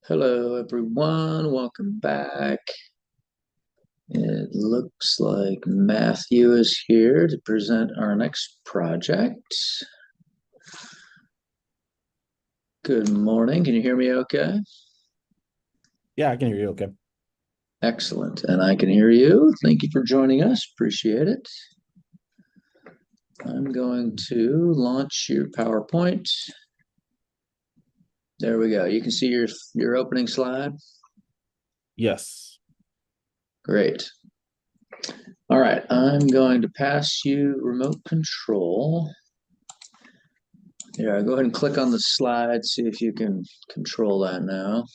Hello, everyone. Welcome back. It looks like Matthew is here to present our next project. Good morning. Can you hear me okay? Yeah, I can hear you okay. Excellent. And I can hear you. Thank you for joining us. Appreciate it. I'm going to launch your PowerPoint. There we go. You can see your opening slide. Yes. Great. All right. I'm going to pass you remote control. Yeah, go ahead and click on the slide, see if you can control that now.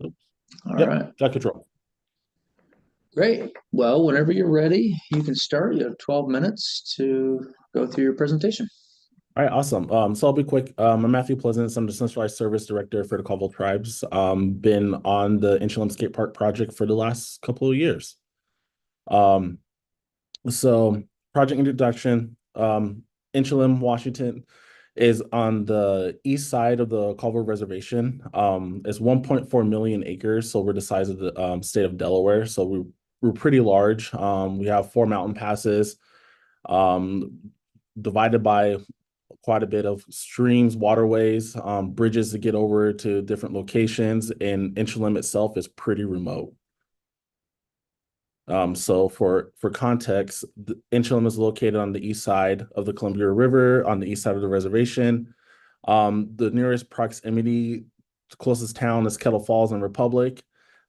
Oops. All Yep, right, got control. great. Well, whenever you're ready, you can start. You have 12 minutes to go through your presentation. All right, awesome. So I'll be quick. I'm Matthew Pleasance. I'm the Centralized Service Director for the Colville Tribes. Been on the Inchlim Skate Park project for the last couple of years. Um, so project introduction. Inchlim, Washington is on the east side of the Colville Reservation. It's 1.4 million acres, so we're the size of the state of Delaware. So we're pretty large. We have 4 mountain passes, um, divided by quite a bit of streams, waterways, bridges to get over to different locations, and Inchlim itself is pretty remote. So for context, Inchlim is located on the east side of the Columbia River, on the east side of the reservation. The nearest proximity, closest town is Kettle Falls and Republic.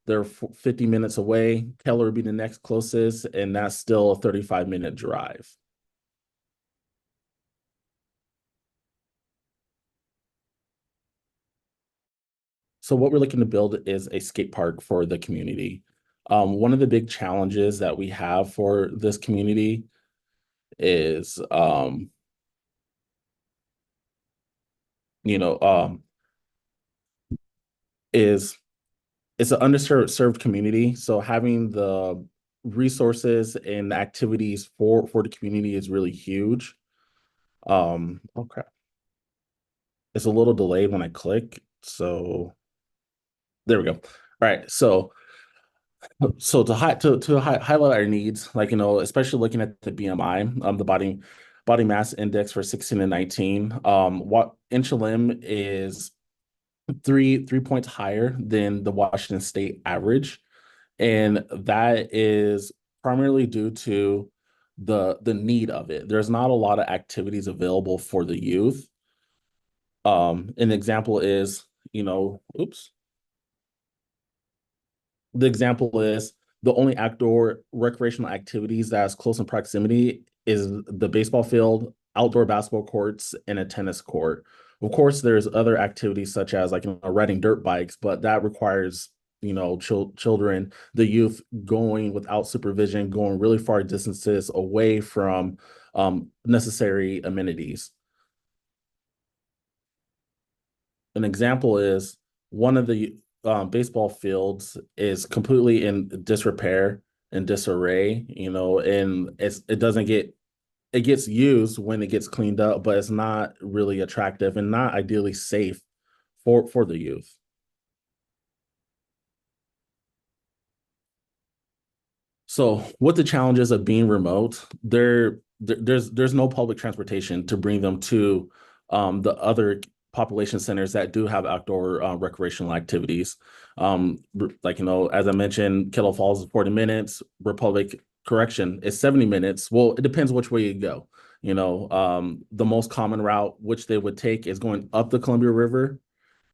They're 50 minutes away. Keller would be the next closest, and that's still a 35-minute drive. So what we're looking to build is a skate park for the community. One of the big challenges that we have for this community is, you know, is it's an underserved community. So having the resources and activities for the community is really huge. Okay, it's a little delayed when I click. So there we go. All right, so to highlight our needs, like especially looking at the BMI, the body mass index for 16 and 19, what Inchalim is three points higher than the Washington State average, and that is primarily due to the need of it. There's not a lot of activities available for the youth. An example is, oops. The example is the only outdoor recreational activities that's close in proximity is the baseball field, outdoor basketball courts, and a tennis court. Of course, there's other activities such as like riding dirt bikes, but that requires children, the youth going without supervision, going really far distances away from necessary amenities. An example is one of the baseball fields is completely in disrepair and disarray, and it doesn't get it gets used when it gets cleaned up, but it's not really attractive and not ideally safe for the youth. So, what the challenges of being remote, there's no public transportation to bring them to the other population centers that do have outdoor recreational activities. Like as I mentioned, Kettle Falls is 40 minutes. Republic Correction is 70 minutes. Well, it depends which way you go. The most common route which they would take is going up the Columbia River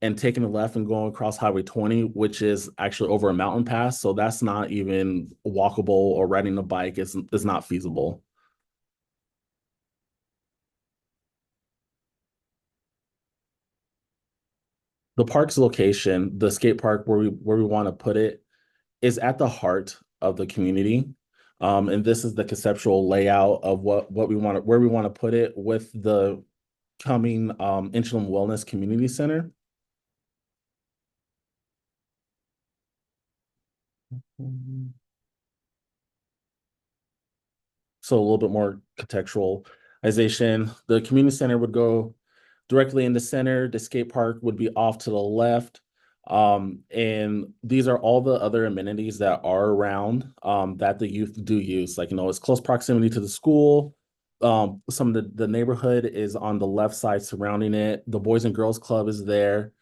and taking a left and going across Highway 20, which is actually over a mountain pass. So that's not even walkable, or riding a bike is not feasible. The park's location, the skate park where we want to put it, is at the heart of the community. And this is the conceptual layout of what we want to where we want to put it with the coming Inchland Wellness Community Center. So a little bit more contextualization. The community center would go Directly in the center, the skate park would be off to the left. And these are all the other amenities that are around that the youth do use. Like, it's close proximity to the school. Some of the neighborhood is on the left side surrounding it. The Boys and Girls Club is there.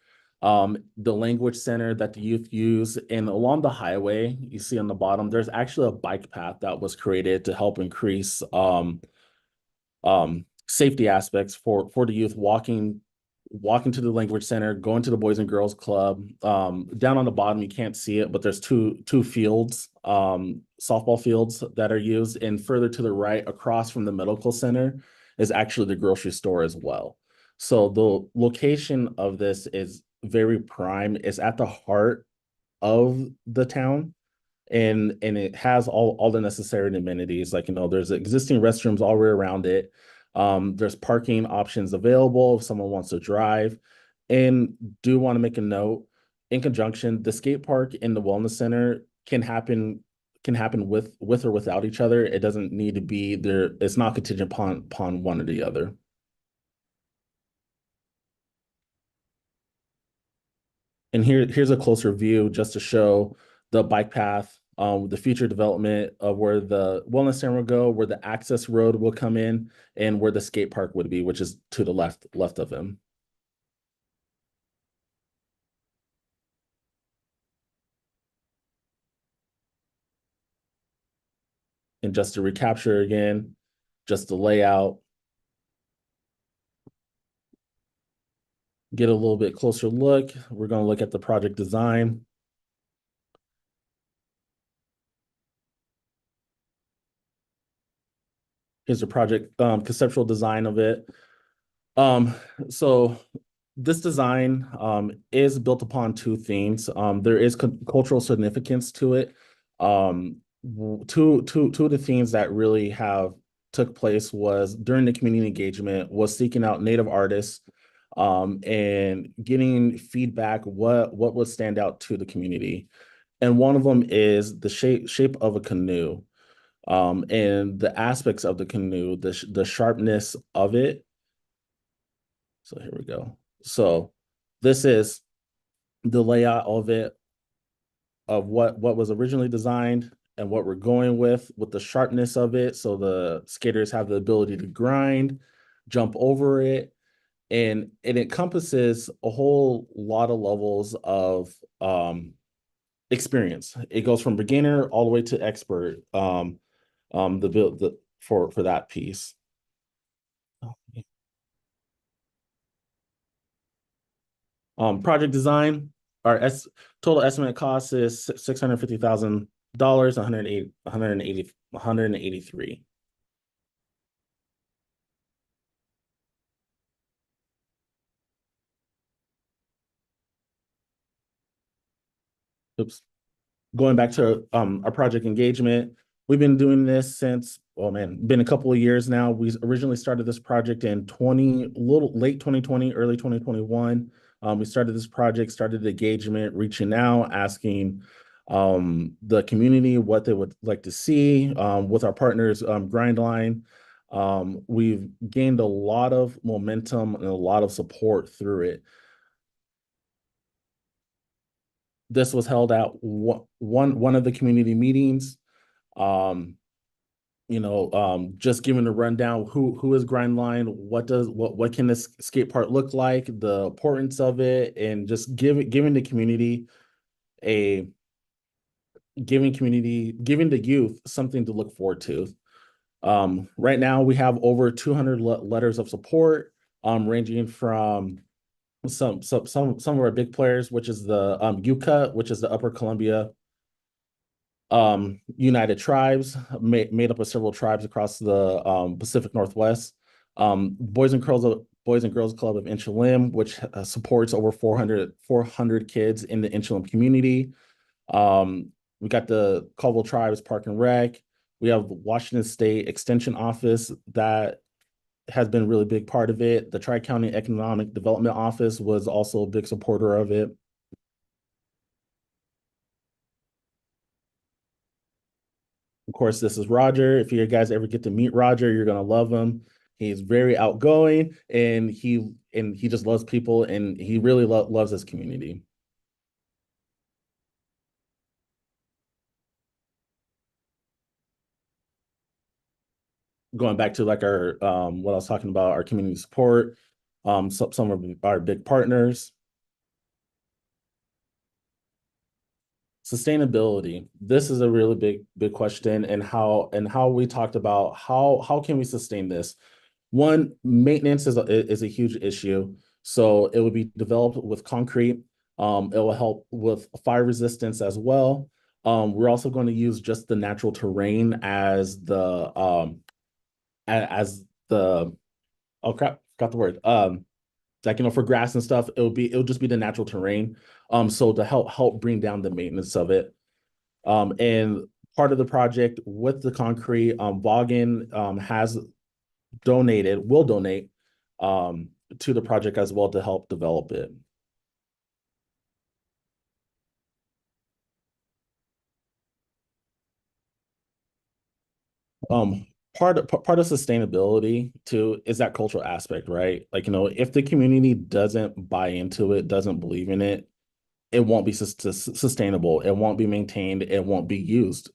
The language center that the youth use, and along the highway, you see on the bottom, there's actually a bike path that was created to help increase safety aspects for the youth walking to the language center, going to the Boys and Girls Club. Down on the bottom, you can't see it, but there's two fields, softball fields that are used. And further to the right, across from the medical center, is actually the grocery store as well. So the location of this is very prime. It's at the heart of the town, and it has all the necessary amenities. Like, there's existing restrooms all the way around it. There's parking options available if someone wants to drive. And do want to make a note, in conjunction, the skate park and the wellness center can happen with or without each other. It doesn't need to be there. It's not contingent upon one or the other. And here's a closer view just to show the bike path, the future development of where the wellness center will go, where the access road will come in, and where the skate park would be, which is to the left of him. And just to recapture again, just the layout, get a little bit closer look. We're going to look at the project design. Here's the project conceptual design of it. Um, so this design is built upon two themes. There is cultural significance to it. Two of the themes that really have took place was during the community engagement was seeking out Native artists and getting feedback what would stand out to the community. And one of them is the shape of a canoe, and the aspects of the canoe, the sharpness of it. So here we go. So this is the layout of it, of what was originally designed and what we're going with the sharpness of it. So the skaters have the ability to grind, jump over it, and it encompasses a whole lot of levels of experience. It goes from beginner all the way to expert. The build for that piece. Project design, our total estimate cost is $650,000, 183. Oops. Going back to our project engagement, we've been doing this since, oh man, been a couple of years now. We originally started this project in late 2020, early 2021. We started this project, started engagement, reaching out, asking the community what they would like to see with our partners, Grindline. We've gained a lot of momentum and a lot of support through it. This was held at one of the community meetings. Um, just giving a rundown who is Grindline, what can this skate park look like, the importance of it, and just giving the community a giving the youth something to look forward to. Right now we have over 200 letters of support, ranging from some of our big players, which is the UCUT, which is the Upper Columbia United Tribes, made up of several tribes across the Pacific Northwest. Boys and Girls Club of Inchalim, which supports over 400 kids in the Inchalim community. We got the Colville Tribes Park and Rec. We have the Washington State Extension Office that has been a really big part of it. The Tri-County Economic Development Office was also a big supporter of it. Of course, this is Roger. If you guys ever get to meet Roger, you're gonna love him. He's very outgoing, and and he just loves people, and he really loves his community. Going back to like our what I was talking about, our community support, some of our big partners. Sustainability. This is a really big question, and how we talked about how can we sustain this. One, maintenance is a huge issue. So it would be developed with concrete. It will help with fire resistance as well. We're also going to use just the natural terrain as the oh crap, forgot the word. Like, for grass and stuff, it'll just be the natural terrain. So to help bring down the maintenance of it. And part of the project with the concrete, Vaughan will donate to the project as well to help develop it. Um, part of sustainability too is that cultural aspect, right? Like, if the community doesn't buy into it, doesn't believe in it, it won't be sustainable. It won't be maintained. It won't be used.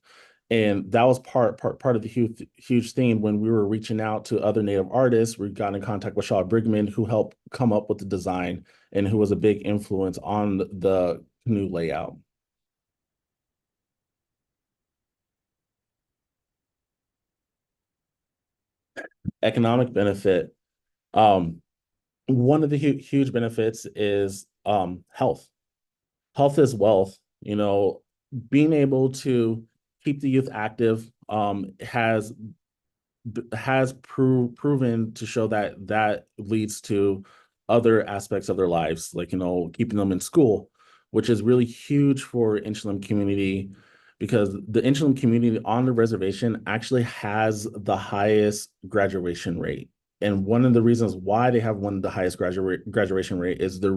And that was part of the huge theme when we were reaching out to other Native artists. We got in contact with Shaw Brigman, who helped come up with the design and who was a big influence on the new layout. Economic benefit. Um, One of the huge benefits is health. Health is wealth. Being able to keep the youth active has proven to show that leads to other aspects of their lives, like, keeping them in school, which is really huge for Inchlim community, because the Inchlim community on the reservation actually has the highest graduation rate. And one of the reasons why they have one of the highest graduation rate is they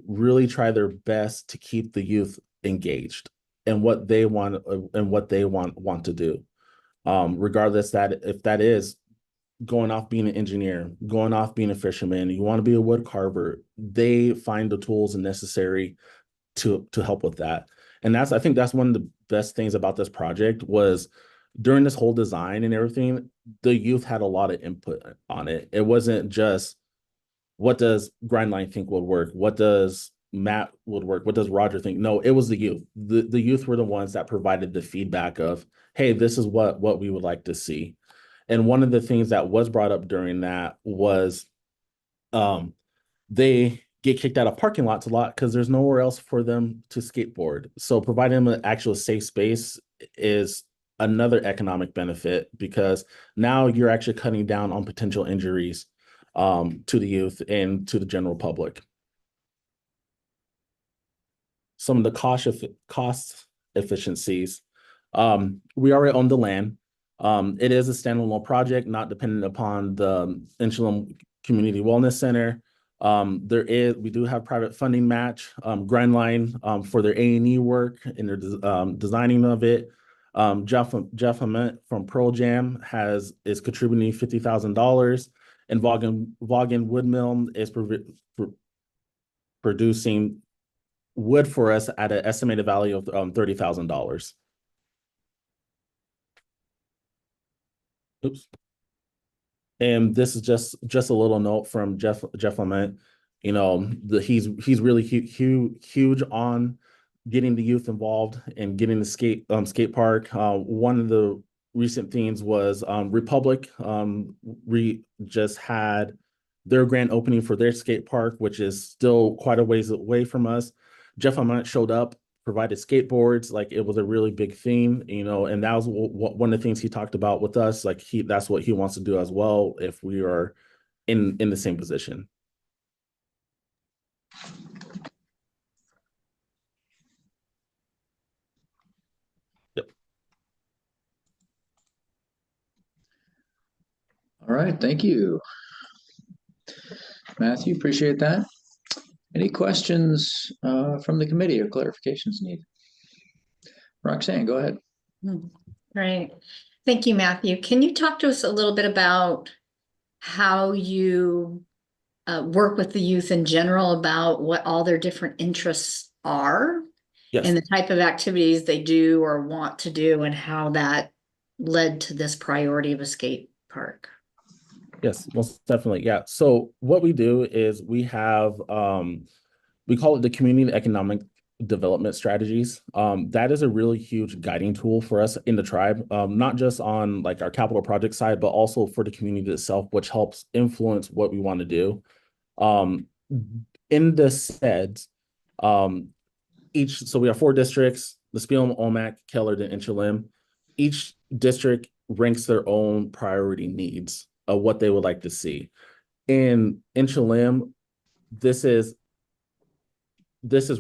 really try their best to keep the youth engaged in what they want to do, regardless that if that is going off being an engineer, going off being a fisherman, you want to be a wood carver, they find the tools necessary to help with that. And I think that's one of the best things about this project was during this whole design and everything, the youth had a lot of input on it. It wasn't just what does Grindline think would work? What does Matt would work? What does Roger think? No, it was the youth. The youth were the ones that provided the feedback of, hey, this is what we would like to see. And one of the things that was brought up during that was um, they get kicked out of parking lots a lot because there's nowhere else for them to skateboard. So providing them an actual safe space is another economic benefit, because now you're actually cutting down on potential injuries to the youth and to the general public. Some of the cost efficiencies. We already own the land. It is a standalone project, not dependent upon the Inchlim Community Wellness Center. We do have private funding match, Grindline, for their A&E work and their designing of it. Jeff Ament from Pearl Jam is contributing $50,000, and Vaughan Woodmill is producing wood for us at an estimated value of $30,000. Oops. And this is just a little note from Jeff Lement. He's really huge on getting the youth involved and getting the skate park. One of the recent themes was Republic just had their grand opening for their skate park, which is still quite a ways away from us. Jeff Ament showed up, provided skateboards. Like, it was a really big theme, and that was one of the things he talked about with us. Like, that's what he wants to do as well if we are in the same position. Yep. All right, thank you, Matthew. Appreciate that. Any questions from the committee or clarifications needed? Roxanne, go ahead. Right. Thank you, Matthew. Can you talk to us a little bit about how you work with the youth in general about what all their different interests are Yes. and the type of activities they do or want to do and how that led to this priority of a skate park. Yes, most definitely. Yeah. So what we do is we have we call it the community economic development strategies. That is a really huge guiding tool for us in the tribe, not just on like our capital project side, but also for the community itself, which helps influence what we want to do. In the said, so we have 4 districts: the Spiel, Omak, Kellerton, and Chilim. Each district ranks their own priority needs of what they would like to see. In Chilim, this is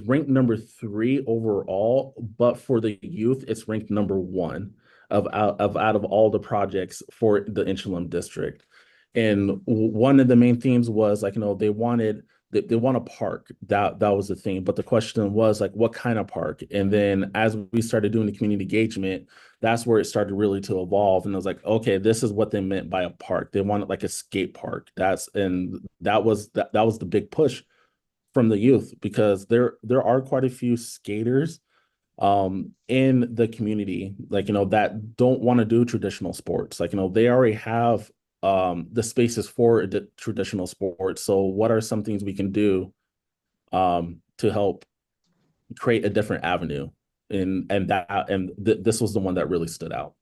ranked number 3 overall, but for the youth, it's ranked number 1 out of all the projects for the Inchlim district. And one of the main themes was like, they want a park. That was the theme. But the question was like, what kind of park? And then as we started doing the community engagement, that's where it started really to evolve. And I was like, okay, this is what they meant by a park. They wanted like a skate park. That was the big push from the youth, because there are quite a few skaters in the community, like, that don't want to do traditional sports. Like, they already have the spaces for the traditional sports. So what are some things we can do to help create a different avenue? This was the one that really stood out.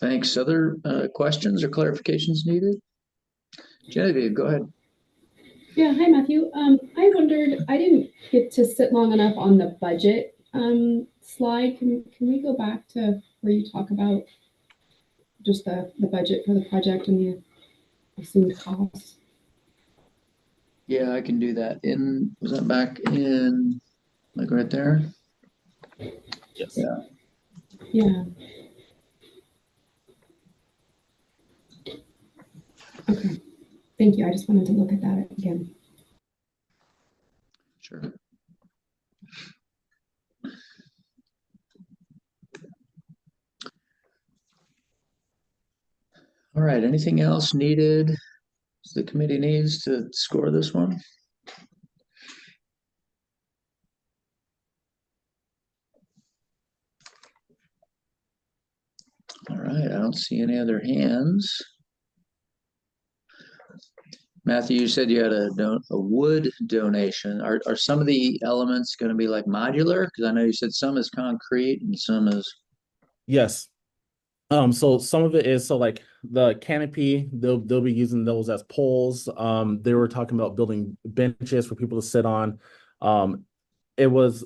Thanks. Other questions or clarifications needed? Genevieve, go ahead. Yeah, hi, Matthew. I wondered, I didn't get to sit long enough on the budget slide. Can we go back to where you talk about just the budget for the project and the assumed costs? Yeah, I can do that. Was that back in, like right there? Yes. Yeah. Yeah. Okay. Thank you. I just wanted to look at that again. Sure. All right, anything else needed the committee needs to score this one? All right, I don't see any other hands. Matthew, you said you had a wood donation. Are some of the elements going to be like modular? Because I know you said some is concrete and some is. Yes. So some of it is, so like the canopy, they'll be using those as poles. They were talking about building benches for people to sit on. It was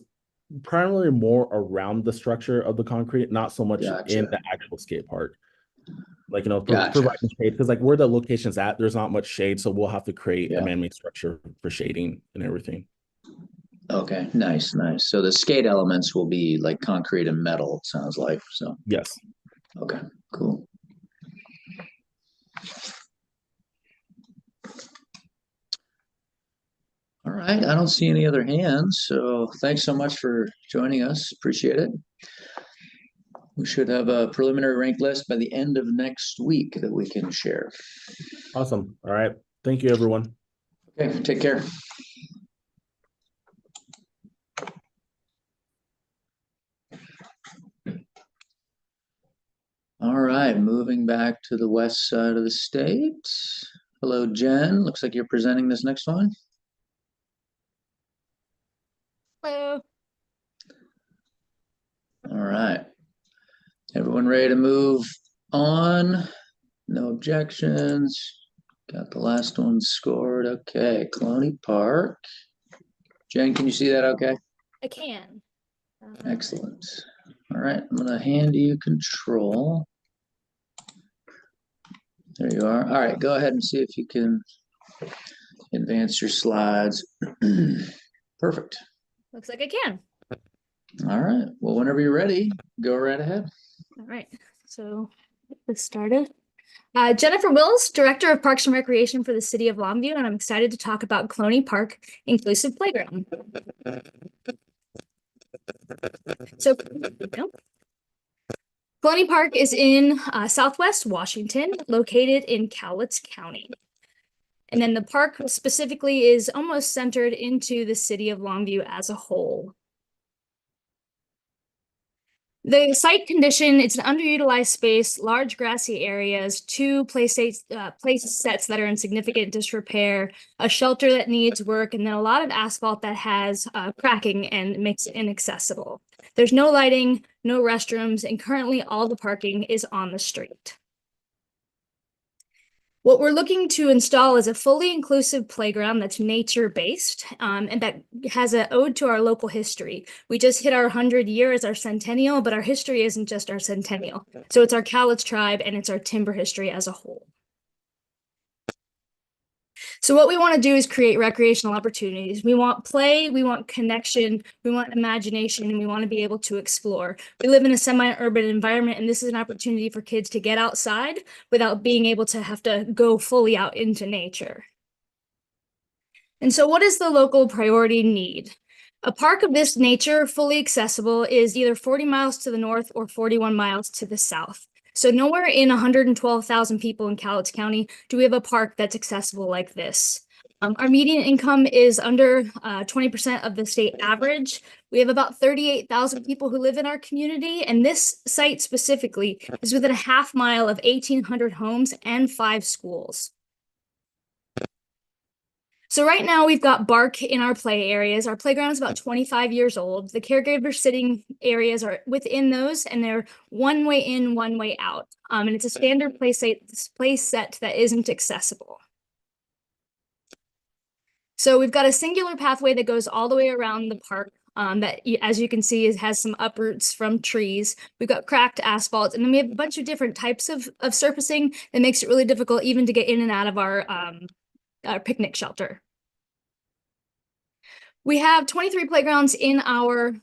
primarily more around the structure of the concrete, not so much in the actual skate park. Like, providing shade, because like where the location's at, there's not much shade, so we'll have to create a man-made structure for shading and everything. Okay, nice. So the skate elements will be like concrete and metal, it sounds like. So yes. Okay, cool. All right, I don't see any other hands, so thanks so much for joining us. Appreciate it. We should have a preliminary rank list by the end of next week that we can share. Awesome. All right. Thank you, everyone. Okay, take care. All right, moving back to the west side of the state. Hello, Jen. Looks like you're presenting this next one. Hello. All right. Everyone ready to move on? No objections. Got the last one scored. Okay, Cloney Park. Jen, can you see that okay? I can. Excellent. All right, I'm gonna hand you control. There you are. All right, go ahead and see if you can advance your slides. Perfect. Looks like I can. All right, well, whenever you're ready, go right ahead. All right. So get this started. Jennifer Wills, Director of Parks and Recreation for the City of Longview, and I'm excited to talk about Cloney Park Inclusive Playground. So, Clooney Park is in Southwest Washington, located in Cowlitz County. And then the park specifically is almost centered into the city of Longview as a whole. The site condition, it's an underutilized space, large grassy areas, two place sets that are in significant disrepair, a shelter that needs work, and then a lot of asphalt that has cracking and makes it inaccessible. There's no lighting, no restrooms, and currently all the parking is on the street. What we're looking to install is a fully inclusive playground that's nature-based and that has an ode to our local history. We just hit our 100 year as our centennial, but our history isn't just our centennial. So it's our Cowlitz tribe and it's our timber history as a whole. So what we want to do is create recreational opportunities. We want play, we want connection, we want imagination, and we want to be able to explore. We live in a semi-urban environment, and this is an opportunity for kids to get outside without being able to have to go fully out into nature. And so what does the local priority need? A park of this nature, fully accessible, is either 40 miles to the north or 41 miles to the south. So nowhere in 112,000 people in Cowlitz County do we have a park that's accessible like this. Our median income is under 20% of the state average. We have about 38,000 people who live in our community, and this site specifically is within a half mile of 1,800 homes and 5 schools. So right now we've got bark in our play areas. Our playground is about 25 years old. The caregiver sitting areas are within those, and they're one way in, one way out. And it's a standard play set that isn't accessible. So we've got a singular pathway that goes all the way around the park that, as you can see, has some uproots from trees. We've got cracked asphalt, and then we have a bunch of different types of surfacing that makes it really difficult even to get in and out of our picnic shelter. We have 23 playgrounds in our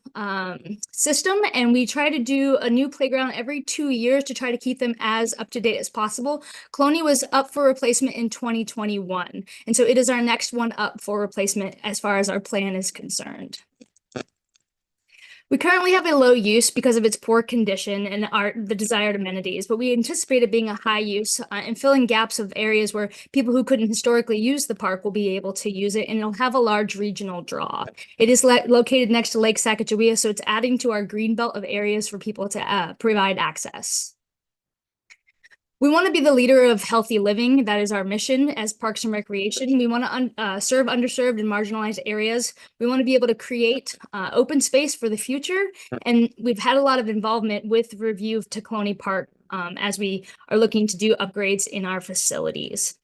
system, and we try to do a new playground every 2 years to try to keep them as up to date as possible. Clooney was up for replacement in 2021, and so it is our next one up for replacement as far as our plan is concerned. We currently have a low use because of its poor condition and the desired amenities, but we anticipate it being a high use and filling gaps of areas where people who couldn't historically use the park will be able to use it, and it'll have a large regional draw. It is located next to Lake Sacagawea, so it's adding to our green belt of areas for people to provide access. We want to be the leader of healthy living. That is our mission as Parks and Recreation. We want to serve underserved and marginalized areas. We want to be able to create open space for the future. And we've had a lot of involvement with review to Clooney Park as we are looking to do upgrades in our facilities.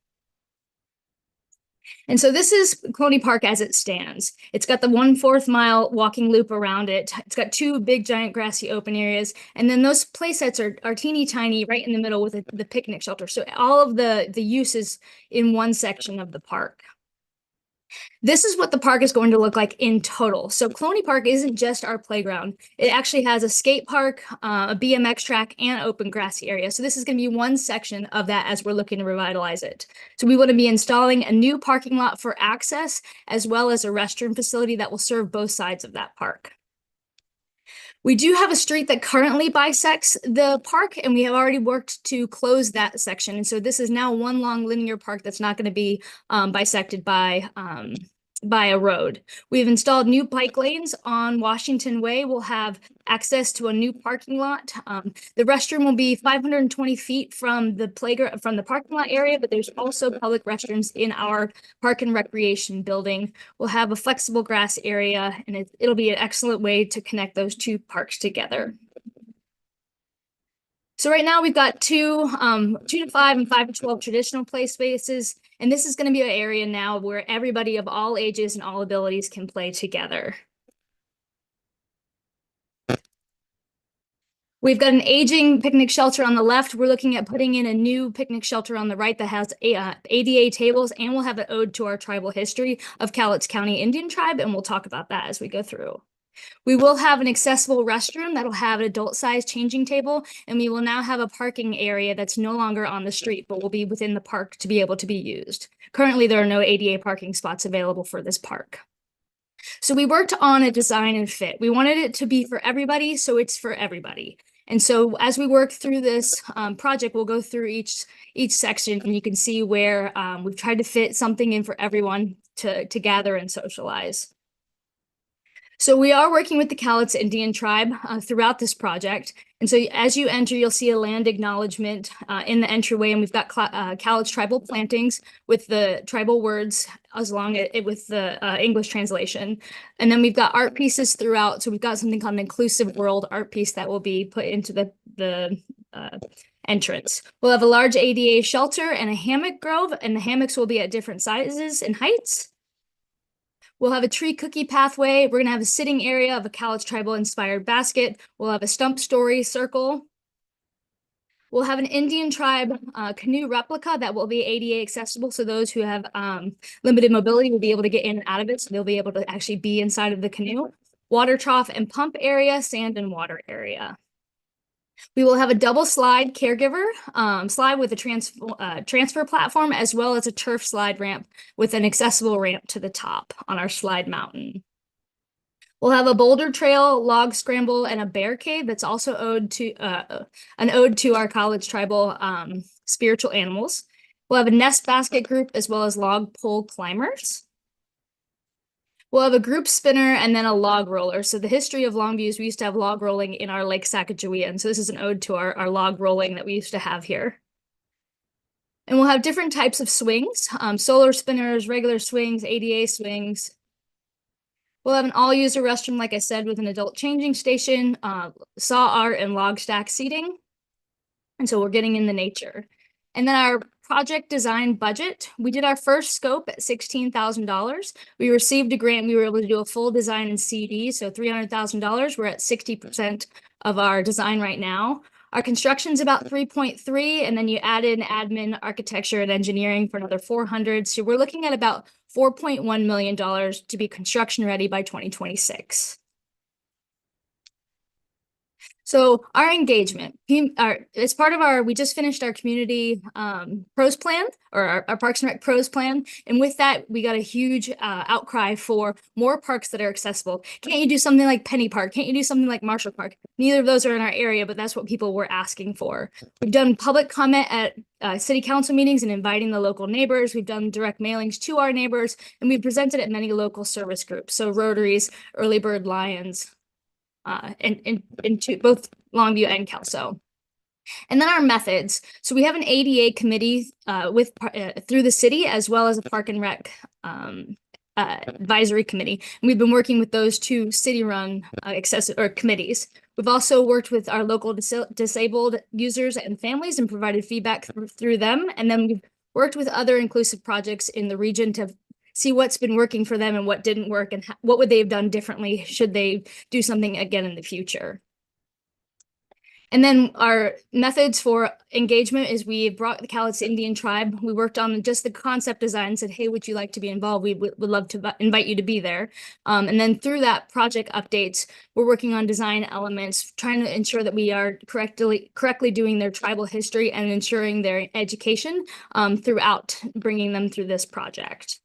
And so this is Clooney Park as it stands. It's got the 1/4 mile walking loop around it. It's got 2 big giant grassy open areas. And then those play sets are teeny tiny right in the middle with the picnic shelter. So all of the use is in one section of the park. This is what the park is going to look like in total. So Clooney Park isn't just our playground. It actually has a skate park, a BMX track, and open grassy area. So this is going to be one section of that as we're looking to revitalize it. So we want to be installing a new parking lot for access, as well as a restroom facility that will serve both sides of that park. We do have a street that currently bisects the park, and we have already worked to close that section. And so this is now one long linear park that's not going to be bisected by a road. We've installed new bike lanes on Washington Way. We'll have access to a new parking lot. The restroom will be 520 feet from the playground, from the parking lot area, but there's also public restrooms in our park and recreation building. We'll have a flexible grass area, and it'll be an excellent way to connect those two parks together. So right now we've got 2 to 5 and 5 to 12 traditional play spaces. And this is going to be an area now where everybody of all ages and all abilities can play together. We've got an aging picnic shelter on the left. We're looking at putting in a new picnic shelter on the right that has ADA tables, and we'll have an ode to our tribal history of Cowlitz County Indian tribe, and we'll talk about that as we go through. We will have an accessible restroom that'll have an adult-sized changing table, and we will now have a parking area that's no longer on the street, but will be within the park to be able to be used. Currently, there are no ADA parking spots available for this park. So we worked on a design and fit. We wanted it to be for everybody, so it's for everybody. And so as we work through this project, we'll go through each section, and you can see where we've tried to fit something in for everyone to gather and socialize. So we are working with the Cowlitz Indian tribe throughout this project. And so as you enter, you'll see a land acknowledgement in the entryway, and we've got Cowlitz tribal plantings with the tribal words as long as with the English translation. And then we've got art pieces throughout. So we've got something called an inclusive world art piece that will be put into the entrance. We'll have a large ADA shelter and a hammock grove, and the hammocks will be at different sizes and heights. We'll have a tree cookie pathway. We're going to have a sitting area of a Cowlitz tribal inspired basket. We'll have a stump story circle. We'll have an Indian tribe canoe replica that will be ADA accessible. So those who have limited mobility will be able to get in and out of it. So they'll be able to actually be inside of the canoe. Water trough and pump area, sand and water area. We will have a double slide caregiver slide with a transfer platform, as well as a turf slide ramp with an accessible ramp to the top on our slide mountain. We'll have a boulder trail, log scramble, and a bear cave that's also an ode to our Cowlitz tribal spiritual animals. We'll have a nest basket group as well as log pole climbers. We'll have a group spinner and then a log roller. So the history of Longview is we used to have log rolling in our Lake Sacagawea. And so this is an ode to our log rolling that we used to have here. And we'll have different types of swings, solar spinners, regular swings, ADA swings. We'll have an all-user restroom, like I said, with an adult changing station, saw art and log stack seating. And so we're getting in the nature. And then our project design budget, we did our first scope at $16,000. We received a grant. We were able to do a full design in CD, so $300,000. We're at 60% of our design right now. Our construction's about 3.3, and then you add in admin, architecture, and engineering for another 400. So we're looking at about $4.1 million to be construction ready by 2026. So our engagement, as part of we just finished our community pros plan, or our Parks and Rec pros plan. And with that, we got a huge outcry for more parks that are accessible. Can't you do something like Penny Park? Can't you do something like Marshall Park? Neither of those are in our area, but that's what people were asking for. We've done public comment at city council meetings and inviting the local neighbors. We've done direct mailings to our neighbors, and we've presented at many local service groups. So Rotaries, Early Bird Lions, and to both Longview and Kelso. And then our methods. So we have an ADA committee through the city, as well as a Park and Rec advisory committee. And we've been working with those two city-run committees. We've also worked with our local disabled users and families and provided feedback through them. And then we've worked with other inclusive projects in the region to see what's been working for them and what didn't work, and what would they have done differently should they do something again in the future. And then our methods for engagement is we brought the Cowlitz Indian tribe. We worked on just the concept design, said, hey, would you like to be involved? We would love to invite you to be there. And then through that project updates, we're working on design elements, trying to ensure that we are correctly doing their tribal history and ensuring their education throughout bringing them through this project.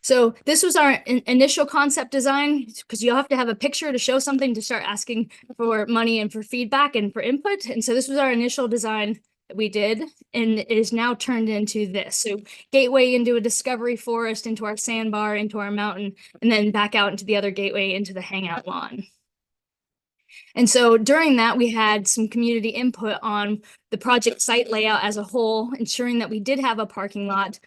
So this was our initial concept design, because you have to have a picture to show something to start asking for money and for feedback and for input. And so this was our initial design that we did, and it is now turned into this. So gateway into a discovery forest, into our sandbar, into our mountain, and then back out into the other gateway into the hangout lawn. And so during that, we had some community input on the project site layout as a whole, ensuring that we did have a parking lot,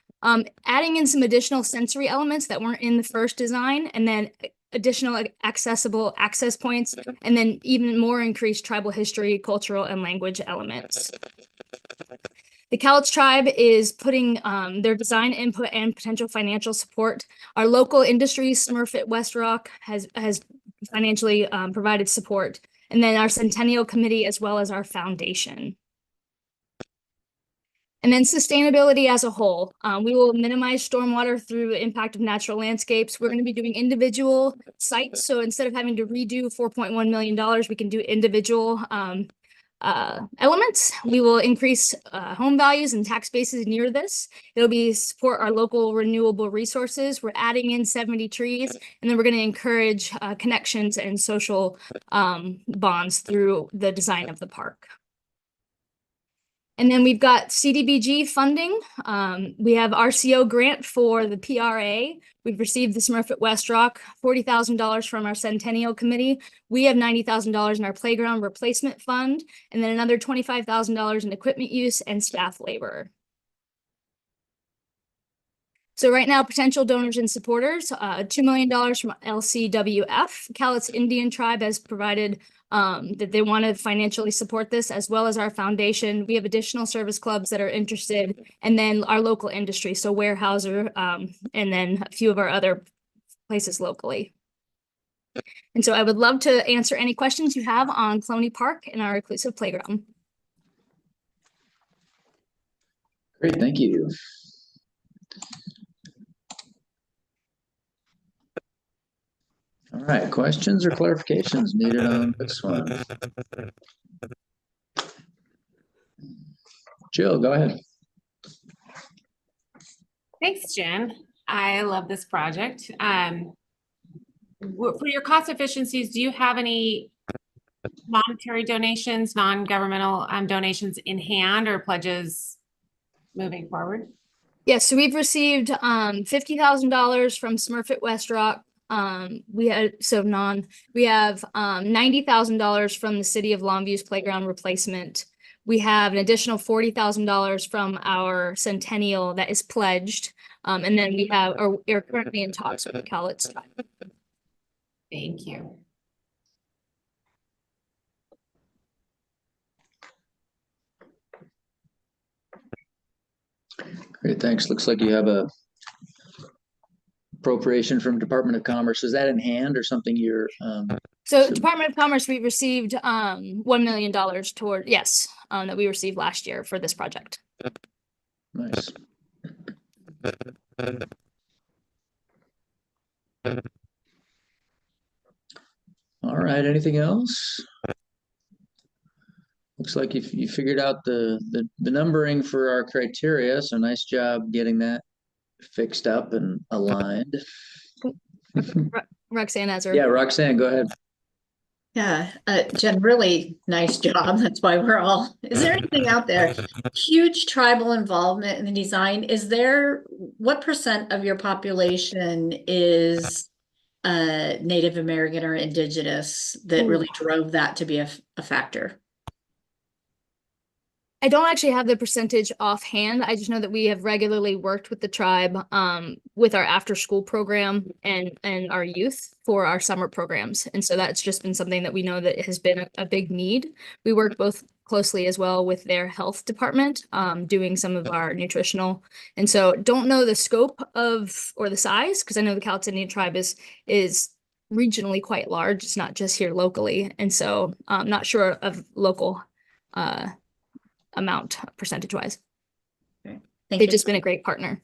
adding in some additional sensory elements that weren't in the first design, and then additional accessible access points, and then even more increased tribal history, cultural, and language elements. The Cowlitz tribe is putting their design input and potential financial support. Our local industries, Smurfit West Rock, has financially provided support, and then our Centennial Committee, as well as our foundation. And then sustainability as a whole. We will minimize stormwater through the impact of natural landscapes. We're going to be doing individual sites. So instead of having to redo $4.1 million, we can do individual elements. We will increase home values and tax bases near this. It'll be support our local renewable resources. We're adding in 70 trees, and then we're going to encourage connections and social bonds through the design of the park. And then we've got CDBG funding. We have RCO grant for the PRA. We've received the Smurf at West Rock, $40,000 from our Centennial Committee. We have $90,000 in our playground replacement fund, and then another $25,000 in equipment use and staff labor. So right now, potential donors and supporters, $2 million from LCWF. Cowlitz Indian Tribe has provided that they want to financially support this, as well as our foundation. We have additional service clubs that are interested, and then our local industry, so Weyerhaeuser, and then a few of our other places locally. And so I would love to answer any questions you have on Cloney Park and our inclusive playground. Great, thank you. All right, questions or clarifications needed on this one? Jill, go ahead. Thanks, Jen. I love this project. For your cost efficiencies, do you have any monetary donations, non-governmental donations in hand or pledges moving forward? Yes, so we've received $50,000 from Smurf at West Rock. We have $90,000 from the City of Longview's playground replacement. We have an additional $40,000 from our Centennial that is pledged. And then we're currently in talks with the Cowlitz tribe. Thank you. Great, thanks. Looks like you have a appropriation from Department of Commerce. Is that in hand or something you're? So Department of Commerce, we received $1 million toward, yes, that we received last year for this project. Nice. All right, anything else? Looks like you figured out the numbering for our criteria, so nice job getting that fixed up and aligned. Roxanne has her. Yeah, Roxanne, go ahead. Yeah, Jen, really nice job. That's why we're all, is there anything out there? Huge tribal involvement in the design. What percent of your population is Native American or Indigenous that really drove that to be a factor? I don't actually have the percentage offhand. I just know that we have regularly worked with the tribe with our after school program and our youth for our summer programs. And so that's just been something that we know that has been a big need. We work both closely as well with their health department, doing some of our nutritional. And so don't know the scope of or the size, because I know the Cowlitz Indian tribe is regionally quite large. It's not just here locally. And so I'm not sure of local amount percentage wise. Okay. They've just been a great partner.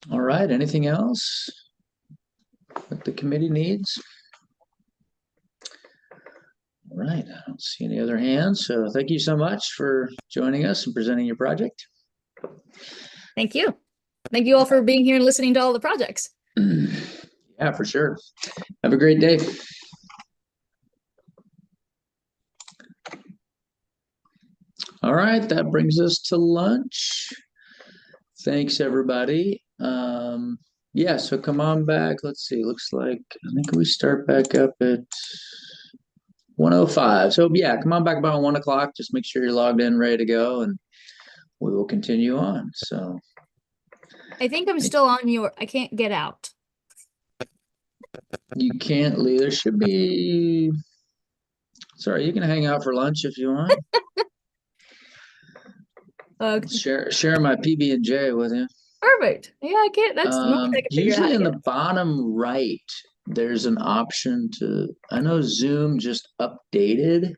All right, anything else that the committee needs? All right, I don't see any other hands, so thank you so much for joining us and presenting your project. Thank you. Thank you all for being here and listening to all the projects. Yeah, for sure. Have a great day. All right, that brings us to lunch. Thanks, everybody. Yeah, so come on back. Let's see, looks like, I think we start back up at 1:05. So yeah, come on back about 1 o'clock. Just make sure you're logged in, ready to go, and we will continue on. So I think I'm still on I can't get out. you can't leave. There should be, sorry, you can hang out for lunch if you want. Share my PB&J with you. Perfect. Yeah, I can't. That's usually in the bottom right, there's an option to, I know Zoom just updated.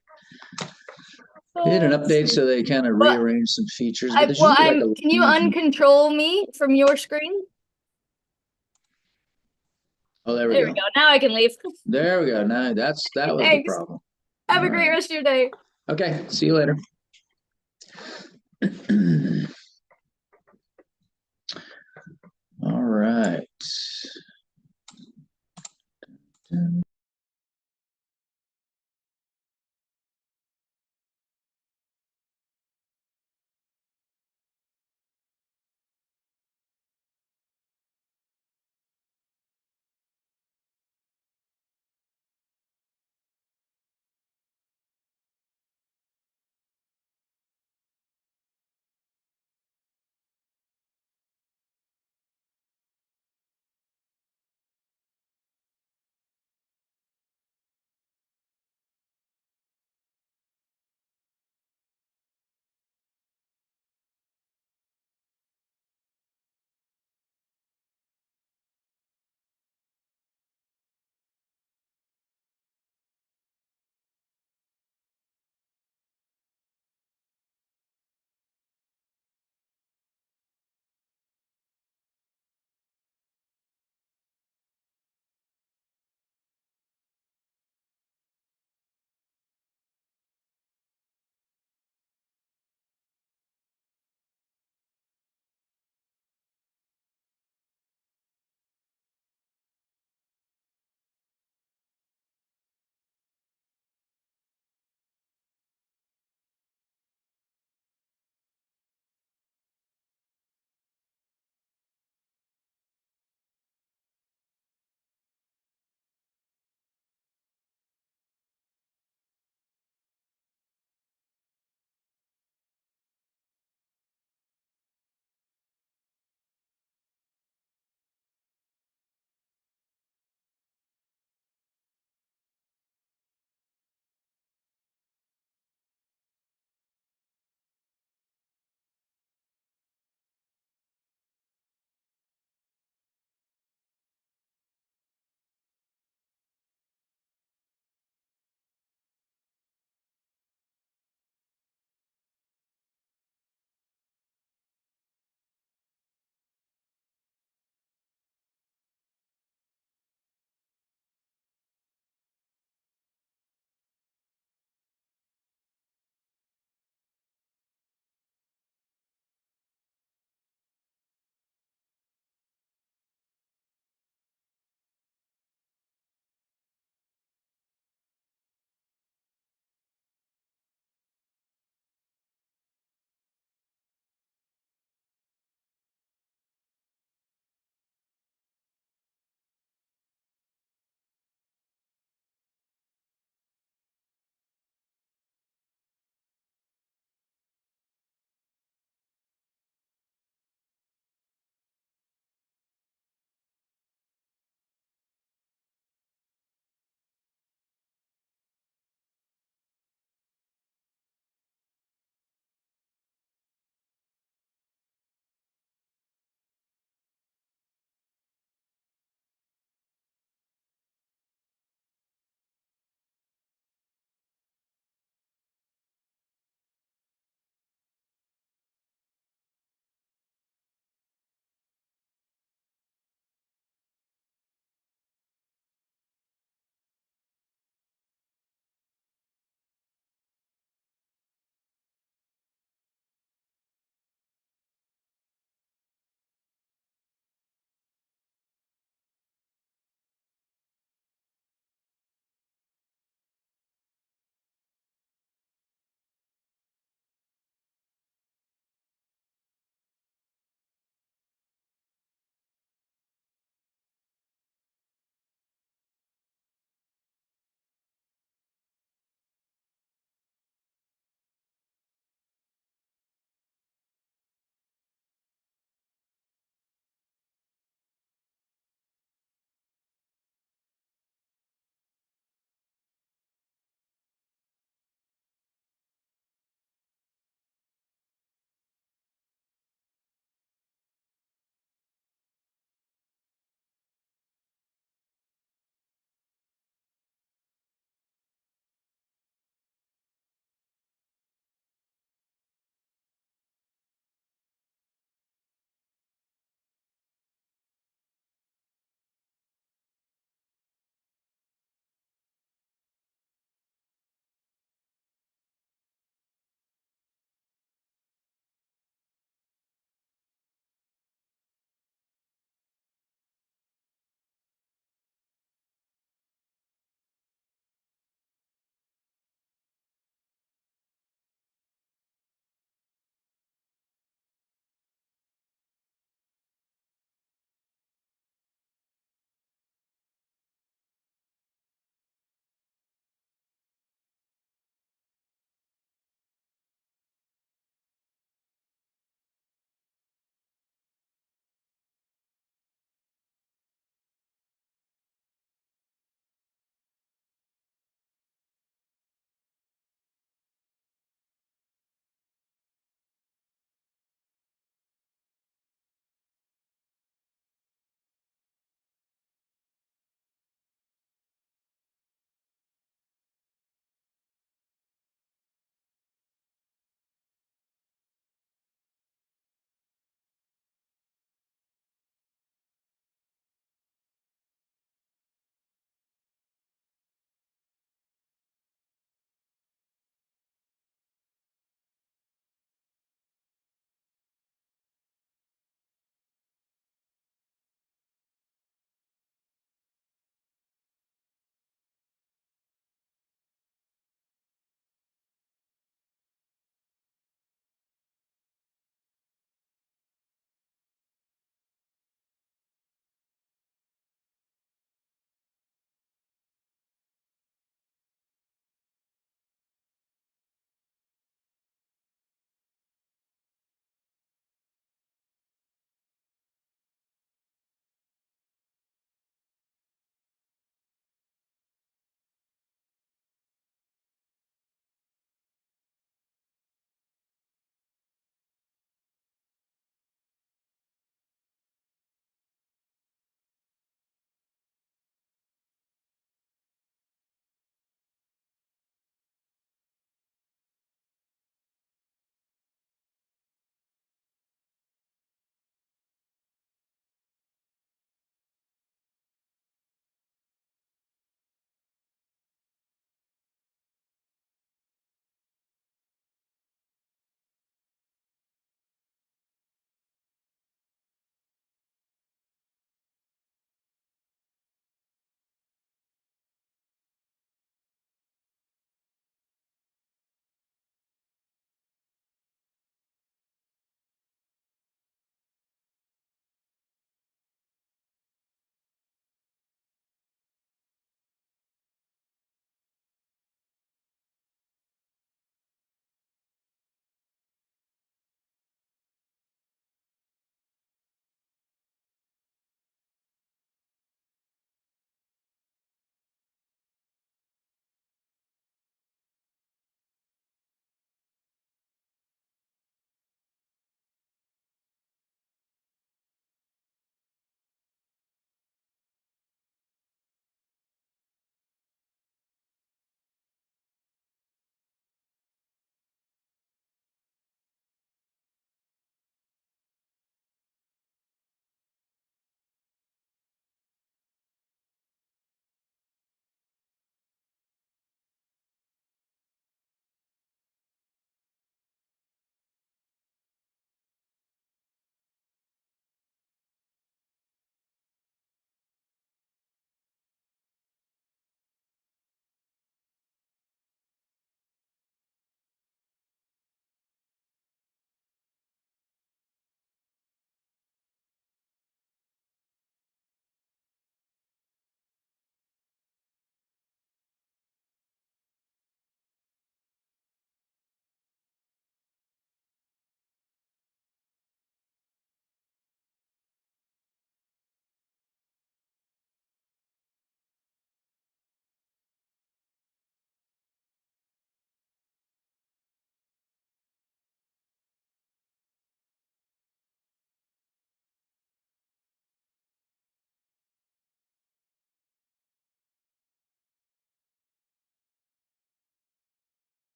They did an update, so they kind of rearranged some features. But can you uncontrol me from your screen? Oh, there we There go. we go. Now I can leave. There we go. Now that was the Thanks. problem. Have a All great right. rest of your day. Okay, see you later. All right.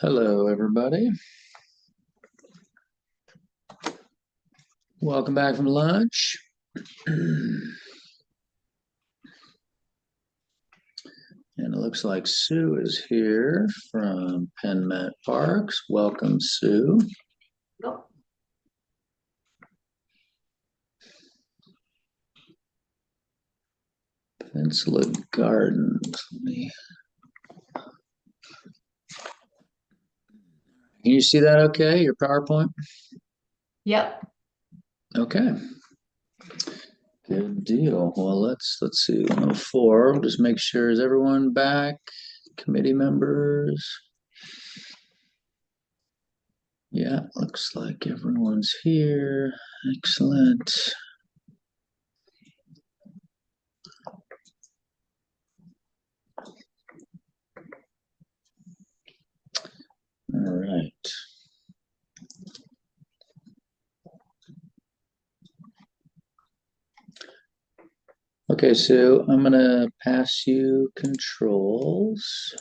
Hello, everybody. Welcome back from lunch. And it looks like Sue is here from Penn Met Parks. Welcome, Sue. Nope. Peninsula Gardens. Can you see that okay, your PowerPoint? Yep. Okay. Good deal. Well, let's see. 104. We'll just make sure, is everyone back? Committee members? Yeah, looks like everyone's here. Excellent. All right. Okay, Sue, I'm gonna pass you controls.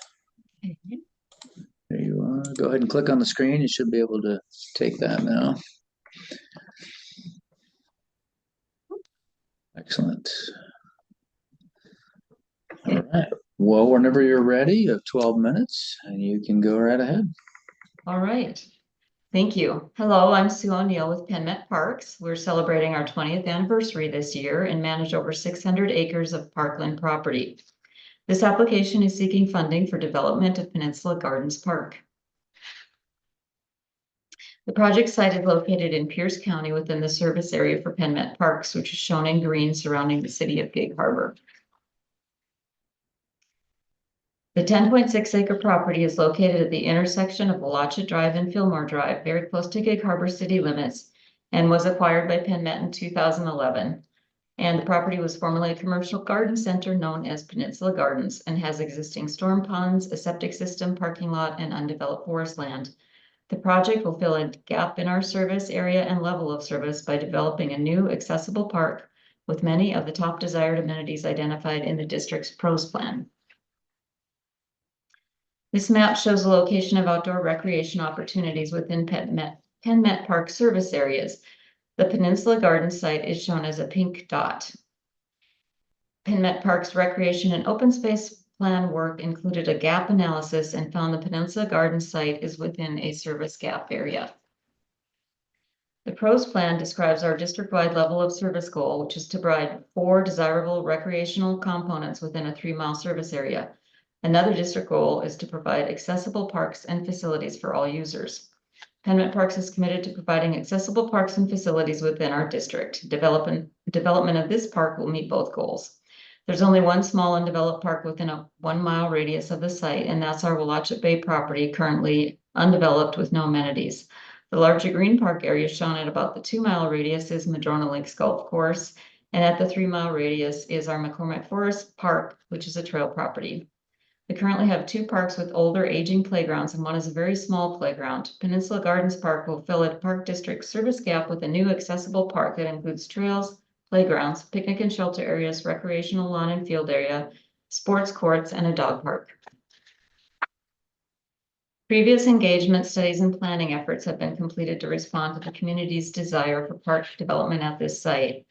There you are. Go ahead and click on the screen. You should be able to take that now. Excellent. All right. Well, whenever you're ready, you have 12 minutes and you can go right ahead. All right. Thank you. Hello, I'm Sue O'Neill with Penn Met Parks. We're celebrating our 20th anniversary this year and manage over 600 acres of parkland property. This application is seeking funding for development of Peninsula Gardens Park. The project site is located in Pierce County within the service area for Penn Met Parks, which is shown in green surrounding the city of Gig Harbor. The 10.6 acre property is located at the intersection of Wallachet Drive and Fillmore Drive, very close to Gig Harbor city limits, and was acquired by Penn Met in 2011. And the property was formerly a commercial garden center known as Peninsula Gardens and has existing storm ponds, a septic system, parking lot, and undeveloped forest land. The project will fill a gap in our service area and level of service by developing a new accessible park with many of the top desired amenities identified in the district's PROS plan. This map shows the location of outdoor recreation opportunities within Penn Met Park service areas. The Peninsula Garden site is shown as a pink dot. Penn Met Park's recreation and open space plan work included a gap analysis and found the Peninsula Garden site is within a service gap area. The PROS plan describes our district-wide level of service goal, which is to provide 4 desirable recreational components within a 3-mile service area. Another district goal is to provide accessible parks and facilities for all users. Penn Met Parks is committed to providing accessible parks and facilities within our district. Development of this park will meet both goals. There's only one small undeveloped park within a 1-mile radius of the site, and that's our Wallachet Bay property, currently undeveloped with no amenities. The larger green park area shown at about the 2-mile radius is Madrona Lakes Golf Course, and at the 3-mile radius is our McCormick Forest Park, which is a trail property. We currently have 2 parks with older aging playgrounds, and one is a very small playground. Peninsula Gardens Park will fill a park district service gap with a new accessible park that includes trails, playgrounds, picnic and shelter areas, recreational lawn and field area, sports courts, and a dog park. Previous engagement studies and planning efforts have been completed to respond to the community's desire for park development at this site.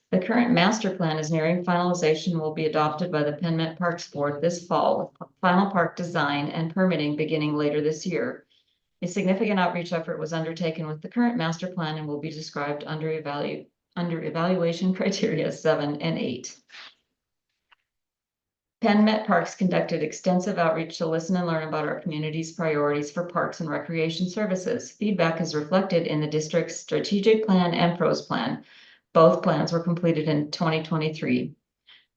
The current master plan is nearing finalization and will be adopted by the Penn Met Parks Board this fall, with final park design and permitting beginning later this year. A significant outreach effort was undertaken with the current master plan and will be described under evaluation criteria 7 and 8. Penn Met Parks conducted extensive outreach to listen and learn about our community's priorities for parks and recreation services. Feedback is reflected in the district's strategic plan and PROS plan. Both plans were completed in 2023.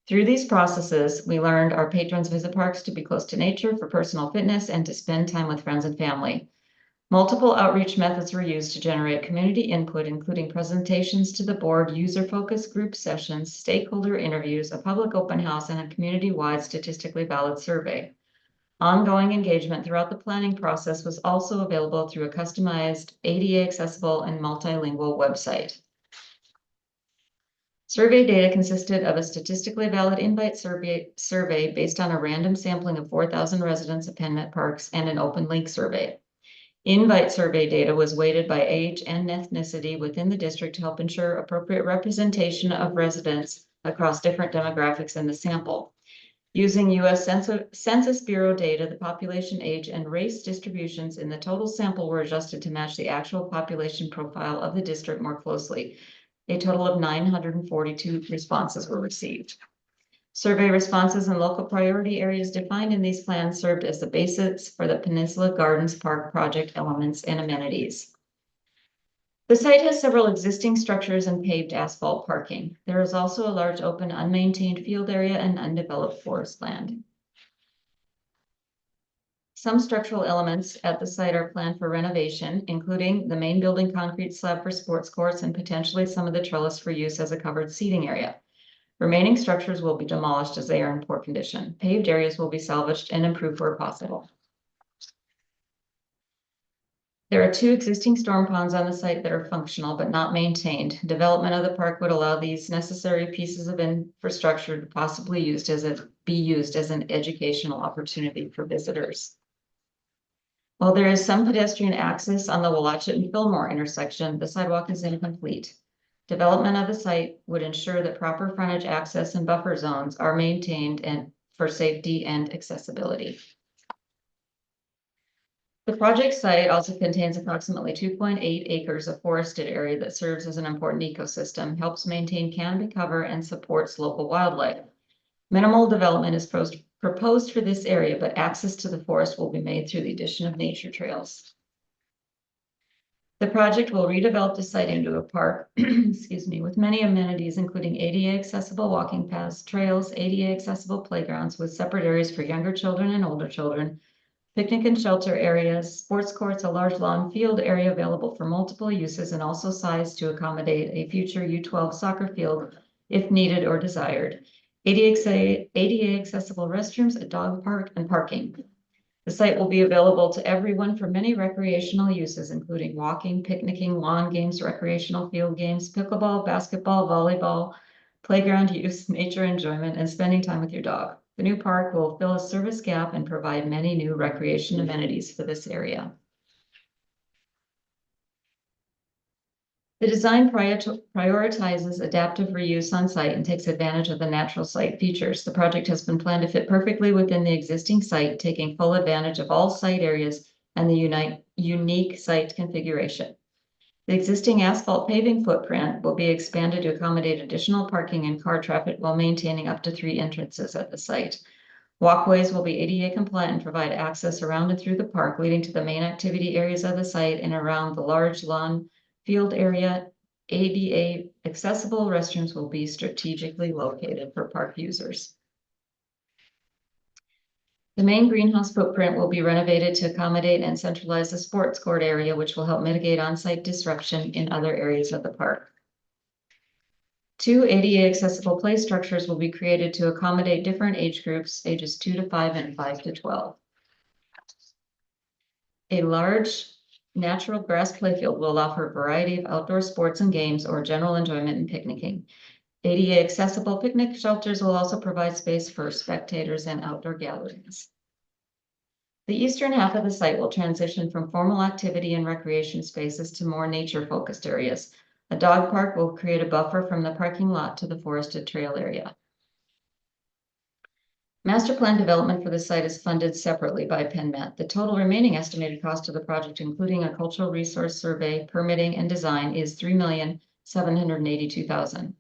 Through these processes, we learned our patrons visit parks to be close to nature for personal fitness and to spend time with friends and family. Multiple outreach methods were used to generate community input, including presentations to the board, user-focused group sessions, stakeholder interviews, a public open house, and a community-wide statistically valid survey. Ongoing engagement throughout the planning process was also available through a customized, ADA accessible, and multilingual website. Survey data consisted of a statistically valid invite survey based on a random sampling of 4,000 residents of Penn Met Parks and an open link survey. Invite survey data was weighted by age and ethnicity within the district to help ensure appropriate representation of residents across different demographics in the sample. Using U.S. Census Bureau data, the population, age, and race distributions in the total sample were adjusted to match the actual population profile of the district more closely. A total of 942 responses were received. Survey responses in local priority areas defined in these plans served as the basis for the Peninsula Gardens Park project elements and amenities. The site has several existing structures and paved asphalt parking. There is also a large open unmaintained field area and undeveloped forest land. Some structural elements at the site are planned for renovation, including the main building concrete slab for sports courts and potentially some of the trellis for use as a covered seating area. Remaining structures will be demolished as they are in poor condition. Paved areas will be salvaged and improved where possible. There are 2 existing storm ponds on the site that are functional but not maintained. Development of the park would allow these necessary pieces of infrastructure to possibly be used as an educational opportunity for visitors. While there is some pedestrian access on the Watchet and Fillmore intersection, the sidewalk is incomplete. Development of the site would ensure that proper frontage access and buffer zones are maintained and for safety and accessibility. The project site also contains approximately 2.8 acres of forested area that serves as an important ecosystem, helps maintain canopy cover, and supports local wildlife. Minimal development is proposed for this area, but access to the forest will be made through the addition of nature trails. The project will redevelop the site into a park, excuse me, with many amenities, including ADA accessible walking paths, trails, ADA accessible playgrounds with separate areas for younger children and older children, picnic and shelter areas, sports courts, a large lawn field area available for multiple uses and also sized to accommodate a future U12 soccer field if needed or desired. ADA accessible restrooms, a dog park, and parking. The site will be available to everyone for many recreational uses, including walking, picnicking, lawn games, recreational field games, pickleball, basketball, volleyball, playground use, nature enjoyment, and spending time with your dog. The new park will fill a service gap and provide many new recreation amenities for this area. The design prioritizes adaptive reuse on site and takes advantage of the natural site features. The project has been planned to fit perfectly within the existing site, taking full advantage of all site areas and the unique site configuration. The existing asphalt paving footprint will be expanded to accommodate additional parking and car traffic while maintaining up to 3 entrances at the site. Walkways will be ADA compliant and provide access around and through the park, leading to the main activity areas of the site and around the large lawn field area. ADA accessible restrooms will be strategically located for park users. The main greenhouse footprint will be renovated to accommodate and centralize the sports court area, which will help mitigate on-site disruption in other areas of the park. 2 ADA accessible play structures will be created to accommodate different age groups, ages 2 to 5 and 5 to 12. A large natural grass playfield will offer a variety of outdoor sports and games or general enjoyment and picnicking. ADA accessible picnic shelters will also provide space for spectators and outdoor gatherings. The eastern half of the site will transition from formal activity and recreation spaces to more nature-focused areas. A dog park will create a buffer from the parking lot to the forested trail area. Master plan development for the site is funded separately by PennMet. The total remaining estimated cost of the project, including a cultural resource survey, permitting, and design, is $3,782,000.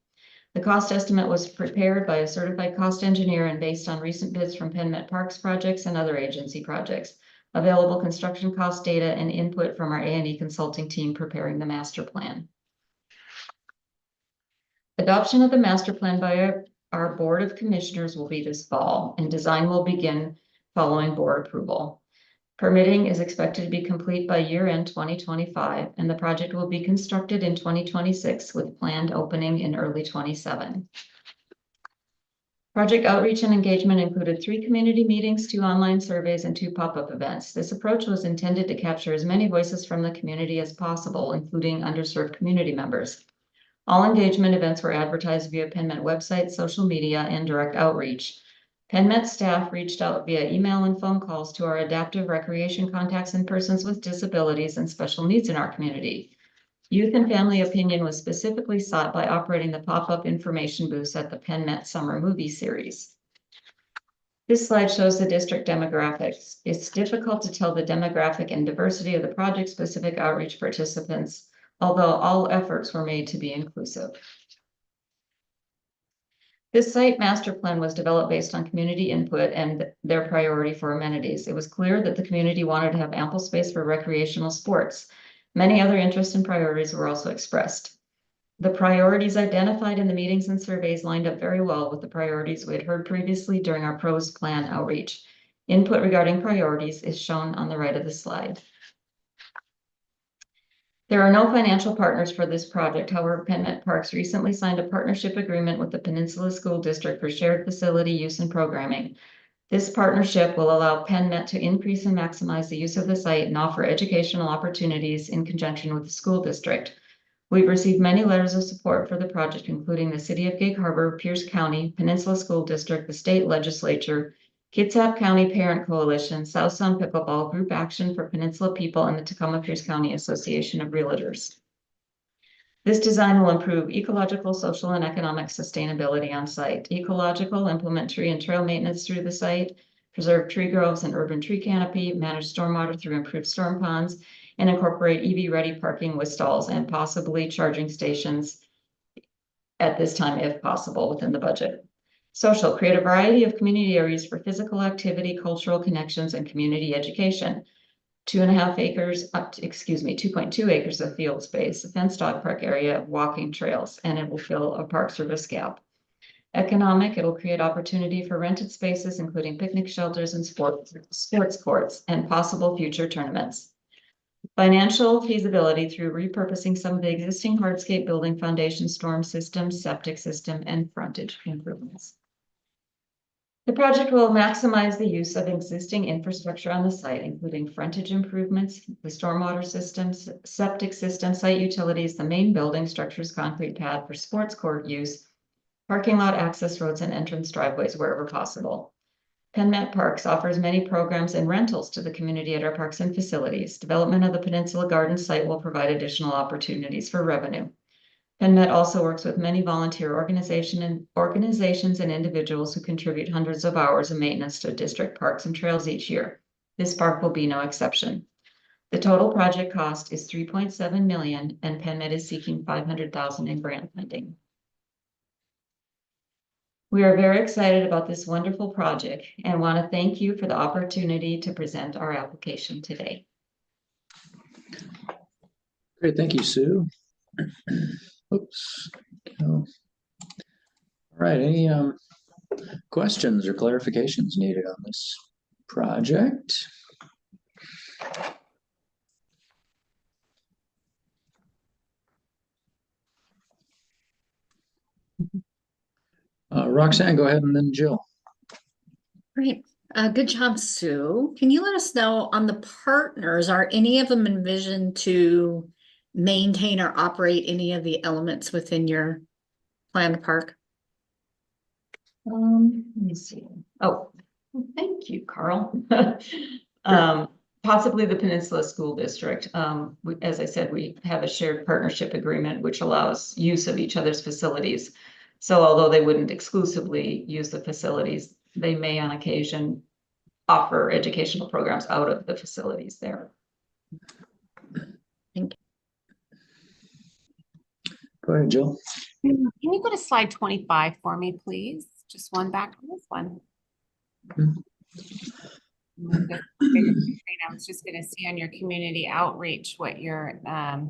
The cost estimate was prepared by a certified cost engineer and based on recent bids from PennMet Parks projects and other agency projects. Available construction cost data and input from our A&E consulting team preparing the master plan. Adoption of the master plan by our Board of Commissioners will be this fall, and design will begin following board approval. Permitting is expected to be complete by year-end 2025, and the project will be constructed in 2026 with planned opening in early 27. Project outreach and engagement included 3 community meetings, 2 online surveys, and 2 pop-up events. This approach was intended to capture as many voices from the community as possible, including underserved community members. All engagement events were advertised via PennMet website, social media, and direct outreach. PennMet staff reached out via email and phone calls to our adaptive recreation contacts and persons with disabilities and special needs in our community. Youth and family opinion was specifically sought by operating the pop-up information booths at the PennMet Summer Movie Series. This slide shows the district demographics. It's difficult to tell the demographic and diversity of the project-specific outreach participants, although all efforts were made to be inclusive. This site master plan was developed based on community input and their priority for amenities. It was clear that the community wanted to have ample space for recreational sports. Many other interests and priorities were also expressed. The priorities identified in the meetings and surveys lined up very well with the priorities we had heard previously during our pros plan outreach. Input regarding priorities is shown on the right of the slide. There are no financial partners for this project. However, PennMet Parks recently signed a partnership agreement with the Peninsula School District for shared facility use and programming. This partnership will allow PennMet to increase and maximize the use of the site and offer educational opportunities in conjunction with the school district. We've received many letters of support for the project, including the City of Gig Harbor, Pierce County, Peninsula School District, the state legislature, Kitsap County Parent Coalition, South Sound Pickleball, Group Action for Peninsula People, and the Tacoma-Pierce County Association of Realtors. This design will improve ecological, social, and economic sustainability on site. Ecological, implement tree and trail maintenance through the site, preserve tree groves and urban tree canopy, manage stormwater through improved storm ponds, and incorporate EV-ready parking with stalls and possibly charging stations at this time, if possible, within the budget. Social, create a variety of community areas for physical activity, cultural connections, and community education. 2.5 acres, 2.2 acres of field space, a fenced dog park area, walking trails, and it will fill a park service gap. Economic, it will create opportunity for rented spaces, including picnic shelters and sports courts, and possible future tournaments. Financial feasibility through repurposing some of the existing hardscape building foundation, storm system, septic system, and frontage improvements. The project will maximize the use of existing infrastructure on the site, including frontage improvements, the stormwater systems, septic system, site utilities, the main building structures, concrete pad for sports court use, parking lot access roads, and entrance driveways wherever possible. PennMet Parks offers many programs and rentals to the community at our parks and facilities. Development of the Peninsula Gardens site will provide additional opportunities for revenue. PennMet also works with many volunteer organizations and individuals who contribute hundreds of hours of maintenance to district parks and trails each year. This park will be no exception. The total project cost is $3.7 million, and PennMet is seeking $500,000 in grant funding. We are very excited about this wonderful project and want to thank you for the opportunity to present our application today. Great, thank you, Sue. Oops. All right, any questions or clarifications needed on this project? Roxanne, go ahead, and then Jill. Great. Good job, Sue. Can you let us know on the partners, are any of them envisioned to maintain or operate any of the elements within your planned park? Let me see. Oh, thank you, Carl. Possibly the Peninsula School District. As I said, we have a shared partnership agreement which allows use of each other's facilities. So although they wouldn't exclusively use the facilities, they may on occasion offer educational programs out of the facilities there. Thank you. Go ahead, Jill. Can you go to slide 25 for me, please? Just one back to this one. I was just going to see on your community outreach what your, I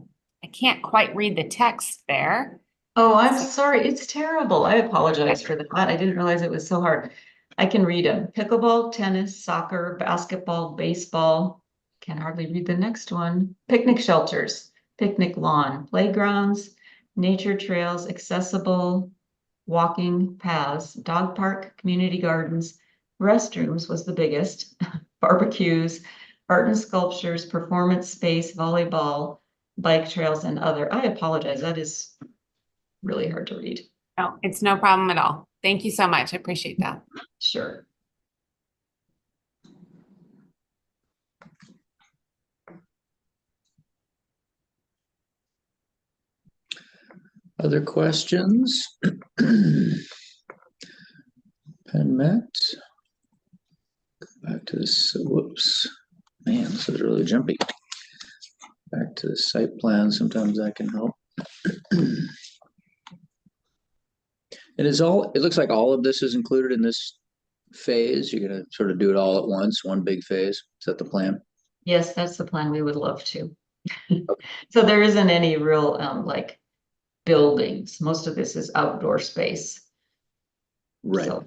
can't quite read the text there. Oh, I'm sorry. It's terrible. I apologize for that. I didn't realize it was so hard. I can read them. Pickleball, tennis, soccer, basketball, baseball. Can hardly read the next one. Picnic shelters, picnic lawn, playgrounds, nature trails, accessible walking paths, dog park, community gardens, restrooms was the biggest, barbecues, art and sculptures, performance space, volleyball, bike trails, and other. I apologize. That is really hard to read. No, it's no problem at all. Thank you so much. I appreciate that. Sure. Other questions? Pen Met. Back to this, whoops. Man, this is really jumpy. Back to the site plan, sometimes that can help. It looks like all of this is included in this phase. You're gonna sort of do it all at once, one big phase. Is that the plan? Yes, that's the plan. We would love to. So there isn't any real like buildings. Most of this is outdoor space. Right. So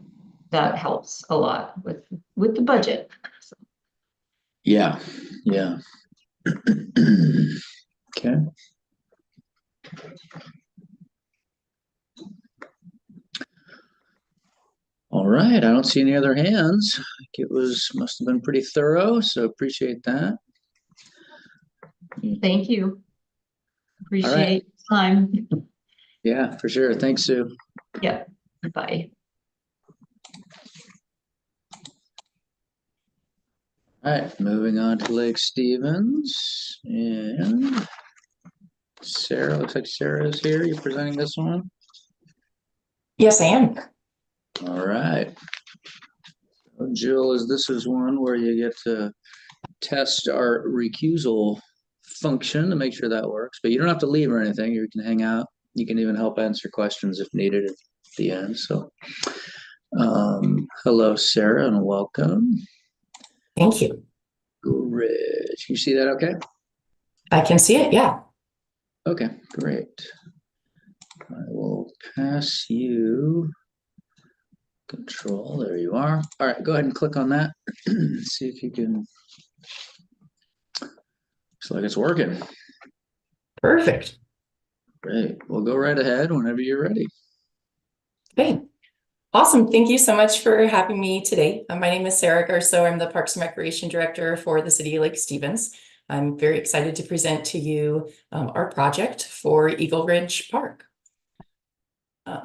that helps a lot with the budget. So. Yeah, yeah. Okay. All right, I don't see any other hands. It must have been pretty thorough, so appreciate that. Thank you. Appreciate time. Yeah, for sure. Thanks, Sue. Yep. Bye. All right, moving on to Lake Stevens. And Sarah, looks like Sarah is here. You're presenting this one? Yes, I am. All right. So Jill, this is one where you get to test our recusal function to make sure that works, but you don't have to leave or anything. You can hang out. You can even help answer questions if needed at the end. So hello, Sarah, and welcome. Thank you. Great. You see that okay? I can see it, yeah. Okay, great. I will pass you control. There you are. All right, go ahead and click on that. See if you can. Looks like it's working. Perfect. Great. Well, go right ahead whenever you're ready. Okay. Awesome. Thank you so much for having me today. My name is Sarah Garceau. I'm the Parks and Recreation Director for the City of Lake Stevens. I'm very excited to present to you our project for Eagle Ridge Park.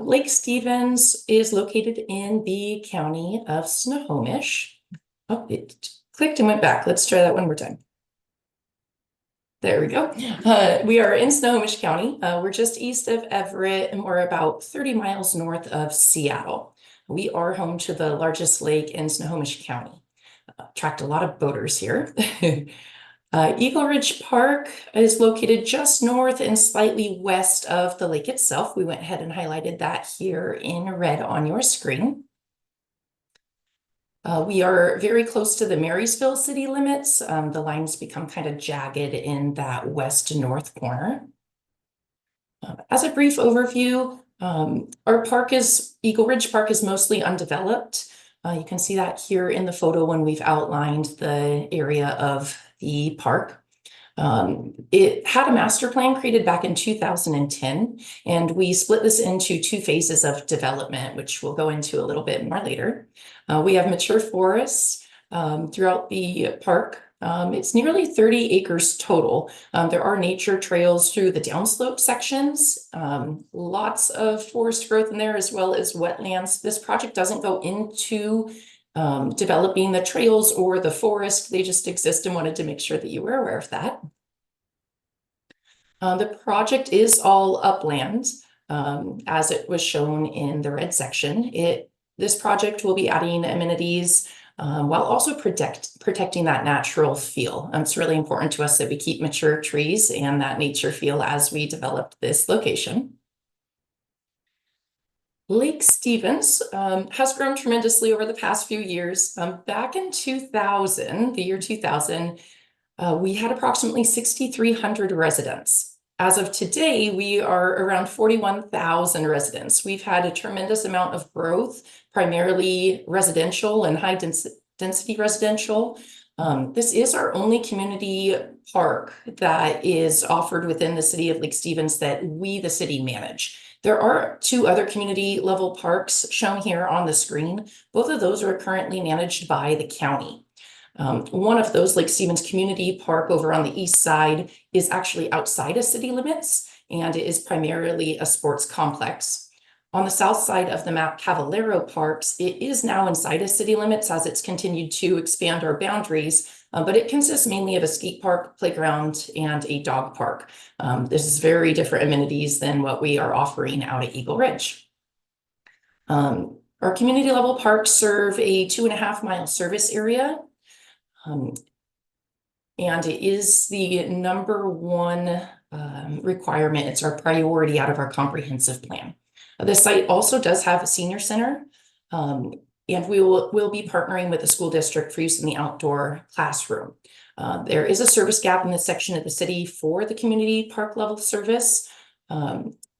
Lake Stevens is located in the county of Snohomish. Oh, it clicked and went back. Let's try that one more time. There we go. We are in Snohomish County. We're just east of Everett, and we're about 30 miles north of Seattle. We are home to the largest lake in Snohomish County. Attract a lot of boaters here. Eagle Ridge Park is located just north and slightly west of the lake itself. We went ahead and highlighted that here in red on your screen. We are very close to the Marysville city limits. The lines become kind of jagged in that west to north corner. As a brief overview, our Eagle Ridge Park is mostly undeveloped. You can see that here in the photo when we've outlined the area of the park. It had a master plan created back in 2010, and we split this into two phases of development, which we'll go into a little bit more later. We have mature forests throughout the park. It's nearly 30 acres total. There are nature trails through the downslope sections, lots of forest growth in there as well as wetlands. This project doesn't go into developing the trails or the forest. They just exist and wanted to make sure that you were aware of that. The project is all upland, as it was shown in the red section. This project will be adding amenities while also protecting that natural feel. It's really important to us that we keep mature trees and that nature feel as we develop this location. Lake Stevens has grown tremendously over the past few years. Back in 2000, the year 2000, we had approximately 6,300 residents. As of today, we are around 41,000 residents. We've had a tremendous amount of growth, primarily residential and high density residential. This is our only community park that is offered within the city of Lake Stevens that we, the city, manage. There are two other community level parks shown here on the screen. Both of those are currently managed by the county. One of those, Lake Stevens Community Park over on the east side, is actually outside of city limits. and it is primarily a sports complex. On the south side of the map, Cavallero Parks, it is now inside of city limits as it's continued to expand our boundaries, but it consists mainly of a skate park, playground, and a dog park. This is very different amenities than what we are offering out at Eagle Ridge. Our community level parks serve a 2.5 mile service area. And it is the number 1 requirement. It's our priority out of our comprehensive plan. The site also does have a senior center, and we'll be partnering with the school district for use in the outdoor classroom. There is a service gap in this section of the city for the community park level service.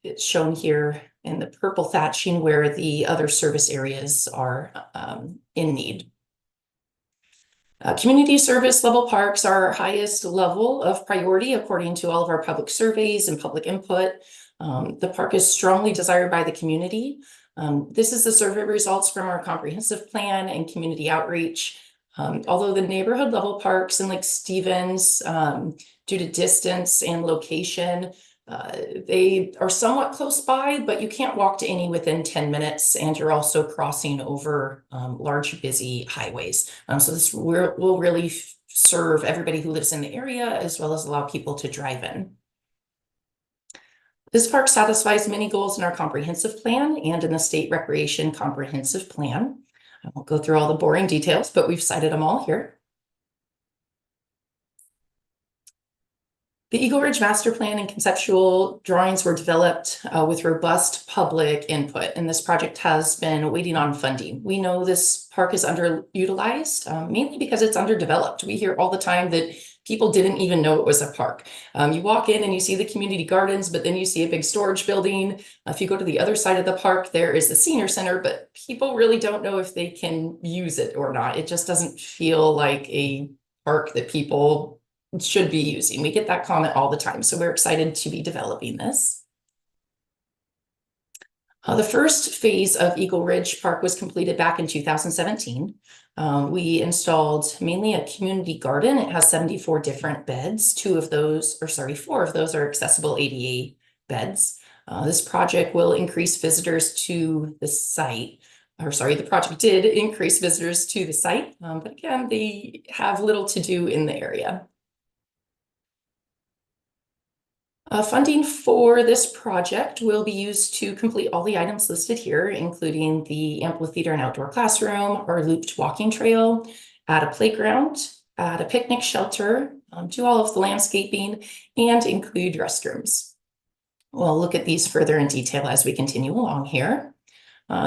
It's shown here in the purple thatching where the other service areas are in need. Community service level parks are our highest level of priority according to all of our public surveys and public input. The park is strongly desired by the community. This is the survey results from our comprehensive plan and community outreach. Although the neighborhood level parks in Lake Stevens, due to distance and location, they are somewhat close by, but you can't walk to any within 10 minutes, and you're also crossing over large, busy highways. So this will really serve everybody who lives in the area, as well as allow people to drive in. This park satisfies many goals in our comprehensive plan and in the state recreation comprehensive plan. I won't go through all the boring details, but we've cited them all here. The Eagle Ridge Master Plan and conceptual drawings were developed with robust public input, and this project has been waiting on funding. We know this park is underutilized, mainly because it's underdeveloped. We hear all the time that people didn't even know it was a park. You walk in and you see the community gardens, but then you see a big storage building. If you go to the other side of the park, there is the senior center, but people really don't know if they can use it or not. It just doesn't feel like a park that people should be using. We get that comment all the time, so we're excited to be developing this. The first phase of Eagle Ridge Park was completed back in 2017. We installed mainly a community garden. It has 74 different beds. 4 of those are accessible ADA beds. This project will increase visitors to the site. The project did increase visitors to the site, but again, they have little to do in the area. Funding for this project will be used to complete all the items listed here, including the amphitheater and outdoor classroom, our looped walking trail, add a playground, add a picnic shelter, do all of the landscaping, and include restrooms. We'll look at these further in detail as we continue along here.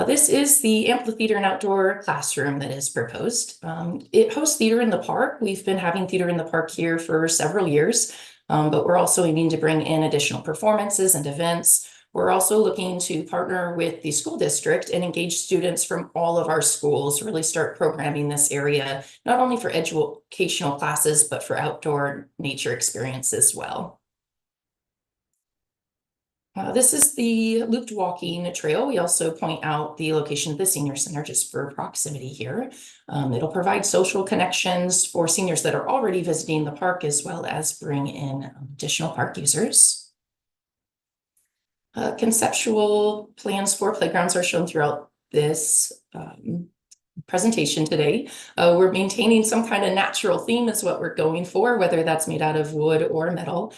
This is the amphitheater and outdoor classroom that is proposed. It hosts theater in the park. We've been having theater in the park here for several years. But we're also aiming to bring in additional performances and events. We're also looking to partner with the school district and engage students from all of our schools, really start programming this area, not only for educational classes, but for outdoor nature experience as well. This is the looped walking trail. We also point out the location of the senior center just for proximity here. It'll provide social connections for seniors that are already visiting the park, as well as bring in additional park users. Conceptual plans for playgrounds are shown throughout this presentation today. We're maintaining some kind of natural theme is what we're going for, whether that's made out of wood or metal.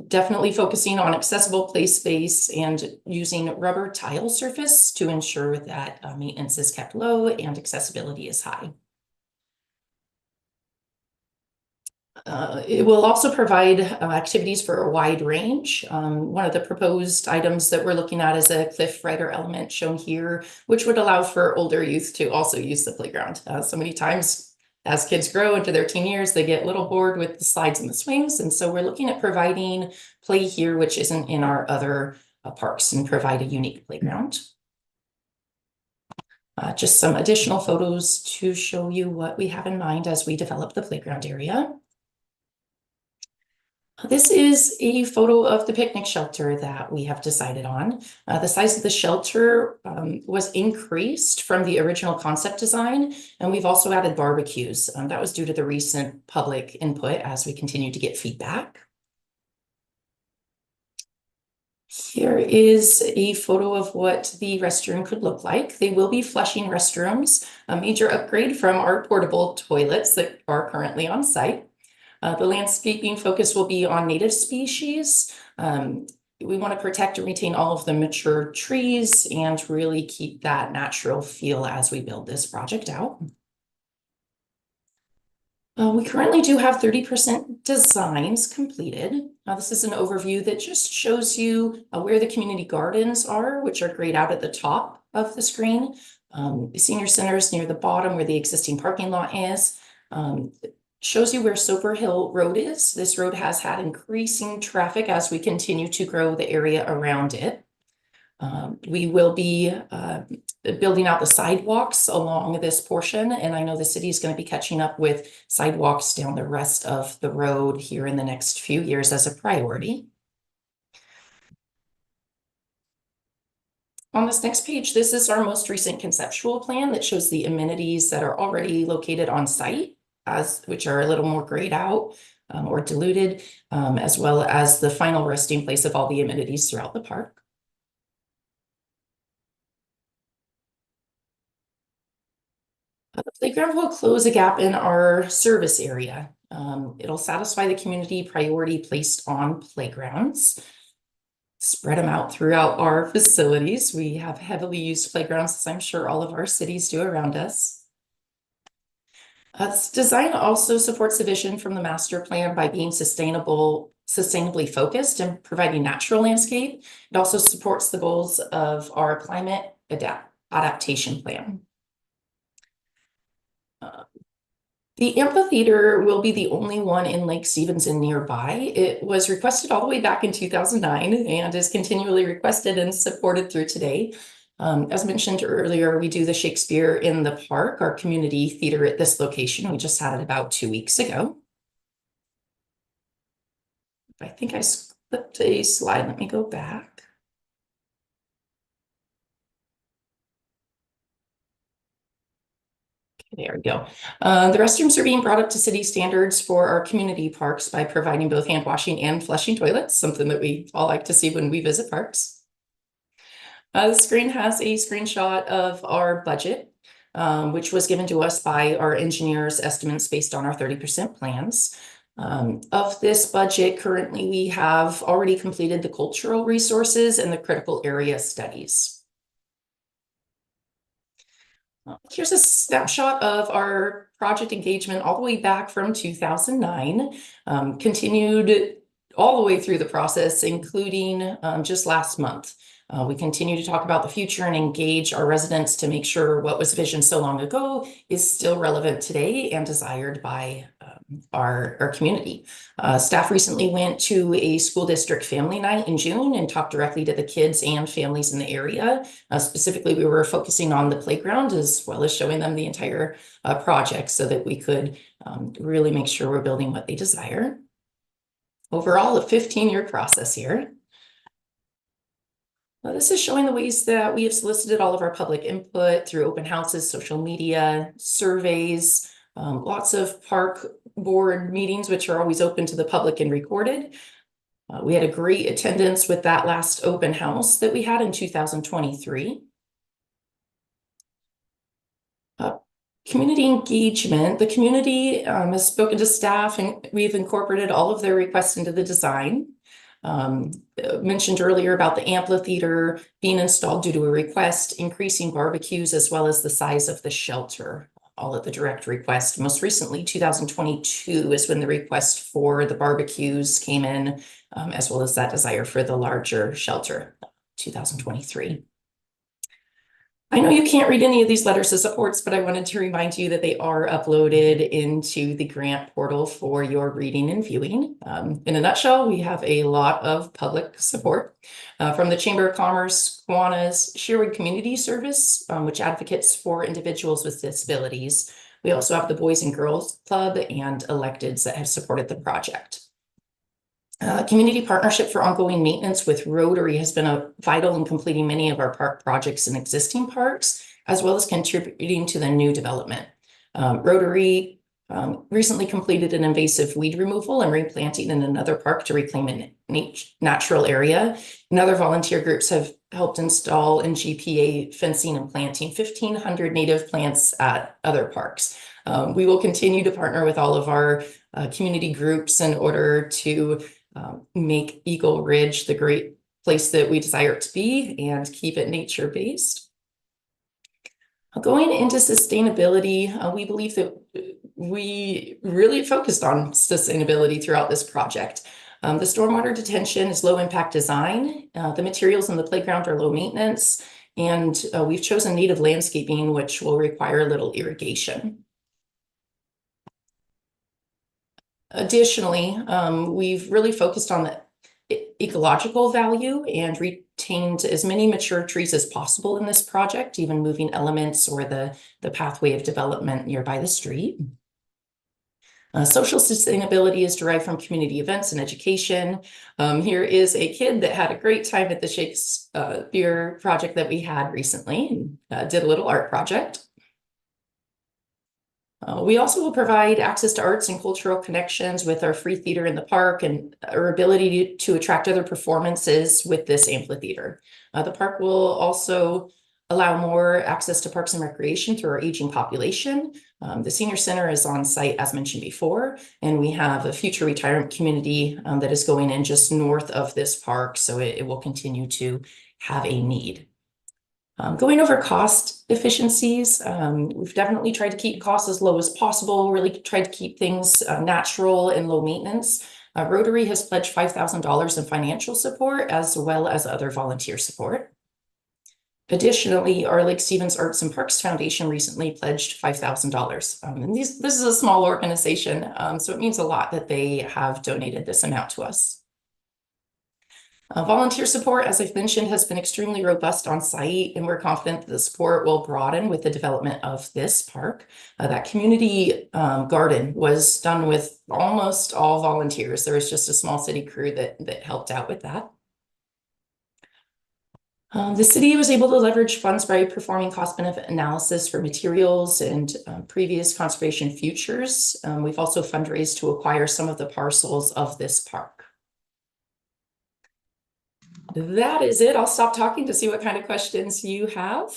Definitely focusing on accessible play space and using rubber tile surface to ensure that maintenance is kept low and accessibility is high. It will also provide activities for a wide range. One of the proposed items that we're looking at is a cliff rider element shown here, which would allow for older youth to also use the playground. So many times as kids grow into their teen years, they get a little bored with the slides and the swings. And so we're looking at providing play here, which isn't in our other parks, and provide a unique playground. Just some additional photos to show you what we have in mind as we develop the playground area. This is a photo of the picnic shelter that we have decided on. The size of the shelter was increased from the original concept design, and we've also added barbecues. That was due to the recent public input as we continue to get feedback. Here is a photo of what the restroom could look like. They will be flushing restrooms, a major upgrade from our portable toilets that are currently on site. The landscaping focus will be on native species. We want to protect and retain all of the mature trees and really keep that natural feel as we build this project out. We currently do have 30% designs completed. This is an overview that just shows you where the community gardens are, which are grayed out at the top of the screen. The senior center is near the bottom where the existing parking lot is. Shows you where Soper Hill Road is. This road has had increasing traffic as we continue to grow the area around it. We will be building out the sidewalks along this portion, and I know the city is going to be catching up with sidewalks down the rest of the road here in the next few years as a priority. On this next page, this is our most recent conceptual plan that shows the amenities that are already located on site, which are a little more grayed out or diluted, as well as the final resting place of all the amenities throughout the park. The playground will close a gap in our service area. It'll satisfy the community priority placed on playgrounds. Spread them out throughout our facilities. We have heavily used playgrounds, as I'm sure all of our cities do around us. This design also supports the vision from the master plan by being sustainably focused and providing natural landscape. It also supports the goals of our climate adaptation plan. The amphitheater will be the only one in Lake Stevens and nearby. It was requested all the way back in 2009 and is continually requested and supported through today. As mentioned earlier, we do the Shakespeare in the Park, our community theater at this location. We just had it about 2 weeks ago. I think I skipped a slide. Let me go back. There we go. The restrooms are being brought up to city standards for our community parks by providing both hand washing and flushing toilets, something that we all like to see when we visit parks. The screen has a screenshot of our budget, which was given to us by our engineers' estimates based on our 30% plans. Of this budget, currently we have already completed the cultural resources and the critical area studies. Here's a snapshot of our project engagement all the way back from 2009, continued all the way through the process, including just last month. We continue to talk about the future and engage our residents to make sure what was visioned so long ago is still relevant today and desired by our community. Staff recently went to a school district family night in June and talked directly to the kids and families in the area. Specifically, we were focusing on the playground as well as showing them the entire project so that we could really make sure we're building what they desire. Overall, a 15-year process here. This is showing the ways that we have solicited all of our public input through open houses, social media, surveys, lots of park board meetings, which are always open to the public and recorded. We had a great attendance with that last open house that we had in 2023. Community engagement. The community has spoken to staff and we've incorporated all of their requests into the design. Mentioned earlier about the amphitheater being installed due to a request, increasing barbecues, as well as the size of the shelter, all at the direct request. Most recently, 2022 is when the request for the barbecues came in, as well as that desire for the larger shelter, 2023. I know you can't read any of these letters of supports, but I wanted to remind you that they are uploaded into the grant portal for your reading and viewing. In a nutshell, we have a lot of public support from the Chamber of Commerce, Kiwanis, Sherwood Community Service, which advocates for individuals with disabilities. We also have the Boys and Girls Club and electeds that have supported the project. Community partnership for ongoing maintenance with Rotary has been vital in completing many of our park projects in existing parks, as well as contributing to the new development. Rotary recently completed an invasive weed removal and replanting in another park to reclaim a natural area. And other volunteer groups have helped install in GPA fencing and planting 1,500 native plants at other parks. We will continue to partner with all of our community groups in order to make Eagle Ridge the great place that we desire it to be and keep it nature-based. Going into sustainability, we believe that we really focused on sustainability throughout this project. The stormwater detention is low impact design. The materials in the playground are low maintenance, and we've chosen native landscaping, which will require little irrigation. Additionally, we've really focused on the ecological value and retained as many mature trees as possible in this project, even moving elements or the pathway of development nearby the street. Social sustainability is derived from community events and education. Here is a kid that had a great time at the Shakespeare project that we had recently and did a little art project. We also will provide access to arts and cultural connections with our free theater in the park and our ability to attract other performances with this amphitheater. The park will also allow more access to parks and recreation through our aging population. The senior center is on site, as mentioned before, and we have a future retirement community that is going in just north of this park, so it will continue to have a need. Going over cost efficiencies, we've definitely tried to keep costs as low as possible, really tried to keep things natural and low maintenance. Rotary has pledged $5,000 in financial support as well as other volunteer support. Additionally, our Lake Stevens Arts and Parks Foundation recently pledged $5,000. And this is a small organization, so it means a lot that they have donated this amount to us. Volunteer support, as I've mentioned, has been extremely robust on site, and we're confident that the support will broaden with the development of this park. That community garden was done with almost all volunteers. There was just a small city crew that helped out with that. The city was able to leverage funds by performing cost-benefit analysis for materials and previous conservation futures. We've also fundraised to acquire some of the parcels of this park. That is it. I'll stop talking to see what kind of questions you have.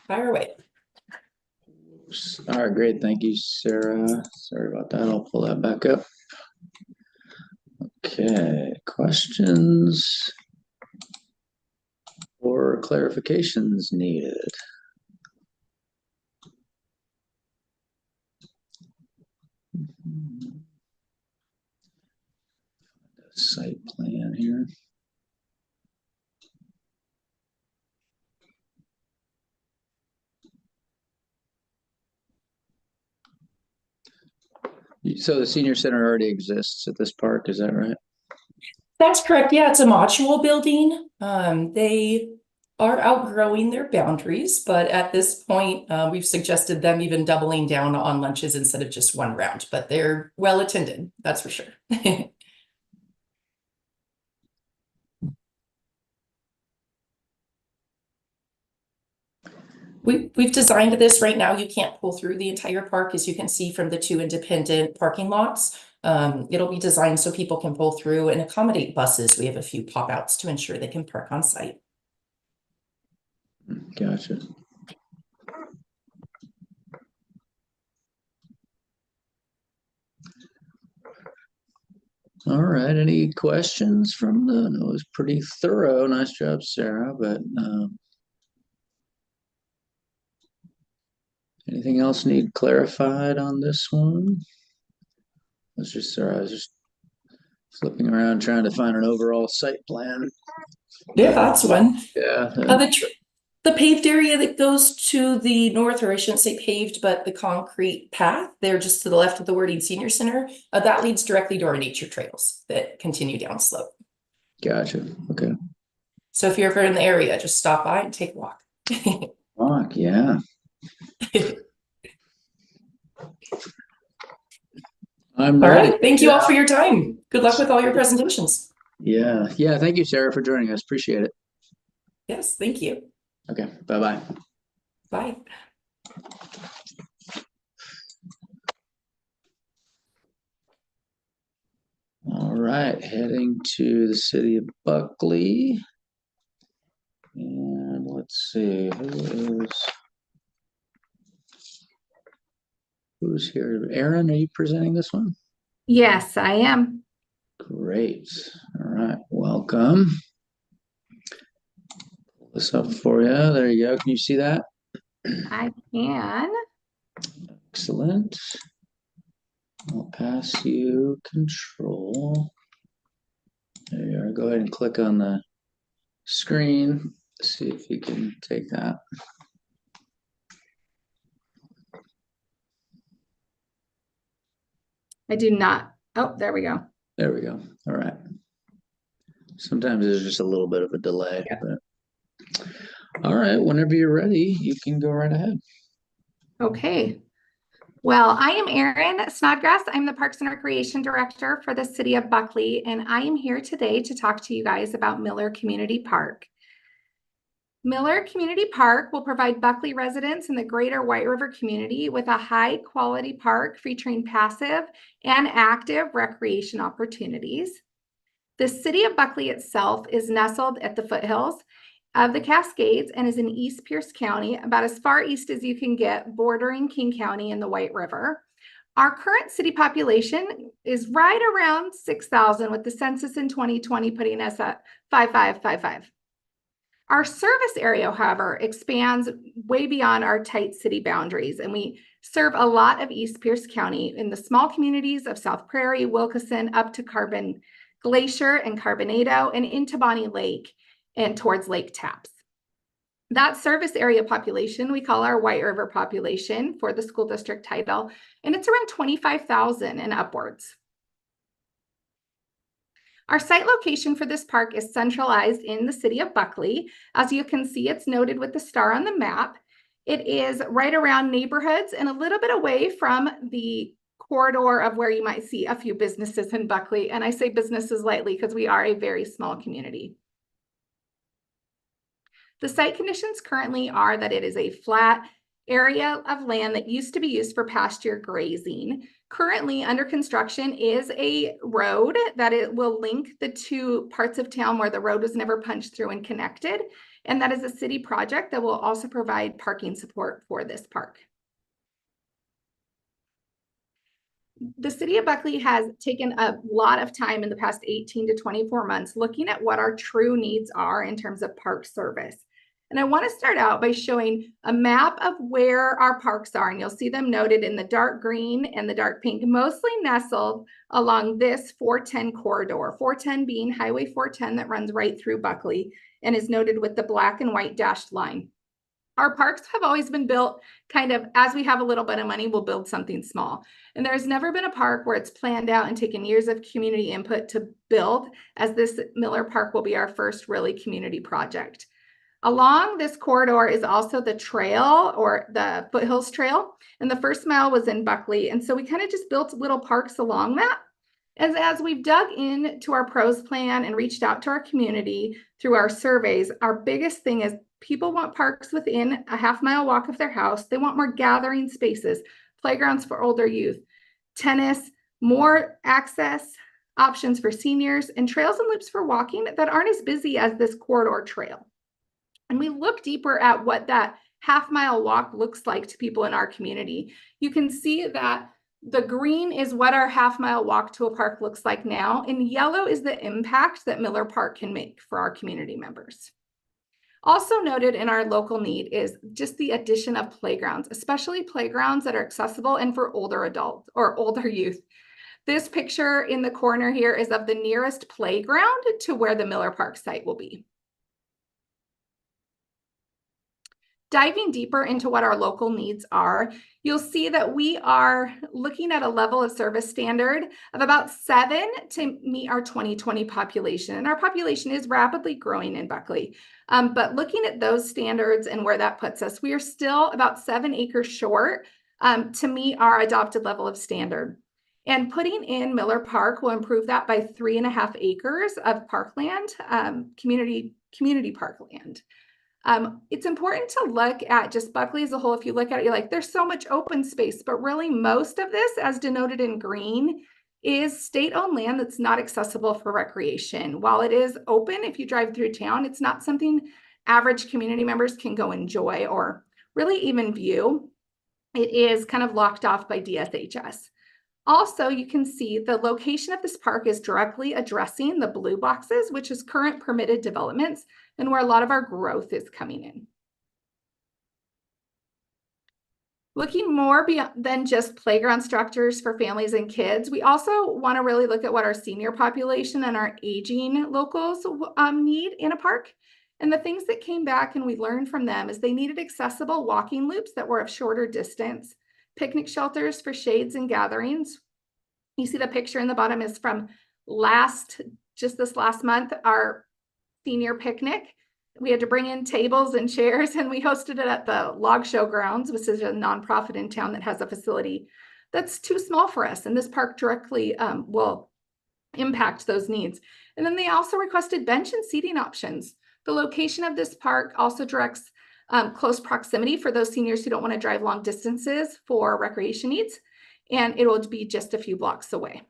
Fire away. All right, great. Thank you, Sarah. Sorry about that. I'll pull that back up. Okay, questions or clarifications needed? Site plan here. So the senior center already exists at this park, is that right? That's correct. Yeah, it's a module building. They are outgrowing their boundaries, but at this point, we've suggested them even doubling down on lunches instead of just one round, but they're well attended, that's for sure. We've designed this right now. You can't pull through the entire park, as you can see from the two independent parking lots. It'll be designed so people can pull through and accommodate buses. We have a few pop outs to ensure they can park on site. Gotcha. All right, any questions from the, no, it was pretty thorough. Nice job, Sarah, but anything else need clarified on this one? Let's just, Sarah, I was just flipping around trying to find an overall site plan. Yeah, that's one. Yeah. The paved area that goes to the north, or I shouldn't say paved, but the concrete path there just to the left of the wording senior center, that leads directly to our nature trails that continue down slope. Gotcha. Okay. So if you're ever in the area, just stop by and take a walk. Walk, yeah. I'm all ready. right. Thank you all for your time. Good luck with all your presentations. Yeah. Yeah. Thank you, Sarah, for joining us. Appreciate it. Yes. Thank you. Okay. Bye-bye. Bye. right, heading to the city of Buckley. And let's see, who's here? Aaron, are you presenting this one? Yes, I am. Great. All right, welcome. Pull this up for you. There you go. Can you see that? I can. Excellent. I'll pass you control. There you are. Go ahead and click on the screen. See if you can take that. I do not. Oh, there we go. There we go. All right. Sometimes there's just a little bit of a delay, Yeah. but all right, whenever you're ready, you can go right ahead. Okay. Well, I am Erin Snodgrass. I'm the Parks and Recreation Director for the City of Buckley, and I am here today to talk to you guys about Miller Community Park. Miller Community Park will provide Buckley residents in the greater White River community with a high-quality park featuring passive and active recreation opportunities. The City of Buckley itself is nestled at the foothills of the Cascades and is in East Pierce County, about as far east as you can get, bordering King County and the White River. Our current city population is right around 6,000, with the census in 2020 putting us at 5,555. Our service area, however, expands way beyond our tight city boundaries, and we serve a lot of East Pierce County in the small communities of South Prairie, Wilkeson, up to Carbon Glacier and Carbonado, and into Bonnie Lake and towards Lake Tapps. That service area population we call our White River population for the school district title, and it's around 25,000 and upwards. Our site location for this park is centralized in the city of Buckley. As you can see, it's noted with the star on the map. It is right around neighborhoods and a little bit away from the corridor of where you might see a few businesses in Buckley. And I say businesses lightly because we are a very small community. The site conditions currently are that it is a flat area of land that used to be used for pasture grazing. Currently under construction is a road that it will link the two parts of town where the road was never punched through and connected. And that is a city project that will also provide parking support for this park. The city of Buckley has taken a lot of time in the past 18 to 24 months looking at what our true needs are in terms of park service. And I want to start out by showing a map of where our parks are, and you'll see them noted in the dark green and the dark pink, mostly nestled along this 410 corridor, 410 being Highway 410 that runs right through Buckley and is noted with the black and white dashed line. Our parks have always been built kind of as we have a little bit of money, we'll build something small. And there's never been a park where it's planned out and taken years of community input to build, as this Miller Park will be our first really community project. Along this corridor is also the trail, or the Foothills Trail, and the first mile was in Buckley. And so we kind of just built little parks along that. As we've dug into our pros plan and reached out to our community through our surveys, our biggest thing is people want parks within a half-mile walk of their house. They want more gathering spaces, playgrounds for older youth, tennis, more access options for seniors, and trails and loops for walking that aren't as busy as this corridor trail. And we look deeper at what that half-mile walk looks like to people in our community. You can see that the green is what our half-mile walk to a park looks like now, and yellow is the impact that Miller Park can make for our community members. Also noted in our local need is just the addition of playgrounds, especially playgrounds that are accessible and for older adults or older youth. This picture in the corner here is of the nearest playground to where the Miller Park site will be. Diving deeper into what our local needs are, you'll see that we are looking at a level of service standard of about 7 to meet our 2020 population. And our population is rapidly growing in Buckley. But looking at those standards and where that puts us, we are still about 7 acres short to meet our adopted level of standard. And putting in Miller Park will improve that by 3.5 acres of parkland, community parkland. It's important to look at just Buckley as a whole. If you look at it, you're like, there's so much open space, but really most of this, as denoted in green, is state-owned land that's not accessible for recreation. While it is open, if you drive through town, it's not something average community members can go enjoy or really even view. It is kind of locked off by DSHS. Also, you can see the location of this park is directly addressing the blue boxes, which is current permitted developments and where a lot of our growth is coming in. Looking more beyond than just playground structures for families and kids, we also want to really look at what our senior population and our aging locals need in a park. And the things that came back and we learned from them is they needed accessible walking loops that were of shorter distance, picnic shelters for shades and gatherings. You see the picture in the bottom is from just this last month, our senior picnic. We had to bring in tables and chairs, and we hosted it at the Log Show Grounds, which is a nonprofit in town that has a facility that's too small for us. And this park directly will impact those needs. And then they also requested bench and seating options. The location of this park also directs close proximity for those seniors who don't want to drive long distances for recreation needs. And it will be just a few blocks away.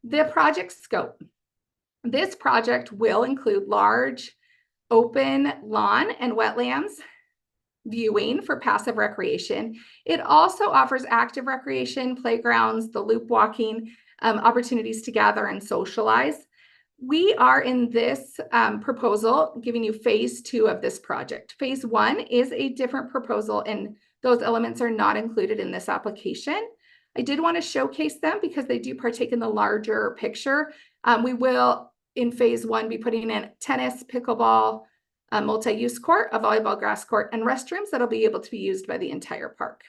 The project scope. This project will include large open lawn and wetlands viewing for passive recreation. It also offers active recreation, playgrounds, the loop walking, opportunities to gather and socialize. We are in this proposal giving you phase 2 of this project. Phase 1 is a different proposal, and those elements are not included in this application. I did want to showcase them because they do partake in the larger picture. We will, in phase 1, be putting in tennis, pickleball, a multi-use court, a volleyball grass court, and restrooms that'll be able to be used by the entire park.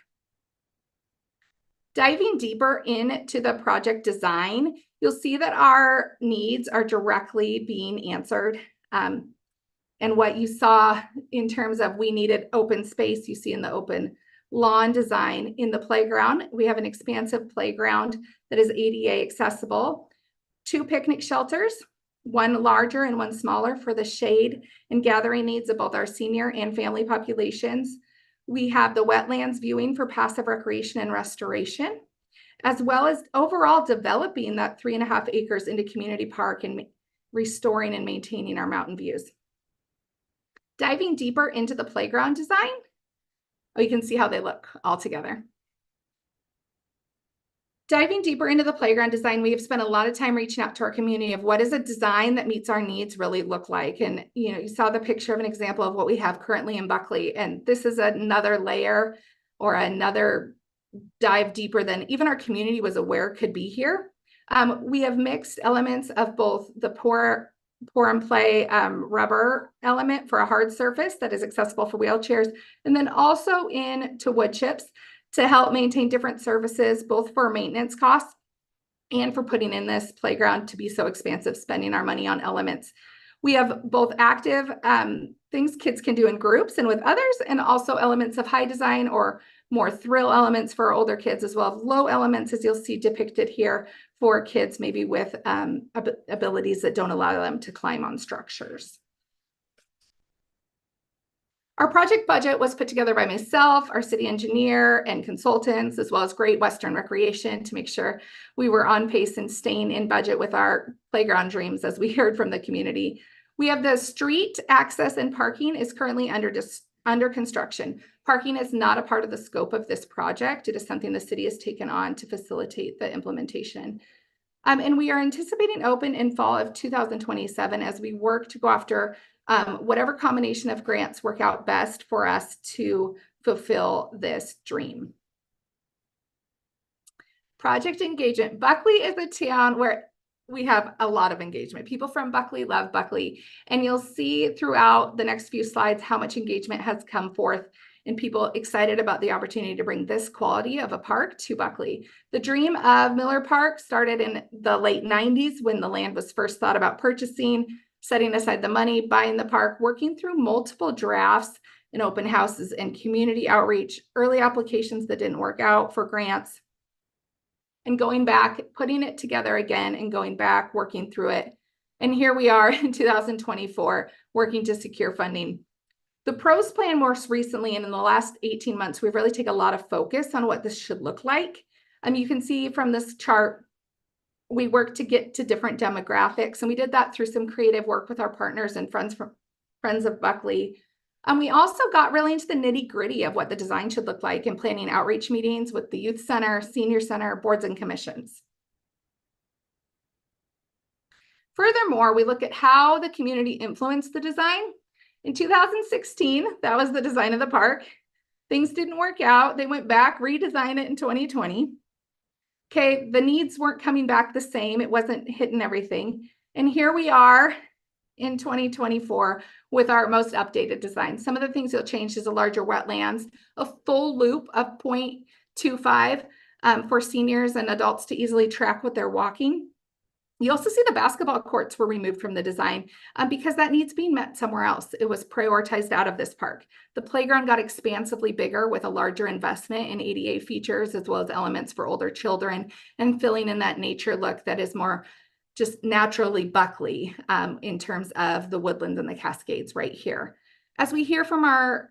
Diving deeper into the project design, you'll see that our needs are directly being answered. And what you saw in terms of we needed open space, you see in the open lawn design. In the playground, we have an expansive playground that is ADA accessible, 2 picnic shelters, one larger and one smaller for the shade and gathering needs of both our senior and family populations. We have the wetlands viewing for passive recreation and restoration, as well as overall developing that 3.5 acres into community park and restoring and maintaining our mountain views. Diving deeper into the playground design, you can see how they look all together. Diving deeper into the playground design, we have spent a lot of time reaching out to our community of what does a design that meets our needs really look like. And you saw the picture of an example of what we have currently in Buckley. And this is another layer or another dive deeper than even our community was aware could be here. We have mixed elements of both the pour and play rubber element for a hard surface that is accessible for wheelchairs, and then also into wood chips to help maintain different services, both for maintenance costs and for putting in this playground to be so expansive, spending our money on elements. We have both active things kids can do in groups and with others, and also elements of high design or more thrill elements for older kids, as well as low elements, as you'll see depicted here, for kids maybe with abilities that don't allow them to climb on structures. Our project budget was put together by myself, our city engineer, and consultants, as well as Great Western Recreation, to make sure we were on pace and staying in budget with our playground dreams, as we heard from the community. We have the street access and parking is currently under construction. Parking is not a part of the scope of this project. It is something the city has taken on to facilitate the implementation. And we are anticipating open in fall of 2027 as we work to go after whatever combination of grants work out best for us to fulfill this dream. Project engagement. Buckley is a town where we have a lot of engagement. People from Buckley love Buckley, and you'll see throughout the next few slides how much engagement has come forth and people excited about the opportunity to bring this quality of a park to Buckley. The dream of Miller Park started in the late 90s when the land was first thought about purchasing, setting aside the money, buying the park, working through multiple drafts and open houses and community outreach, early applications that didn't work out for grants, and going back, putting it together again and going back, working through it. And here we are in 2024, working to secure funding. The pros plan most recently, and in the last 18 months, we've really taken a lot of focus on what this should look like. You can see from this chart, we work to get to different demographics, and we did that through some creative work with our partners and Friends of Buckley. We also got really into the nitty-gritty of what the design should look like in planning outreach meetings with the youth center, senior center, boards and commissions. Furthermore, we look at how the community influenced the design. In 2016, that was the design of the park. Things didn't work out. They went back, redesigned it in 2020. Okay, the needs weren't coming back the same. It wasn't hitting everything. And here we are in 2024 with our most updated design. Some of the things you'll change is a larger wetlands, a full loop of 0.25 for seniors and adults to easily track what they're walking. You also see the basketball courts were removed from the design because that needs being met somewhere else. It was prioritized out of this park. The playground got expansively bigger with a larger investment in ADA features as well as elements for older children and filling in that nature look that is more just naturally Buckley in terms of the woodlands and the Cascades right here. As we hear from our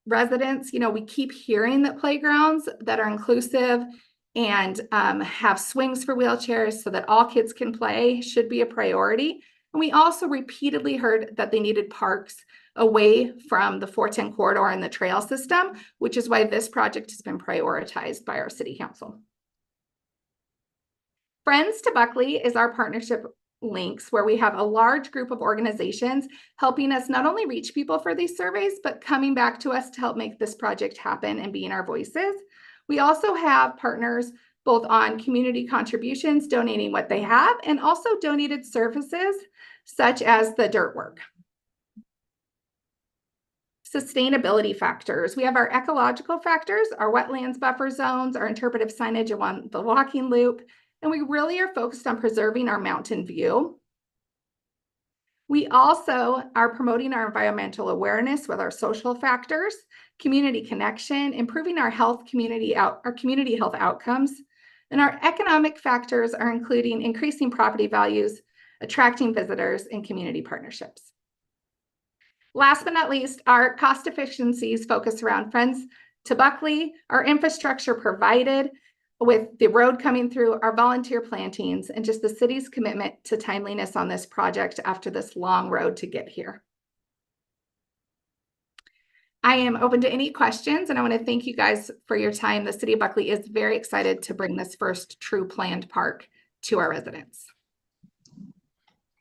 residents, you know, we keep hearing that playgrounds that are inclusive and have swings for wheelchairs so that all kids can play should be a priority. And we also repeatedly heard that they needed parks away from the 410 corridor and the trail system, which is why this project has been prioritized by our city council. Friends to Buckley is our partnership links where we have a large group of organizations helping us not only reach people for these surveys, but coming back to us to help make this project happen and be in our voices. We also have partners both on community contributions, donating what they have, and also donated services such as the dirt work. Sustainability factors. We have our ecological factors, our wetlands buffer zones, our interpretive signage along the walking loop, and we really are focused on preserving our mountain view. We also are promoting our environmental awareness with our social factors, community connection, improving our community health outcomes, and our economic factors are including increasing property values, attracting visitors, and community partnerships. Last but not least, our cost efficiencies focus around Friends to Buckley, our infrastructure provided with the road coming through, our volunteer plantings, and just the city's commitment to timeliness on this project after this long road to get here. I am open to any questions, and I want to thank you guys for your time. The City of Buckley is very excited to bring this first true planned park to our residents.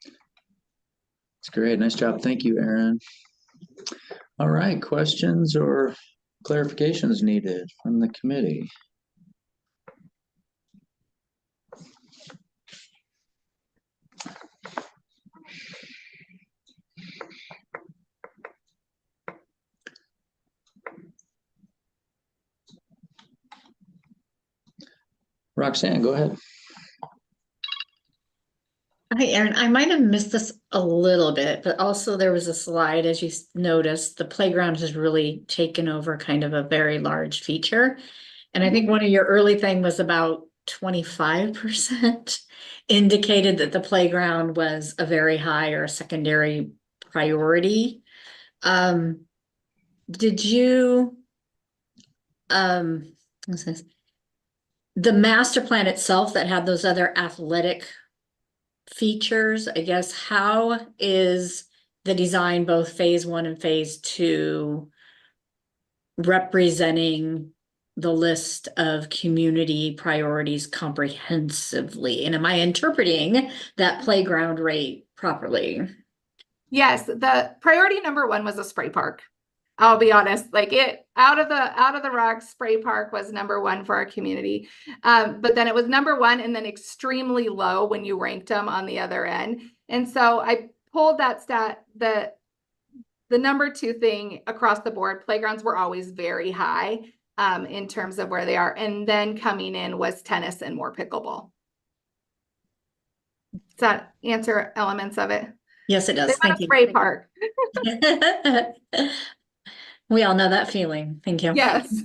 That's great. Nice job. Thank you, Erin. All right, questions or clarifications needed from the committee? Roxanne, go ahead. Hi, Erin. I might have missed this a little bit, but also there was a slide, as you noticed, the playground has really taken over kind of a very large feature. And I think one of your early thing was about 25% indicated that the playground was a very high or a secondary priority. Did you, what's this? The master plan itself that had those other athletic features, I guess, how is the design, both phase 1 and phase 2, representing the list of community priorities comprehensively? And am I interpreting that playground rate properly? Yes, the priority number 1 was a spray park. I'll be honest, like it out of the rocks, spray park was number 1 for our community. But then it was number 1 and then extremely low when you ranked them on the other end. And so I pulled that stat, the number 2 thing across the board, playgrounds were always very high in terms of where they are. And then coming in was tennis and more pickleball. Does that answer elements of it? Yes, it does. Thank you. Spray park. We all know that feeling. Thank you. Yes.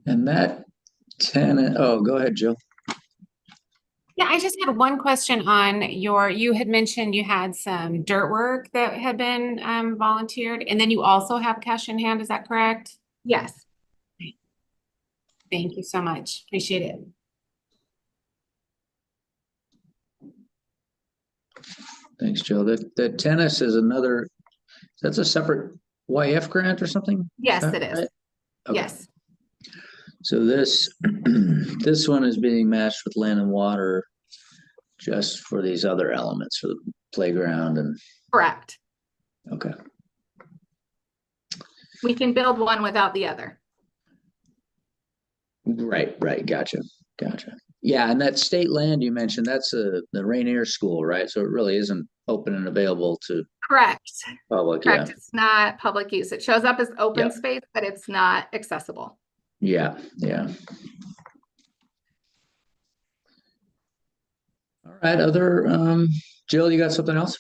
And that tenant, oh, go ahead, Jill. Yeah, I just had one question on you had mentioned you had some dirt work that had been volunteered, and then you also have cash in hand, is that correct? Yes. Thank you so much. Appreciate it. Thanks, Jill. The tennis is another, that's a separate YF grant or something? Yes, that it is. right? Okay. Yes. So this, this one is being matched with land and water just for these other elements for the playground and, Correct. okay. We can build one without the other. Right, gotcha. Yeah, and that state land you mentioned, that's the Rainier School, right? So it really isn't open and available to Correct. public, Correct. yeah. It's not public use. It shows up as open Yep. space, but it's not accessible. Yeah. All right, Jill, you got something else?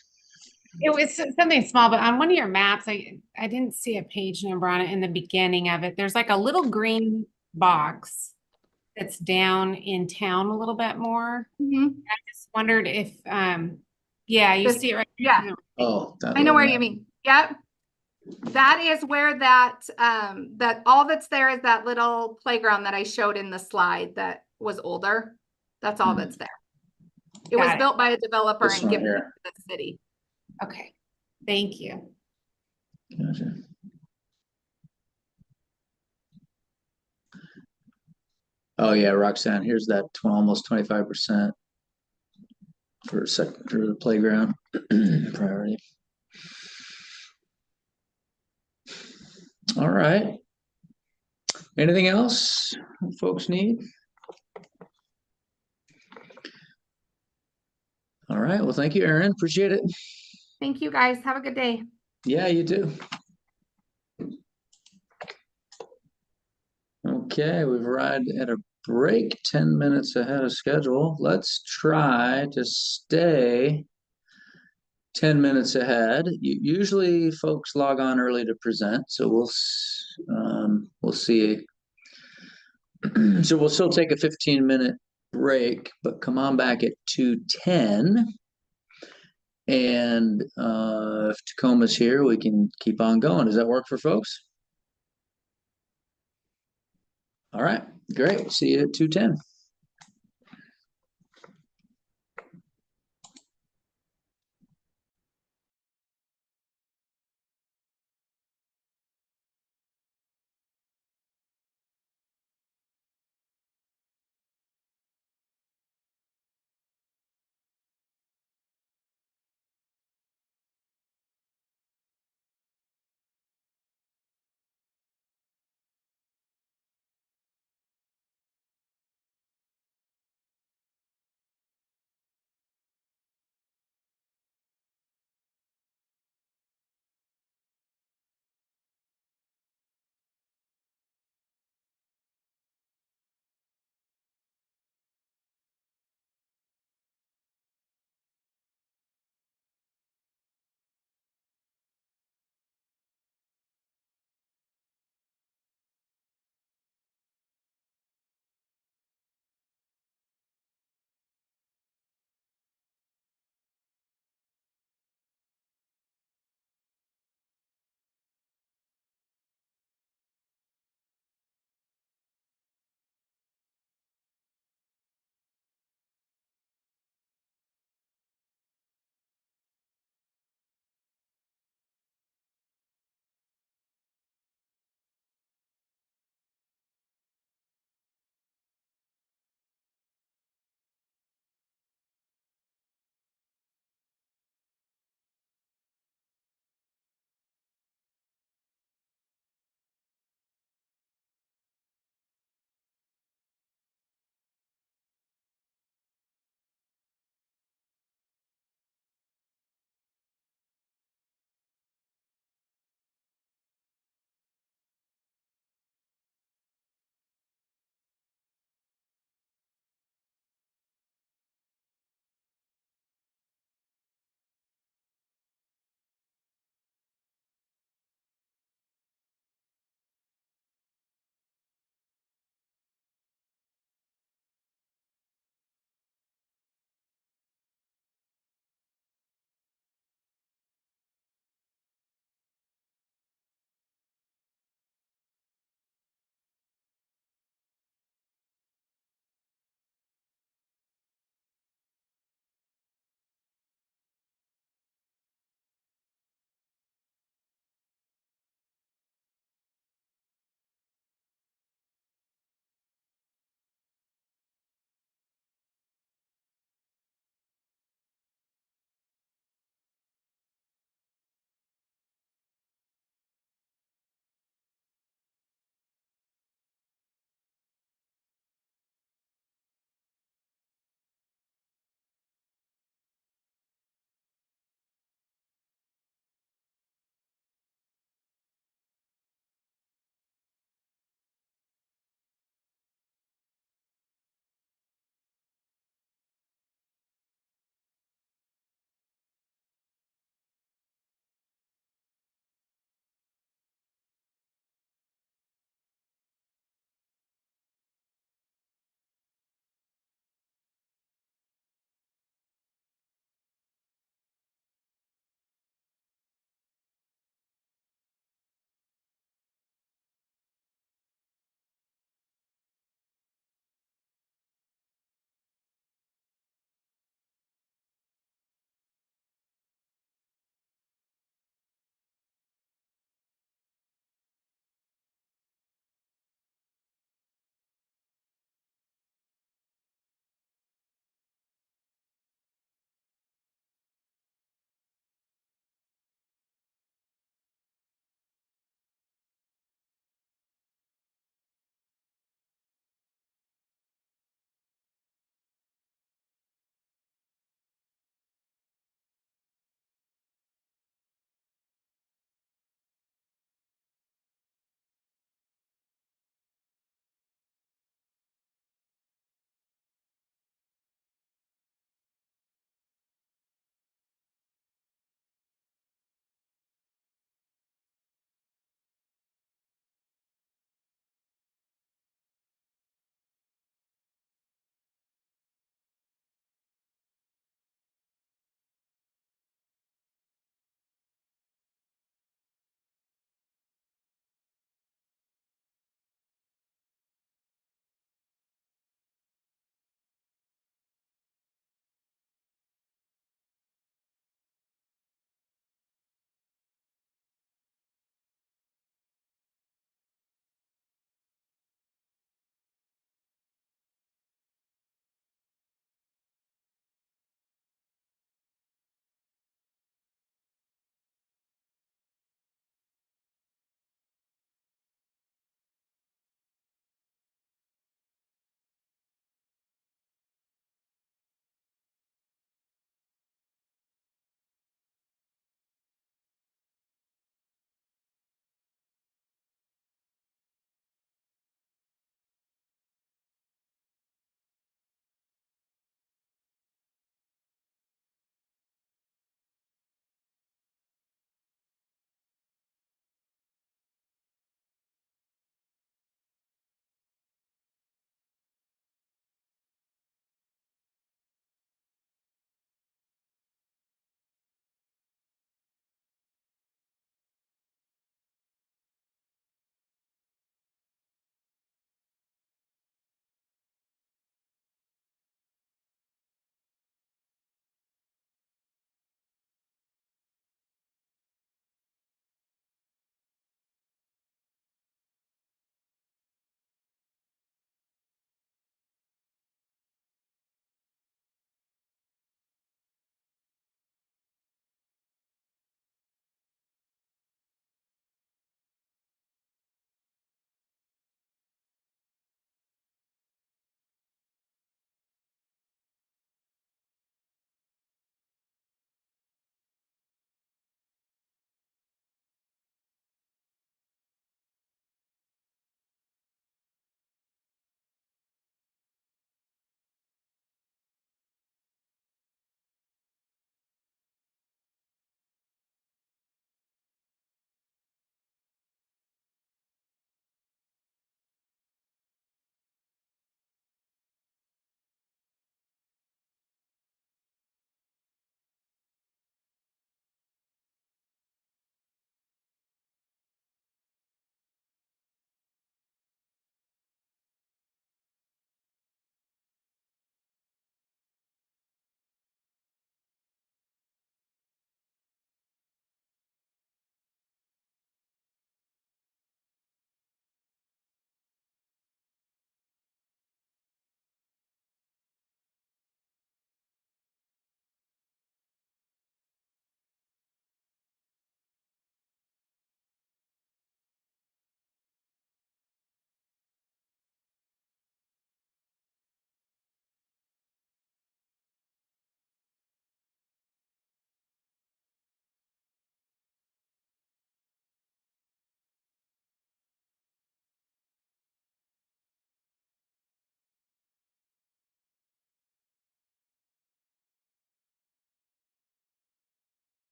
It was something small, but on one of your maps, I didn't see a page number on it in the beginning of it. There's like a little green box that's down in town a little bit more. Mhm. I just wondered if, yeah, you This- see it right yeah. there. Oh, that I know where little- you mean. Yep. That is where that all that's there is that little playground that I showed in the slide that was older. That's all that's there. It was Got it. built by a developer This and one given to here. the city. Okay, thank you. Gotcha. Oh yeah, Roxanne, here's that almost 25% for the playground priority. All right. Anything else folks need? All right. Well, thank you, Aaron. Appreciate it. Thank you guys. Have a good day. Yeah, you too. Okay, we've arrived at a break 10 minutes ahead of schedule. Let's try to stay 10 minutes ahead. Usually folks log on early to present, so we'll see. So we'll still take a 15-minute break, but come on back at 2:10. And if Tacoma's here, we can keep on going. Does that work for folks? All right, great. See you at 2:10.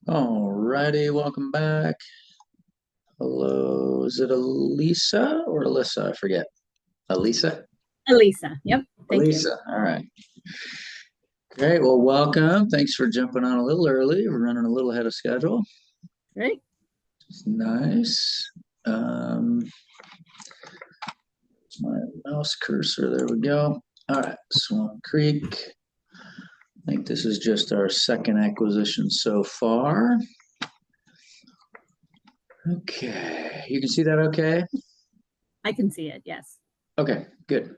All righty, welcome back. Hello, is it Elisa or Alyssa? I forget. Elisa? Elisa. Yep. Thank Elisa, all right. Great, well, welcome. Thanks for jumping on a little early. We're running a little ahead of schedule. you. Great. It's nice. My mouse cursor, there we go. All right, Swan Creek. I think this is just our second acquisition so far. Okay, you can see that okay? I can see it. Yes. Okay, good.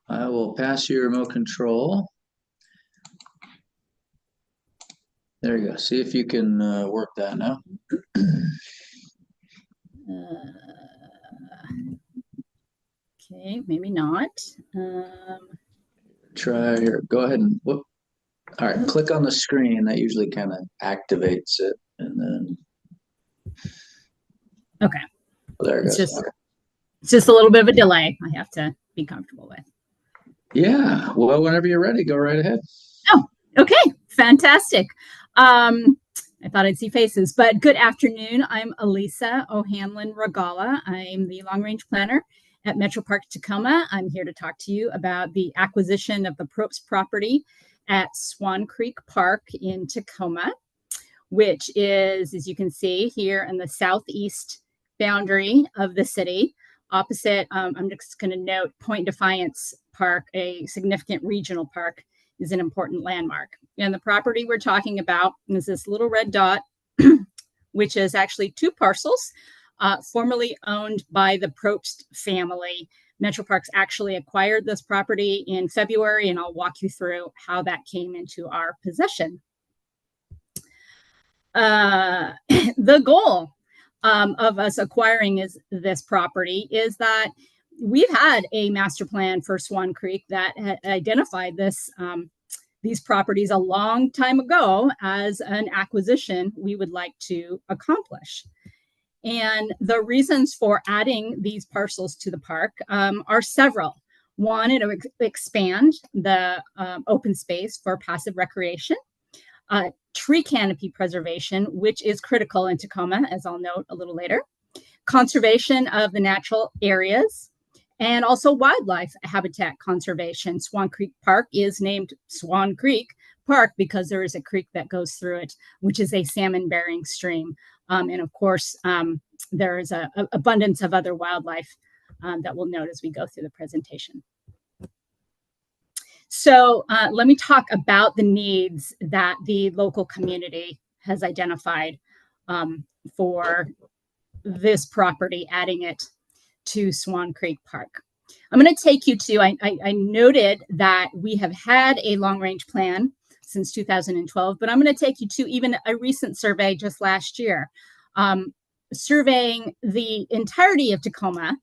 I will pass you your remote control. There you go. See if you can work that now. Okay, maybe not. Try here. Go ahead and whoop. All right, click on the screen. That usually kind of activates it, and then Okay. there it It's goes. just it's just a little bit of a delay. I have to be comfortable with. Yeah. Well, whenever you're ready, go right ahead. Oh, okay. Fantastic. I thought I'd see faces, but good afternoon. I'm Elisa O'Hanlon Regala. I'm the long range planner at Metro Park Tacoma. I'm here to talk to you about the acquisition of the Probst property at Swan Creek Park in Tacoma, which is, as you can see here in the southeast boundary of the city. Opposite, I'm just going to note Point Defiance Park, a significant regional park, is an important landmark. And the property we're talking about is this little red dot, which is actually two parcels formerly owned by the Probst family. Metro Parks actually acquired this property in February, and I'll walk you through how that came into our possession. The goal of us acquiring this property is that we've had a master plan for Swan Creek that had identified these properties a long time ago as an acquisition we would like to accomplish. And the reasons for adding these parcels to the park are several. One, it'll expand the open space for passive recreation. Tree canopy preservation, which is critical in Tacoma, as I'll note a little later. Conservation of the natural areas, and also wildlife habitat conservation. Swan Creek Park is named Swan Creek Park because there is a creek that goes through it, which is a salmon-bearing stream. And of course, there is an abundance of other wildlife that we'll note as we go through the presentation. So let me talk about the needs that the local community has identified for this property, adding it to Swan Creek Park. I'm going to take you to, I noted that we have had a long-range plan since 2012, but I'm going to take you to even a recent survey just last year, surveying the entirety of Tacoma.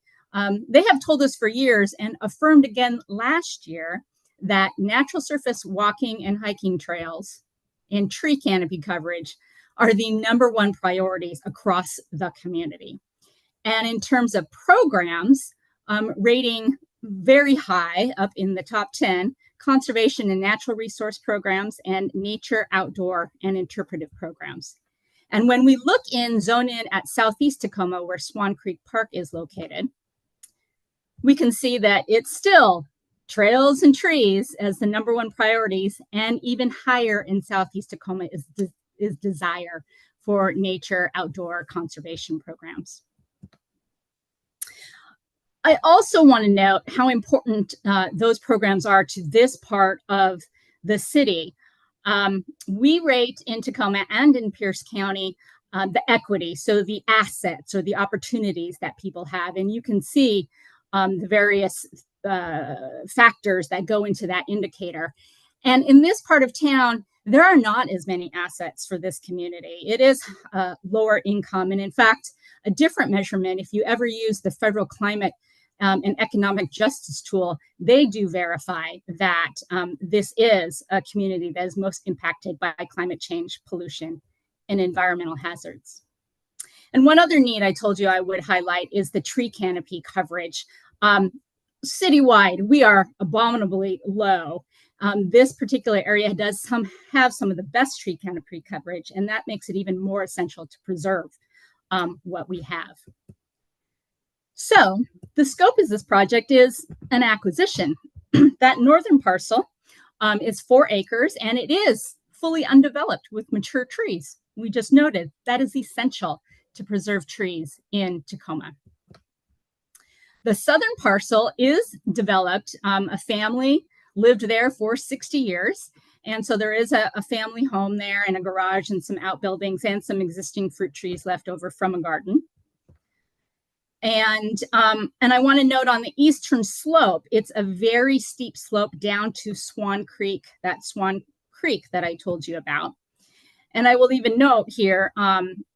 They have told us for years and affirmed again last year that natural surface walking and hiking trails and tree canopy coverage are the #1 priorities across the community. And in terms of programs, rating very high, up in the top 10, conservation and natural resource programs and nature, outdoor, and interpretive programs. And when we zone in at Southeast Tacoma, where Swan Creek Park is located, we can see that it's still trails and trees as the #1 priorities, and even higher in Southeast Tacoma is desire for nature, outdoor conservation programs. I also want to note how important those programs are to this part of the city. We rate in Tacoma and in Pierce County the equity, so the assets or the opportunities that people have. And you can see the various factors that go into that indicator. And in this part of town, there are not as many assets for this community. It is lower income. And in fact, a different measurement, if you ever use the federal climate and economic justice tool, they do verify that this is a community that is most impacted by climate change, pollution, and environmental hazards. And one other need I told you I would highlight is the tree canopy coverage. Citywide, we are abominably low. this particular area does have some of the best tree canopy coverage, and that makes it even more essential to preserve what we have. So the scope of this project is an acquisition. That northern parcel is 4 acres, and it is fully undeveloped with mature trees. We just noted that is essential to preserve trees in Tacoma. The southern parcel is developed. A family lived there for 60 years. And so there is a family home there and a garage and some outbuildings and some existing fruit trees left over from a garden. And I want to note on the eastern slope, it's a very steep slope down to Swan Creek, that Swan Creek that I told you about. And I will even note here,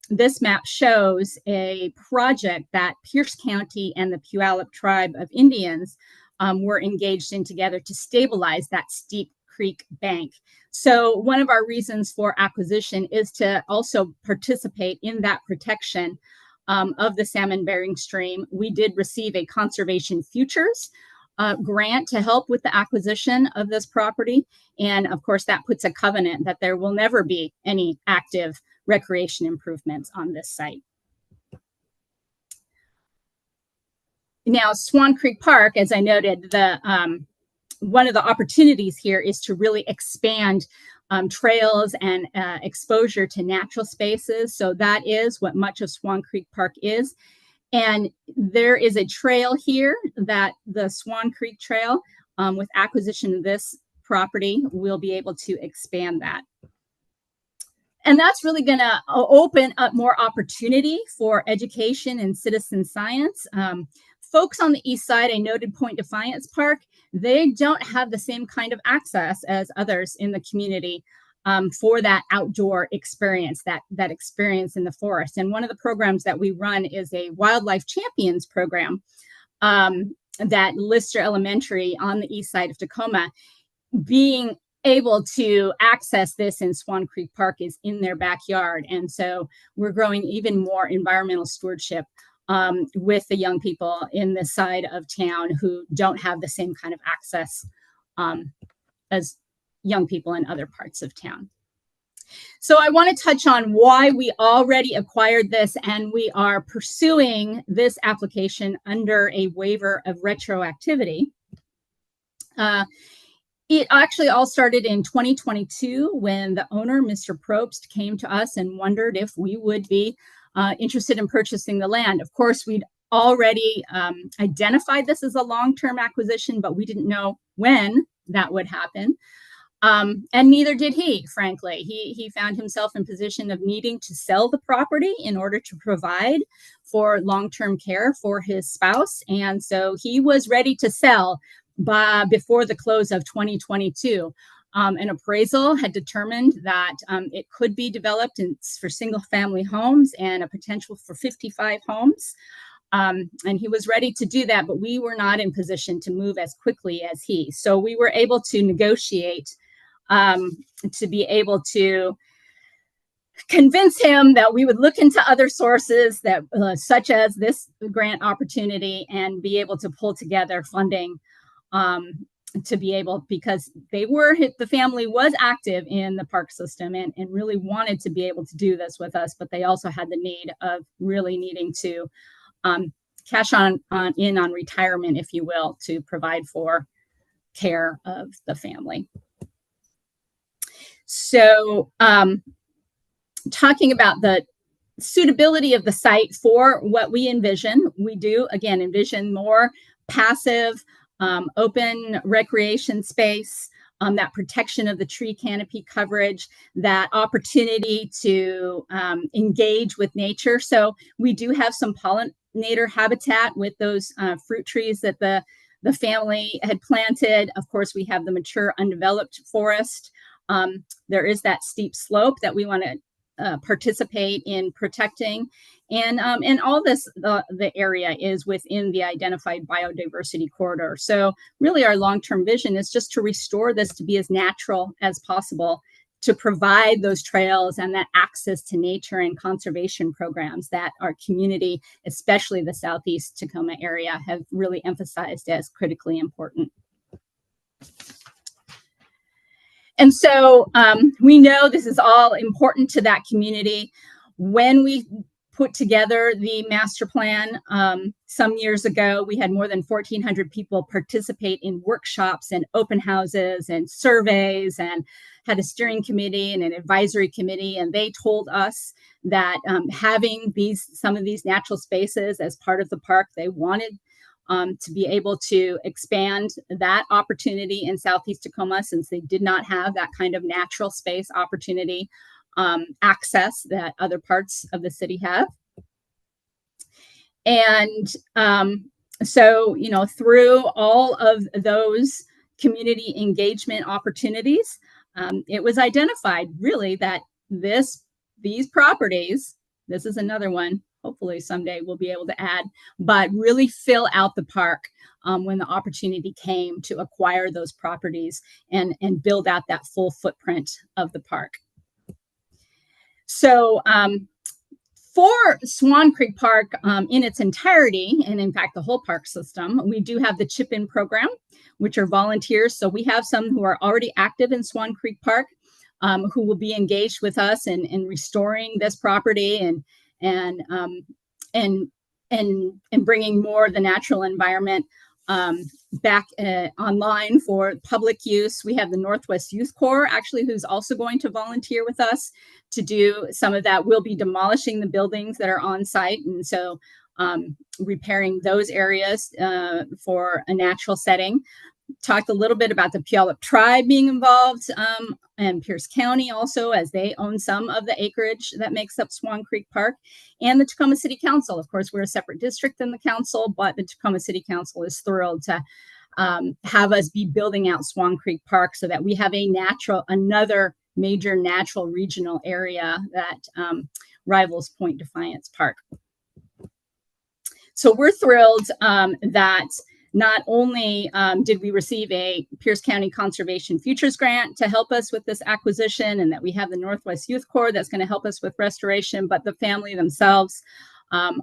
this map shows a project that Pierce County and the Puyallup Tribe of Indians were engaged in together to stabilize that steep creek bank. So one of our reasons for acquisition is to also participate in that protection of the salmon-bearing stream. We did receive a conservation futures grant to help with the acquisition of this property. And of course, that puts a covenant that there will never be any active recreation improvements on this site. Now, Swan Creek Park, as I noted, one of the opportunities here is to really expand trails and exposure to natural spaces. So that is what much of Swan Creek Park is. And there is a trail here, that the Swan Creek Trail, with acquisition of this property, we'll be able to expand that. And that's really going to open up more opportunity for education and citizen science. Folks on the east side, I noted Point Defiance Park, they don't have the same kind of access as others in the community for that outdoor experience, that experience in the forest. And one of the programs that we run is a Wildlife Champions program that Lister Elementary on the east side of Tacoma, being able to access this in Swan Creek Park is in their backyard. And so we're growing even more environmental stewardship with the young people in this side of town who don't have the same kind of access as young people in other parts of town. So I want to touch on why we already acquired this, and we are pursuing this application under a waiver of retroactivity. It actually all started in 2022 when the owner, Mr. Probst, came to us and wondered if we would be interested in purchasing the land. Of course, we'd already identified this as a long-term acquisition, but we didn't know when that would happen. And neither did he, frankly. He found himself in position of needing to sell the property in order to provide for long-term care for his spouse. And so he was ready to sell before the close of 2022. An appraisal had determined that it could be developed for single-family homes and a potential for 55 homes. And he was ready to do that, but we were not in position to move as quickly as he. So we were able to negotiate to be able to convince him that we would look into other sources that such as this grant opportunity and be able to pull together funding to be able, because the family was active in the park system and really wanted to be able to do this with us, but they also had the need of really needing to cash in on retirement, if you will, to provide for care of the family. So talking about the suitability of the site for what we envision, we do, again, envision more passive, open recreation space, that protection of the tree canopy coverage, that opportunity to engage with nature. So we do have some pollinator habitat with those fruit trees that the family had planted. Of course, we have the mature undeveloped forest. There is that steep slope that we want to participate in protecting. And all this, the area is within the identified biodiversity corridor. So really our long-term vision is just to restore this to be as natural as possible, to provide those trails and that access to nature and conservation programs that our community, especially the Southeast Tacoma area, have really emphasized as critically important. And so we know this is all important to that community. When we put together the master plan some years ago, we had more than 1,400 people participate in workshops and open houses and surveys, and had a steering committee and an advisory committee. And they told us that having some of these natural spaces as part of the park, they wanted to be able to expand that opportunity in Southeast Tacoma, since they did not have that kind of natural space opportunity access that other parts of the city have. And so, you know, through all of those community engagement opportunities, it was identified really that these properties, this is another one, hopefully someday we'll be able to add, but really fill out the park when the opportunity came to acquire those properties and build out that full footprint of the park. So for Swan Creek Park in its entirety, and in fact the whole park system, we do have the chip-in program, which are volunteers. So we have some who are already active in Swan Creek Park who will be engaged with us in restoring this property and bringing more of the natural environment back online for public use. We have the Northwest Youth Corps, actually, who's also going to volunteer with us to do some of that. We'll be demolishing the buildings that are on site, and so repairing those areas for a natural setting. Talked a little bit about the Puyallup tribe being involved, and Pierce County also, as they own some of the acreage that makes up Swan Creek Park, and the Tacoma City Council. Of course, we're a separate district than the council, but the Tacoma City Council is thrilled to have us be building out Swan Creek Park so that we have another major natural regional area that rivals Point Defiance Park. So we're thrilled that not only did we receive a Pierce County Conservation Futures Grant to help us with this acquisition, and that we have the Northwest Youth Corps that's going to help us with restoration, but the family themselves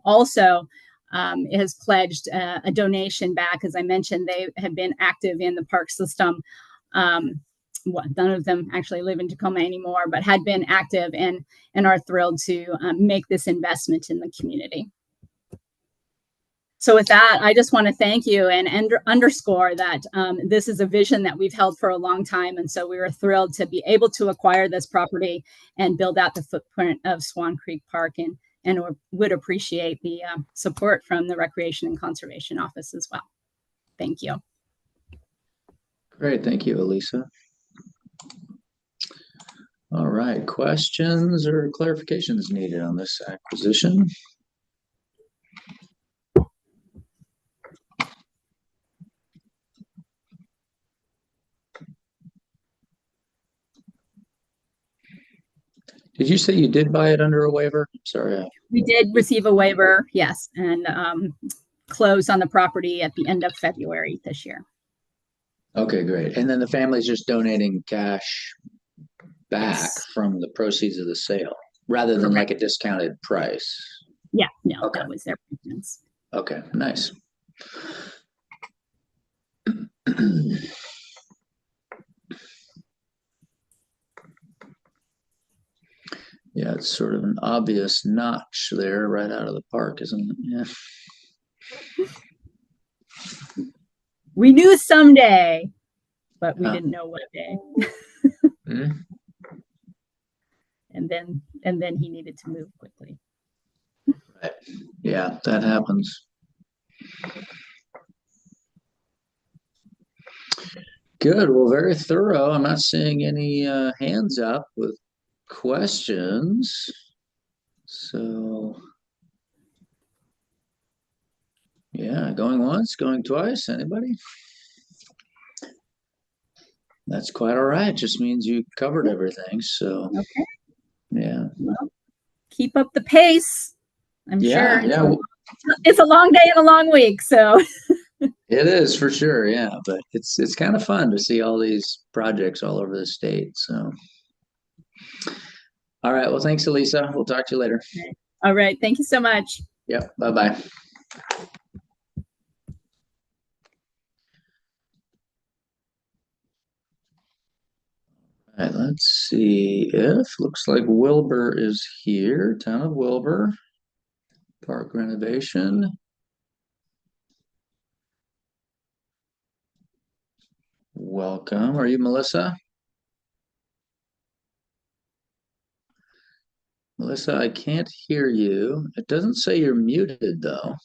also has pledged a donation back. As I mentioned, they have been active in the park system. None of them actually live in Tacoma anymore, but had been active and are thrilled to make this investment in the community. So with that, I just want to thank you and underscore that this is a vision that we've held for a long time. And so we were thrilled to be able to acquire this property and build out the footprint of Swan Creek Park, and would appreciate the support from the Recreation and Conservation Office as well. Thank you. Great, thank you, Elisa. All right, questions or clarifications needed on this acquisition? Did you say you did buy it under a waiver? Sorry. We did receive a waiver, yes, and closed on the property at the end of February this year. Okay, great. And then the family's just donating cash back from the proceeds of the sale, rather than like a discounted price. Yeah, no, Okay. That was their preference. Okay, nice. Yeah, it's sort of an obvious notch there right out of the park, isn't it? Yeah. We knew someday, but we didn't know what day. Mm-hmm. And then he needed to move quickly. Right. Yeah, that happens. Good. Well, very thorough. I'm not seeing any hands up with questions. So, yeah, going once, going twice. Anybody? That's quite all right. Just means you covered everything. So, okay. Yeah. Well, keep up the pace. I'm sure. Yeah. It's a long day and a long week. So. It is for sure, yeah, but it's kind of fun to see all these projects all over the state. So, all right. Well, thanks, Elisa. We'll talk to you later. All right. Thank you so much. Yep. Bye-bye. All right, let's see if, looks like Wilbur is here, Town of Wilbur, park renovation. Welcome. Are you Melissa? Melissa, I can't hear you. It doesn't say you're muted though.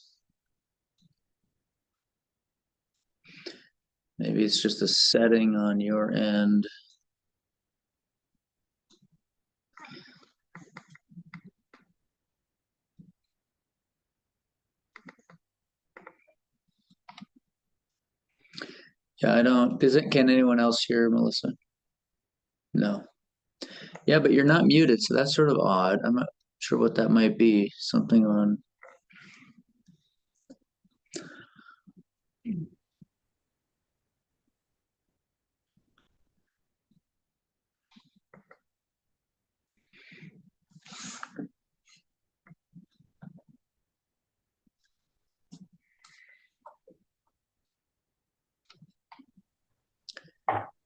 Maybe it's just a setting on your end. Yeah, I don't, can anyone else hear Melissa? No. Yeah, but you're not muted, so that's sort of odd. I'm not sure what that might be. Something on.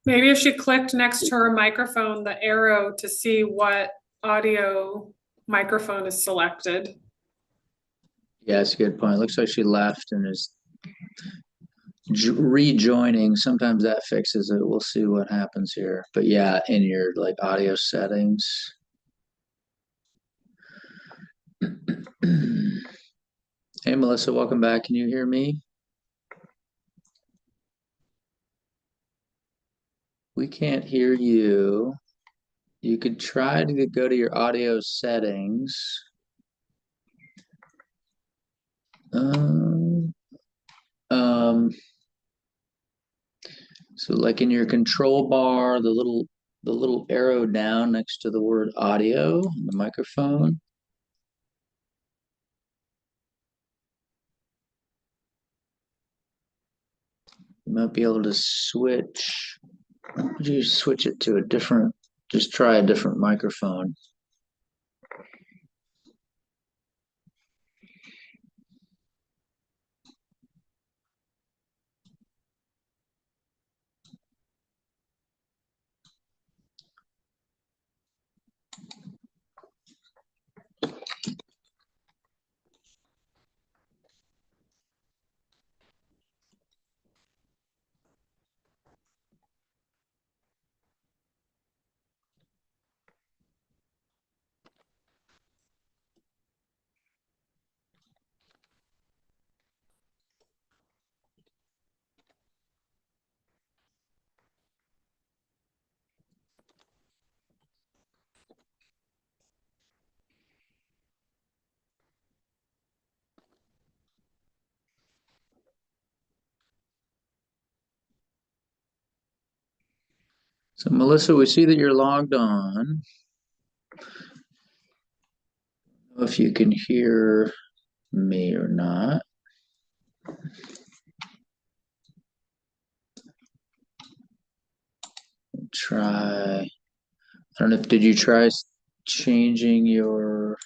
Maybe if she clicked next to her microphone, the arrow to see what audio microphone is selected. Yeah, it's a good point. Looks like she left and is rejoining. Sometimes that fixes it. We'll see what happens here. But yeah, in your like audio settings. Hey, Melissa, welcome back. Can you hear me? We can't hear you. You could try to go to your audio settings. Um, um, so like in your control bar, the little arrow down next to the word audio, the microphone. You might be able to switch. Would you switch it to a different, just try a different microphone. So Melissa, we see that you're logged on. If you can hear me or not. Try, I don't know if, did you try changing your,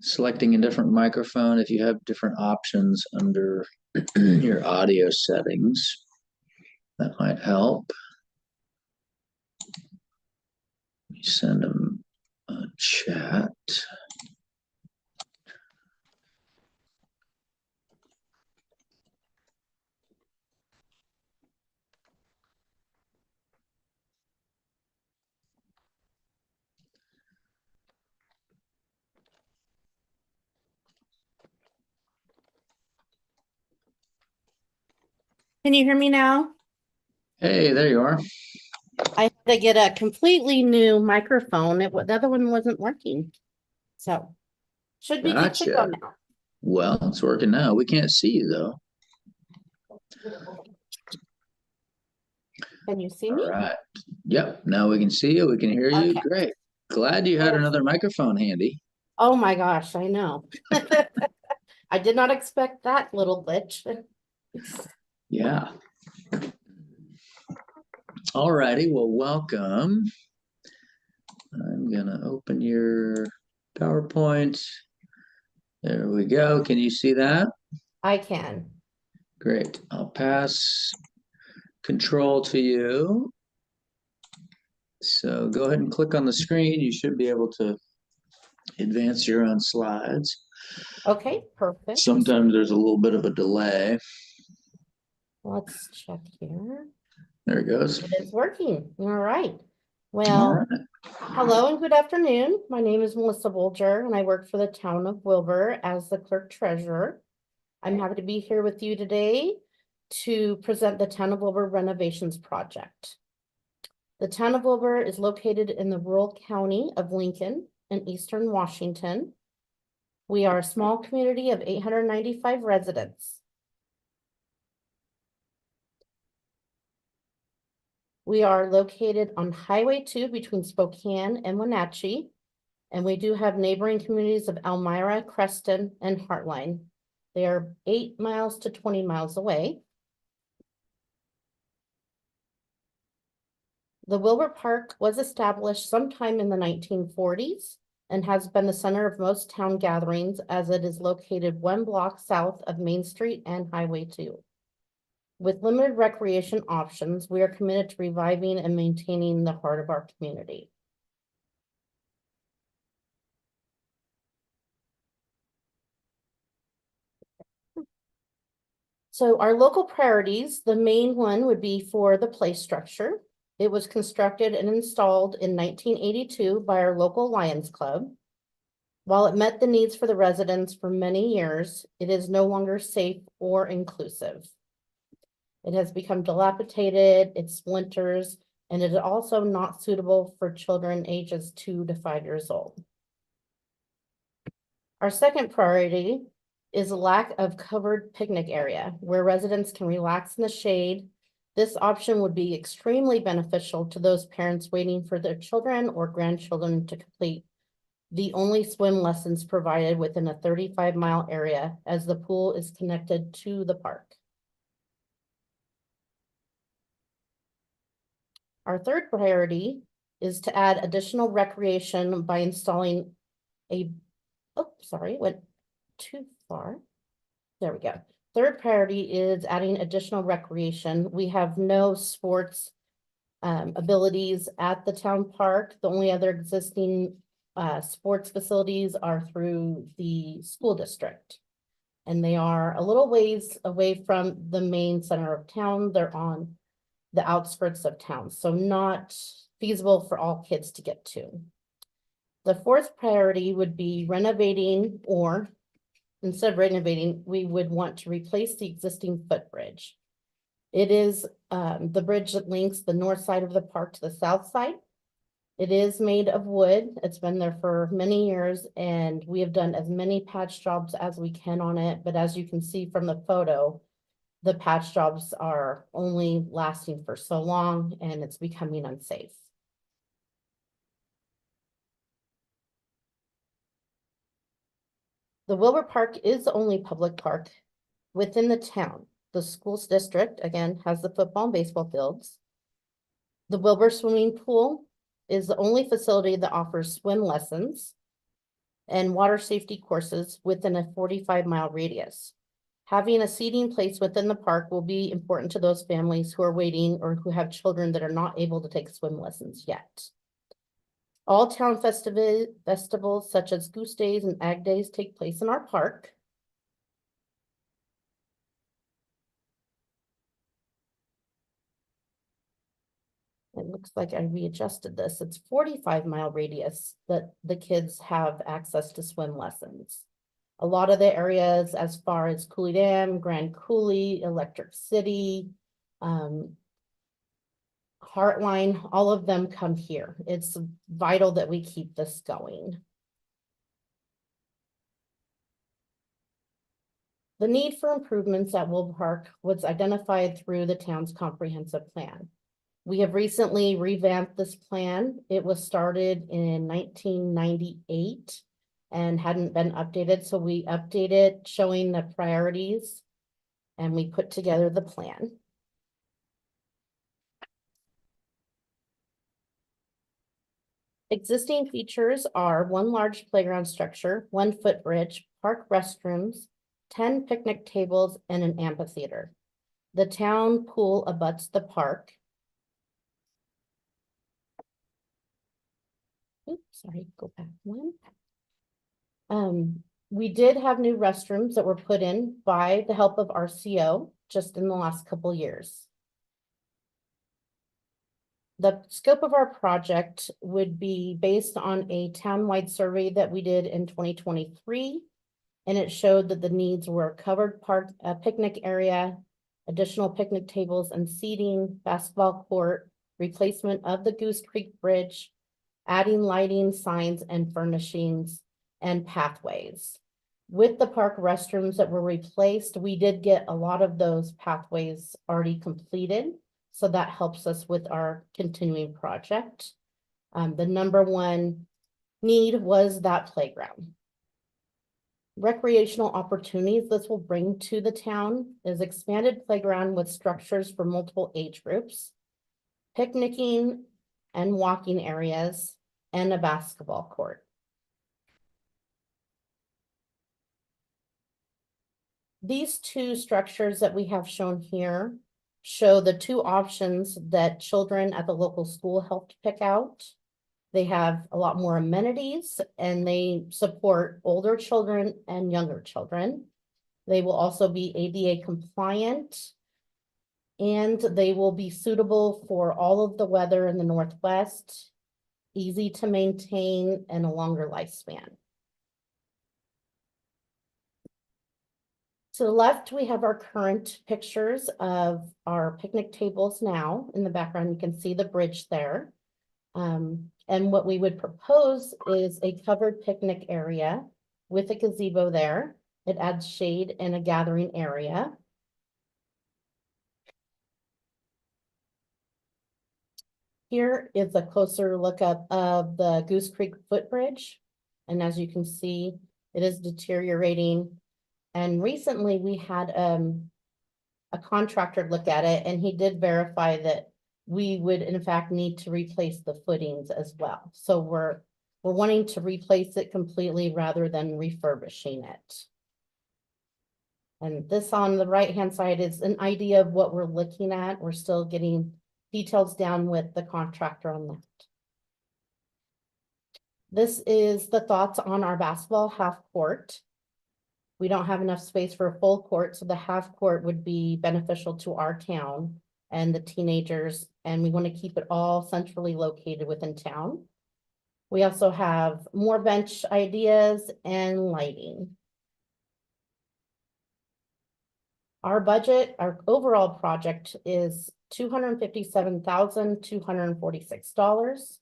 selecting a different microphone if you have different options under your audio settings? That might help. Send them a chat. Can you hear me now? Hey, there you are. I had to get a completely new microphone. The other one wasn't working. So should be good to go Gotcha. now. Well, it's working now. We can't see you though. Can you see All me? right. Yep. Now we can see you. We can hear you. Okay. Great. Glad you had another microphone handy. Oh my gosh, I know. I did not expect that little glitch. Yeah. All righty. Well, welcome. I'm gonna open your PowerPoint. There we go. Can you see that? I can. Great. I'll pass control to you. So go ahead and click on the screen. You should be able to advance your own slides. Okay, perfect. Sometimes there's a little bit of a delay. Let's check here. There it goes. It is working. All right. All Well, right. hello and good afternoon. My name is Melissa Bolger and I work for the town of Wilbur as the clerk treasurer. I'm happy to be here with you today to present the town of Wilbur renovations project. The town of Wilbur is located in the rural county of Lincoln in eastern Washington. We are a small community of 895 residents. We are located on Highway 2 between Spokane and Wenatchee, and we do have neighboring communities of Elmira, Creston, and Heartline. They are 8 miles to 20 miles away. The Wilbur Park was established sometime in the 1940s and has been the center of most town gatherings as it is located 1 block south of Main Street and Highway 2. With limited recreation options, we are committed to reviving and maintaining the heart of our community. So our local priorities, the main one would be for the play structure. It was constructed and installed in 1982 by our local Lions Club. While it met the needs for the residents for many years, it is no longer safe or inclusive. It has become dilapidated, it splinters, and it is also not suitable for children ages 2 to 5 years old. Our second priority is a lack of covered picnic area where residents can relax in the shade. This option would be extremely beneficial to those parents waiting for their children or grandchildren to complete the only swim lessons provided within a 35-mile area, as the pool is connected to the park. Our third priority is to add additional recreation by installing went too far. There we go. Third priority is adding additional recreation. We have no sports abilities at the town park. The only other existing sports facilities are through the school district. And they are a little ways away from the main center of town. They're on the outskirts of town, so not feasible for all kids to get to. The fourth priority would be renovating, or instead of renovating, we would want to replace the existing footbridge. It is the bridge that links the north side of the park to the south side. It is made of wood. It's been there for many years, and we have done as many patch jobs as we can on it. But as you can see from the photo, the patch jobs are only lasting for so long, and it's becoming unsafe. The Wilbur Park is the only public park within the town. The schools district, again, has the football and baseball fields. The Wilbur swimming pool is the only facility that offers swim lessons and water safety courses within a 45-mile radius. Having a seating place within the park will be important to those families who are waiting or who have children that are not able to take swim lessons yet. All town festivals such as Goose Days and Ag Days take place in our park. It looks like I readjusted this. It's 45-mile radius that the kids have access to swim lessons. A lot of the areas as far as Cooley Dam, Grand Coulee, Electric City, Heartline, all of them come here. It's vital that we keep this going. The need for improvements at Wilbur Park was identified through the town's comprehensive plan. We have recently revamped this plan. It was started in 1998 and hadn't been updated. So we updated showing the priorities and we put together the plan. Existing features are 1 large playground structure, 1 footbridge, park restrooms, 10 picnic tables, and an amphitheater. The town pool abuts the park. oops, sorry, go back one. We did have new restrooms that were put in by the help of RCO just in the last couple years. The scope of our project would be based on a townwide survey that we did in 2023. And it showed that the needs were covered park, picnic area, additional picnic tables and seating, basketball court, replacement of the Goose Creek Bridge, adding lighting, signs, and furnishings and pathways. With the park restrooms that were replaced, we did get a lot of those pathways already completed. So that helps us with our continuing project. The number one need was that playground. Recreational opportunities this will bring to the town is expanded playground with structures for multiple age groups, picnicking and walking areas, and a basketball court. These two structures that we have shown here show the two options that children at the local school helped pick out. They have a lot more amenities and they support older children and younger children. They will also be ADA compliant and they will be suitable for all of the weather in the Northwest, easy to maintain, and a longer lifespan. To the left, we have our current pictures of our picnic tables now. In the background, you can see the bridge there. And what we would propose is a covered picnic area with a gazebo there. It adds shade and a gathering area. Here is a closer look up of the Goose Creek footbridge. And as you can see, it is deteriorating. And recently we had a contractor look at it and he did verify that we would in fact need to replace the footings as well. So we're wanting to replace it completely rather than refurbishing it. And this on the right-hand side is an idea of what we're looking at. We're still getting details down with the contractor on that. This is the thoughts on our basketball half court. We don't have enough space for a full court, so the half court would be beneficial to our town and the teenagers, and we want to keep it all centrally located within town. We also have more bench ideas and lighting. Our budget, our overall project is $257,246.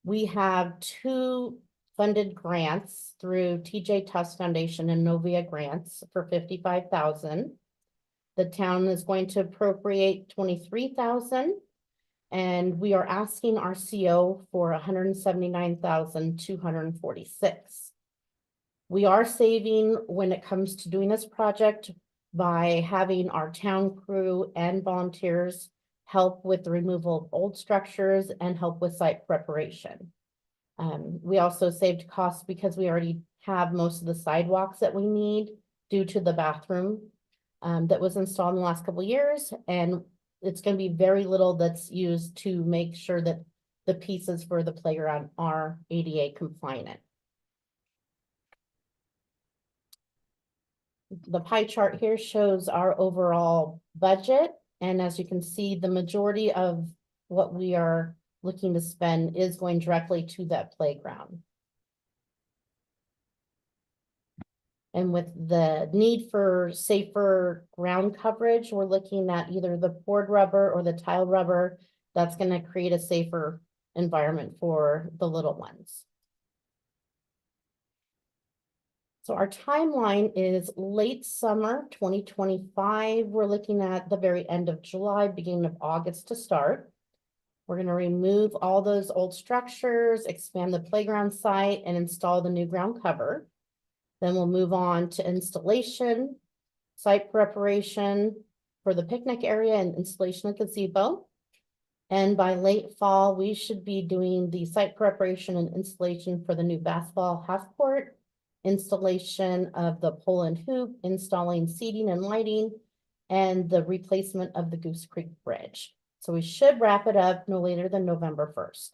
We have two funded grants through TJ Tufts Foundation and Novia Grants for $55,000. The town is going to appropriate $23,000, and we are asking our CO for $179,246. We are saving when it comes to doing this project by having our town crew and volunteers help with the removal of old structures and help with site preparation. We also saved costs because we already have most of the sidewalks that we need due to the bathroom that was installed in the last couple of years. And it's going to be very little that's used to make sure that the pieces for the playground are ADA compliant. The pie chart here shows our overall budget. And as you can see, the majority of what we are looking to spend is going directly to that playground. And with the need for safer ground coverage, we're looking at either the poured rubber or the tile rubber. That's going to create a safer environment for the little ones. So our timeline is late summer 2025. We're looking at the very end of July, beginning of August to start. We're going to remove all those old structures, expand the playground site, and install the new ground cover. Then we'll move on to installation, site preparation for the picnic area and installation of gazebo. And by late fall, we should be doing the site preparation and installation for the new basketball half court, installation of the pole and hoop, installing seating and lighting, and the replacement of the Goose Creek Bridge. So we should wrap it up no later than November 1st.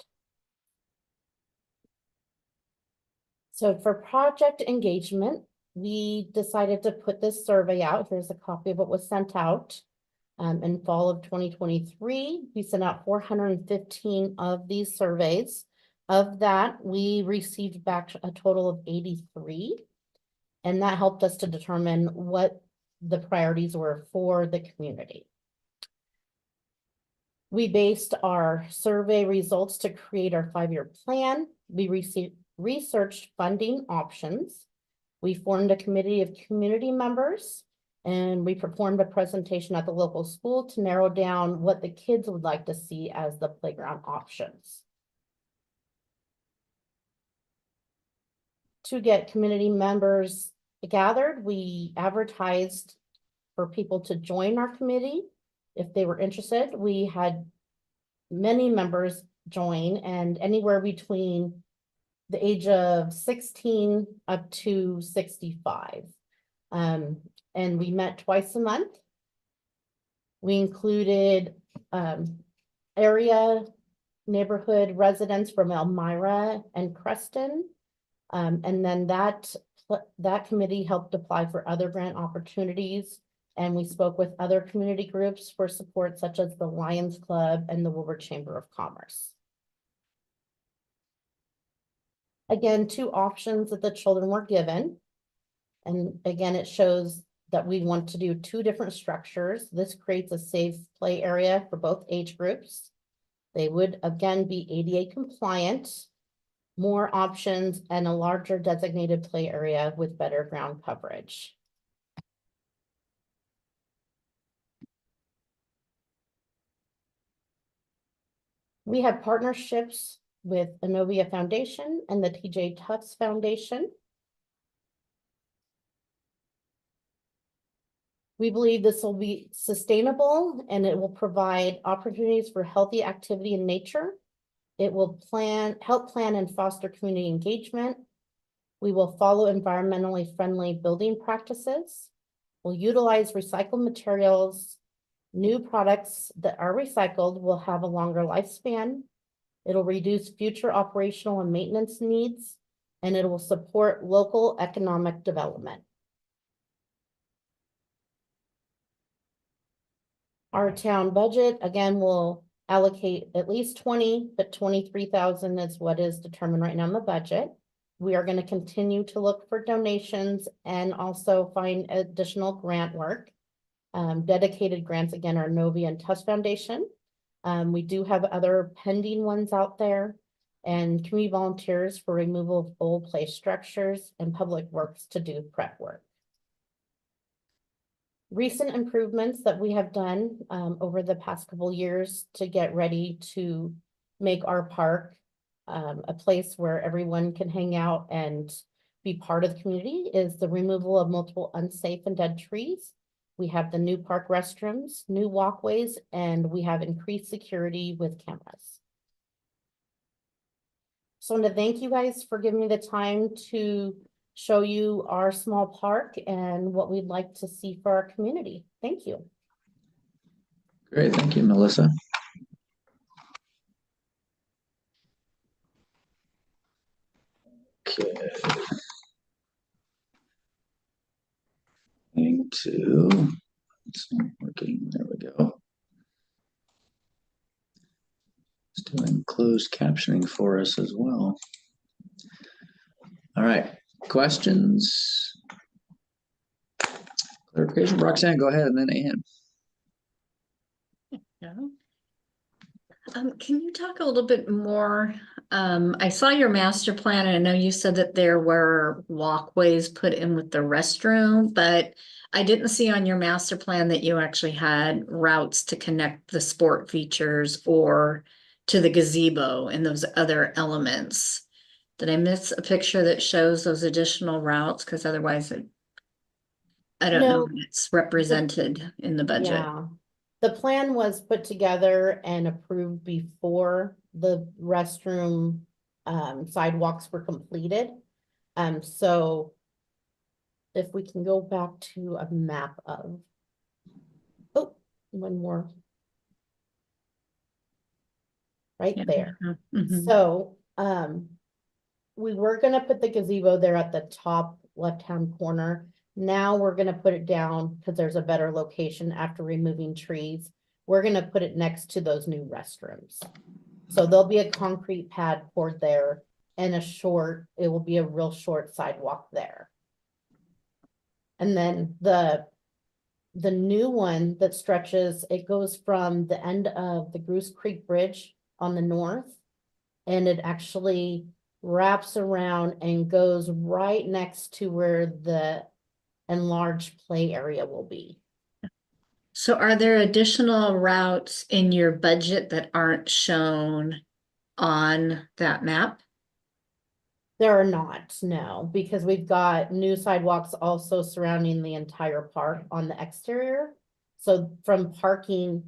So for project engagement, we decided to put this survey out. Here's a copy of what was sent out. In fall of 2023, we sent out 415 of these surveys. Of that, we received back a total of 83. And that helped us to determine what the priorities were for the community. We based our survey results to create our 5-year plan. We researched funding options. We formed a committee of community members, and we performed a presentation at the local school to narrow down what the kids would like to see as the playground options. To get community members gathered, we advertised for people to join our committee if they were interested. We had many members join, and anywhere between the age of 16 up to 65. And we met twice a month. We included area neighborhood residents from Elmira and Creston. And then that committee helped apply for other grant opportunities. And we spoke with other community groups for support, such as the Lions Club and the Woolward Chamber of Commerce. Again, 2 options that the children were given. And again, it shows that we want to do 2 different structures. This creates a safe play area for both age groups. They would again be ADA compliant, more options, and a larger designated play area with better ground coverage. We have partnerships with Inovia Foundation and the TJ Tufts Foundation. We believe this will be sustainable and it will provide opportunities for healthy activity in nature. It will help plan and foster community engagement. We will follow environmentally friendly building practices. We'll utilize recycled materials. New products that are recycled will have a longer lifespan. It'll reduce future operational and maintenance needs, and it will support local economic development. Our town budget, again, will allocate at least 20, but 23,000 is what is determined right now in the budget. We are going to continue to look for donations and also find additional grant work. Dedicated grants, again, are Inovia and Tufts Foundation. We do have other pending ones out there, and community volunteers for removal of old play structures and public works to do prep work. Recent improvements that we have done over the past couple years to get ready to make our park a place where everyone can hang out and be part of the community is the removal of multiple unsafe and dead trees. We have the new park restrooms, new walkways, and we have increased security with cameras. So I want to thank you guys for giving me the time to show you our small park and what we'd like to see for our community. Thank you. Great, thank you, Melissa. Okay. It's not working, there we go. It's doing closed captioning for us as well. All right, questions? Clarification, Roxanne, go ahead, and then Ann. Yeah. Can you talk a little bit more? I saw your master plan, and I know you said that there were walkways put in with the restroom, but I didn't see on your master plan that you actually had routes to connect the sport features or to the gazebo and those other elements. Did I miss a picture that shows those additional routes? Because otherwise I don't know if it's represented in the budget. Yeah. The plan was put together and approved before the restroom sidewalks were completed. So if we can go back to a map of, oh, one more. Right there. Mm-hmm. So we were gonna put the gazebo there at the top left-hand corner. Now we're gonna put it down because there's a better location after removing trees. We're gonna put it next to those new restrooms. So there'll be a concrete pad poured there and it will be a real short sidewalk there. And then the new one that stretches, it goes from the end of the Goose Creek Bridge on the north, and it actually wraps around and goes right next to where the enlarged play area will be. So are there additional routes in your budget that aren't shown on that map? There are not, no, because we've got new sidewalks also surrounding the entire park on the exterior. So from parking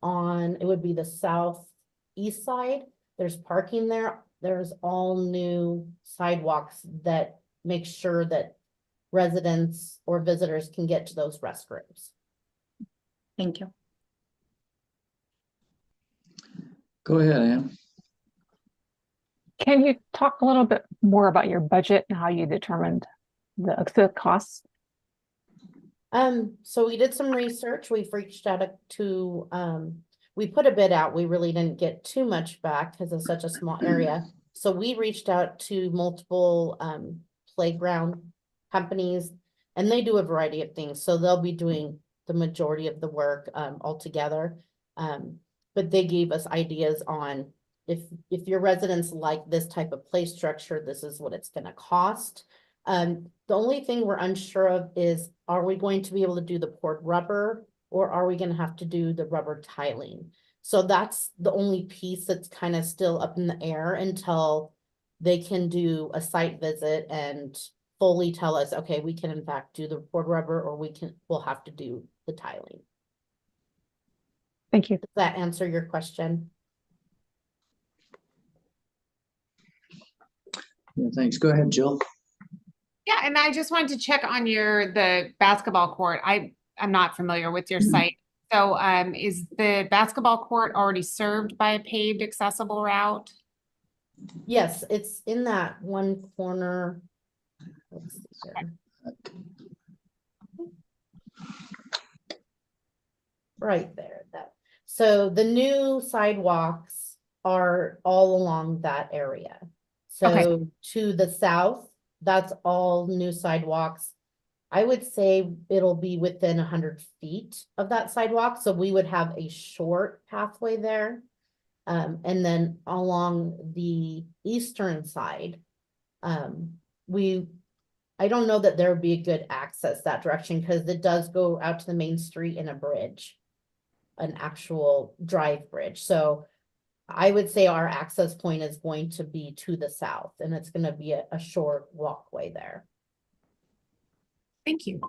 on, it would be the southeast side, there's parking there. There's all new sidewalks that make sure that residents or visitors can get to those restrooms. Thank you. Go ahead, Ann. Can you talk a little bit more about your budget and how you determined the costs? So we did some research. We've reached out to, we put a bid out. We really didn't get too much back because it's such a small area. So we reached out to multiple playground companies, and they do a variety of things. So they'll be doing the majority of the work altogether. But they gave us ideas on if your residents like this type of play structure, this is what it's going to cost. The only thing we're unsure of is, are we going to be able to do the poured rubber, or are we going to have to do the rubber tiling? So that's the only piece that's kind of still up in the air until they can do a site visit and fully tell us, okay, we can in fact do the poured rubber, or we'll have to do the tiling. Thank you. Does that answer your question? Yeah, thanks. Go ahead, Jill. Yeah, and I just wanted to check on the basketball court. I'm not familiar with your site. So is the basketball court already served by a paved accessible route? Yes, it's in that one corner. Let's see here. Right there. So the new sidewalks are all along that area. So to the south, that's all new sidewalks. I would say it'll be within 100 feet of that sidewalk. So we would have a short pathway there. And then along the eastern side, I don't know that there would be a good access that direction because it does go out to the main street and a bridge, an actual drive bridge. So I would say our access point is going to be to the south, and it's going to be a short walkway there. Thank you.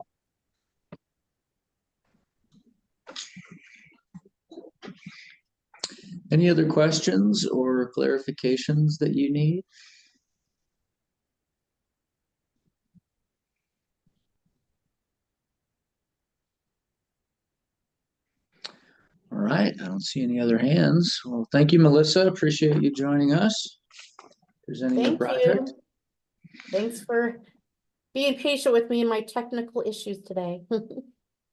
Any other questions or clarifications that you need? All right, I don't see any other hands. Well, thank you, Melissa. Appreciate you joining us. If there's any other project. You. Thanks for being patient with me and my technical issues today.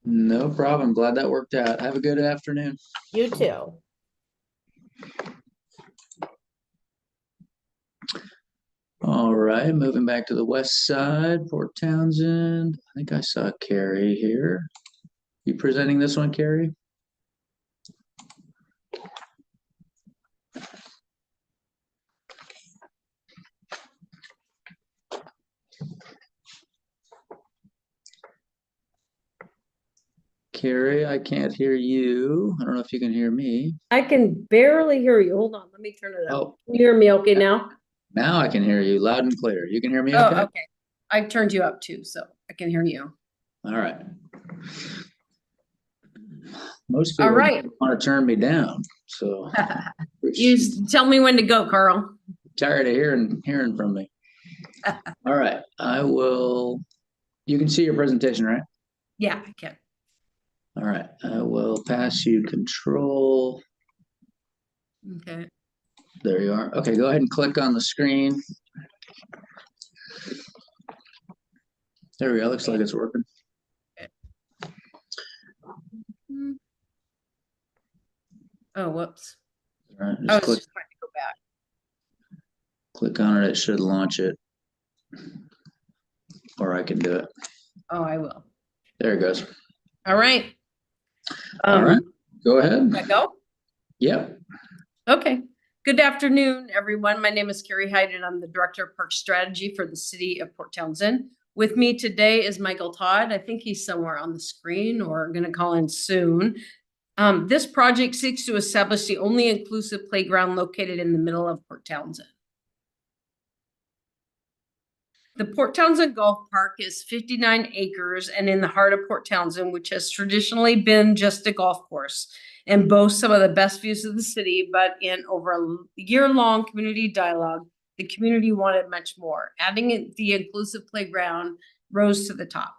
No problem. Glad that worked out. Have a good afternoon. You too. All right, moving back to the west side, Port Townsend. I think I saw Carrie here. You presenting this one, Carrie? Carrie, I can't hear you. I don't know if you can hear me. I can barely hear you. Hold on, let me turn it up. Oh, Can you hear me okay now? now I can hear you loud and clear. You can hear me Oh, okay? okay. I turned you up too, so I can hear you. All right. Most people All right. want to turn me down, so You tell me when to go, Carl. tired of hearing from me. All right, I will. You can see your presentation, right? Yeah, I can. All right, I will pass you control. Okay. There you are. Okay, go ahead and click on the screen. There we go. Looks like it's working. Oh, whoops. All right, I just was click, just trying to go back. click on it. It should launch it. Or I can do it. Oh, I will. There it goes. All right. All right, go ahead. I go? Yep. Okay. Good afternoon, everyone. My name is Carrie Hyde, and I'm the Director of Park Strategy for the City of Port Townsend. With me today is Michael Todd. I think he's somewhere on the screen or going to call in soon. This project seeks to establish the only inclusive playground located in the middle of Port Townsend. The Port Townsend Golf Park is 59 acres and in the heart of Port Townsend, which has traditionally been just a golf course and boasts some of the best views of the city. But in over a year-long community dialogue, the community wanted much more. Adding the inclusive playground rose to the top.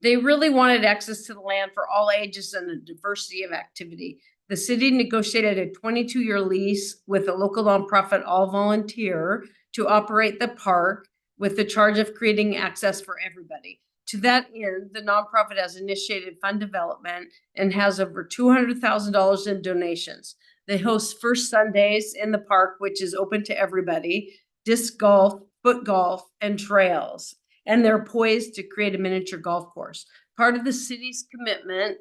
They really wanted access to the land for all ages and a diversity of activity. The city negotiated a 22-year lease with a local nonprofit, all volunteer, to operate the park with the charge of creating access for everybody. To that end, the nonprofit has initiated fund development and has over $200,000 in donations. They host First Sundays in the park, which is open to everybody, disc golf, foot golf, and trails. And they're poised to create a miniature golf course. Part of the city's commitment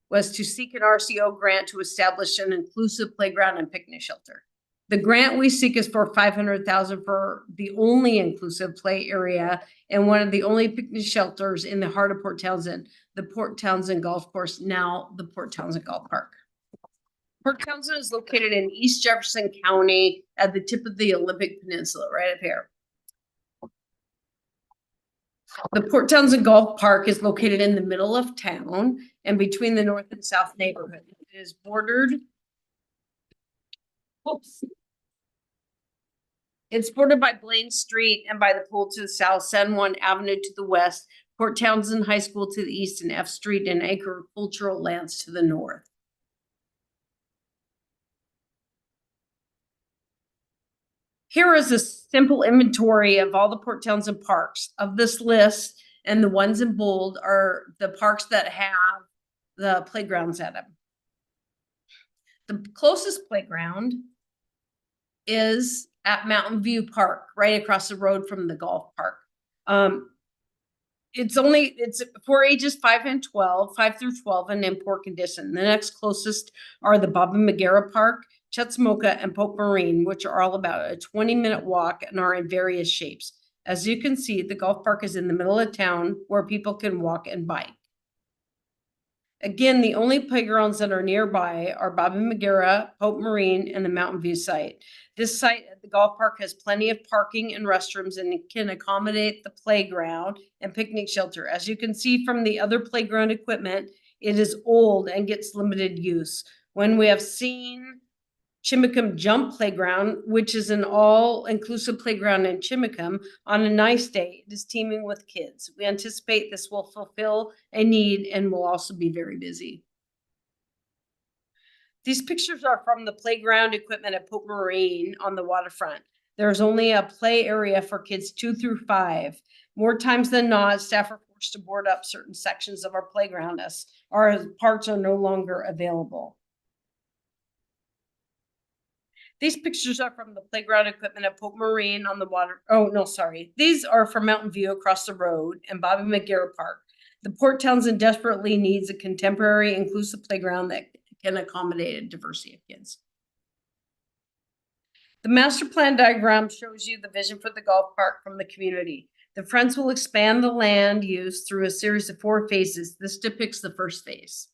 was to seek an RCO grant to establish an inclusive playground and picnic shelter. The grant we seek is for $500,000 for the only inclusive play area and one of the only picnic shelters in the heart of Port Townsend, the Port Townsend Golf Course, now the Port Townsend Golf Park. Port Townsend is located in East Jefferson County at the tip of the Olympic Peninsula, right up here. The Port Townsend Golf Park is located in the middle of town and between the north and south neighborhood. It is bordered. Oops. It's bordered by Blaine Street and by the pool to the south, San Juan Avenue to the west, Port Townsend High School to the east, and F Street and agricultural lands to the north. Here is a simple inventory of all the Port Townsend parks. Of this list, and the ones in bold are the parks that have the playgrounds at them. The closest playground is at Mountain View Park, right across the road from the golf park. It's for ages 5 through 12 and in poor condition. The next closest are the Bob and Magara Park, Chetzemoka, and Pope Marine, which are all about a 20-minute walk and are in various shapes. As you can see, the golf park is in the middle of town where people can walk and bike. Again, the only playgrounds that are nearby are Bob and Magara, Pope Marine, and the Mountain View site. This site at the golf park has plenty of parking and restrooms and it can accommodate the playground and picnic shelter. As you can see from the other playground equipment, it is old and gets limited use. When we have seen Chimicum Jump Playground, which is an all-inclusive playground in Chimicum, on a nice day, it is teeming with kids. We anticipate this will fulfill a need and will also be very busy. These pictures are from the playground equipment at Pope Marine on the waterfront. There's only a play area for kids 2 through 5. More times than not, staff are forced to board up certain sections of our playground as our parts are no longer available. These pictures are from the playground equipment at Pope Marine on the water. Oh, no, sorry. These are from Mountain View across the road and Bobby McGarrett Park. The Port Townsend desperately needs a contemporary, inclusive playground that can accommodate a diversity of kids. The master plan diagram shows you the vision for the golf park from the community. The Friends will expand the land use through a series of 4 phases. This depicts the first phase.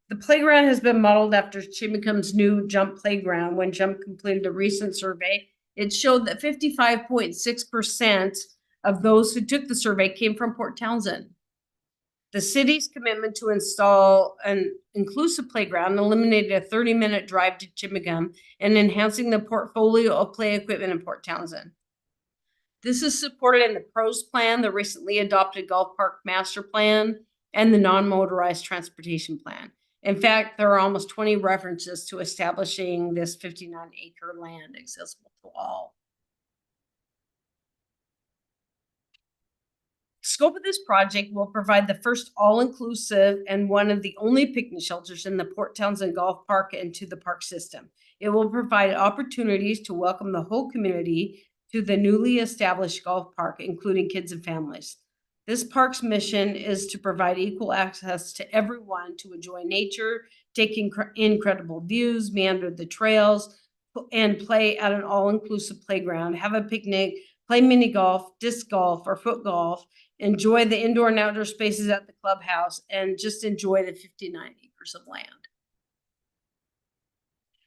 The playground has been modeled after Chimicum's new Jump Playground. When Jump completed a recent survey, it showed that 55.6% of those who took the survey came from Port Townsend. The city's commitment to install an inclusive playground eliminated a 30-minute drive to Chimicum and enhancing the portfolio of play equipment in Port Townsend. This is supported in the PROS plan, the recently adopted golf park master plan, and the non-motorized transportation plan. In fact, there are almost 20 references to establishing this 59-acre land accessible to all. Scope of this project will provide the first all-inclusive and one of the only picnic shelters in the Port Townsend Golf Park and to the park system. It will provide opportunities to welcome the whole community to the newly established golf park, including kids and families. This park's mission is to provide equal access to everyone to enjoy nature, take incredible views, meander the trails, and play at an all-inclusive playground, have a picnic, play mini golf, disc golf, or foot golf, enjoy the indoor and outdoor spaces at the clubhouse, and just enjoy the 59 acres of land.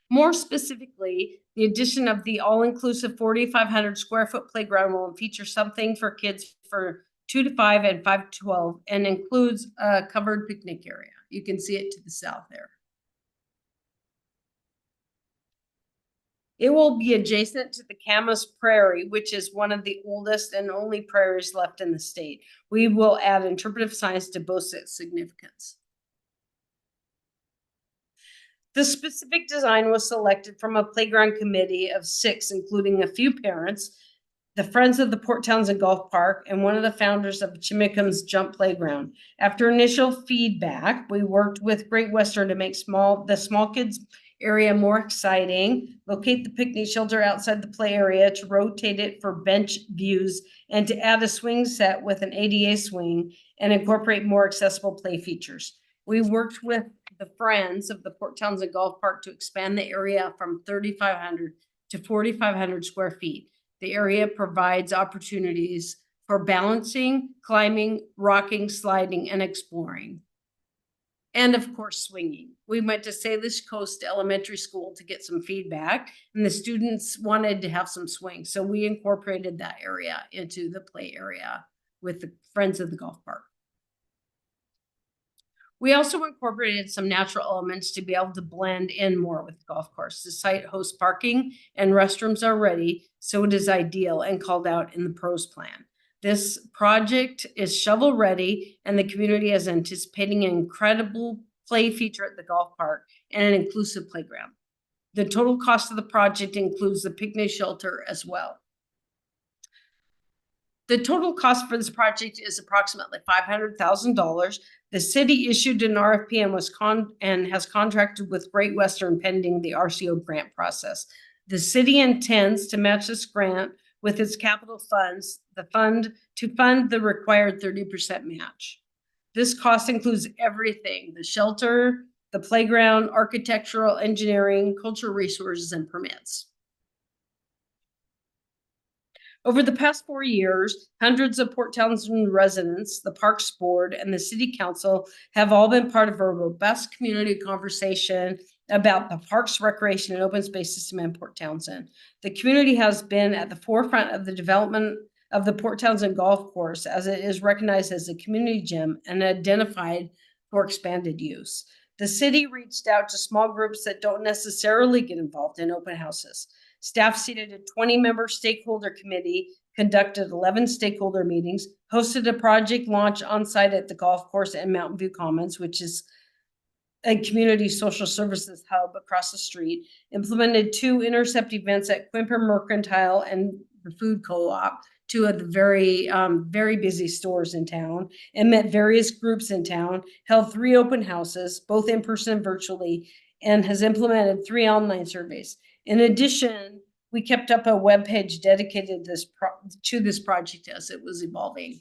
More specifically, the addition of the all-inclusive 4,500 square foot playground will feature something for kids for 2 to 5 and 5 to 12 and includes a covered picnic area. You can see it to the south there. It will be adjacent to the Camas Prairie, which is one of the oldest and only prairies left in the state. We will add interpretive science to boast its significance. The specific design was selected from a playground committee of 6, including a few parents, the Friends of the Port Townsend Golf Park, and one of the founders of Chimicum's Jump Playground. After initial feedback, we worked with Great Western to make the small kids area more exciting, locate the picnic shelter outside the play area to rotate it for bench views, and to add a swing set with an ADA swing and incorporate more accessible play features. We worked with the Friends of the Port Townsend Golf Park to expand the area from 3,500 to 4,500 square feet. The area provides opportunities for balancing, climbing, rocking, sliding, and exploring. And of course, swinging. We went to Salish Coast Elementary School to get some feedback, and the students wanted to have some swing. So we incorporated that area into the play area with the Friends of the Golf Park. We also incorporated some natural elements to be able to blend in more with the golf course. The site hosts parking and restrooms are ready, so it is ideal and called out in the pros plan. This project is shovel ready, and the community is anticipating an incredible play feature at the golf park and an inclusive playground. The total cost of the project includes the picnic shelter as well. The total cost for this project is approximately $500,000. The city issued an RFP and has contracted with Great Western pending the RCO grant process. The city intends to match this grant with its capital funds, to fund the required 30% match. This cost includes everything: the shelter, the playground, architectural, engineering, cultural resources, and permits. Over the past 4 years, hundreds of Port Townsend residents, the Parks Board, and the City Council have all been part of a robust community conversation about the parks, recreation, and open space system in Port Townsend. The community has been at the forefront of the development of the Port Townsend Golf Course, as it is recognized as a community gym and identified for expanded use. The city reached out to small groups that don't necessarily get involved in open houses. Staff seated a 20-member stakeholder committee, conducted 11 stakeholder meetings, hosted a project launch on site at the golf course and Mountain View Commons, which is a community social services hub across the street, implemented 2 intercept events at Quimper Mercantile and the Food Co-op, 2 of the very busy stores in town, and met various groups in town, held 3 open houses, both in person and virtually, and has implemented 3 online surveys. In addition, we kept up a webpage dedicated to this project as it was evolving.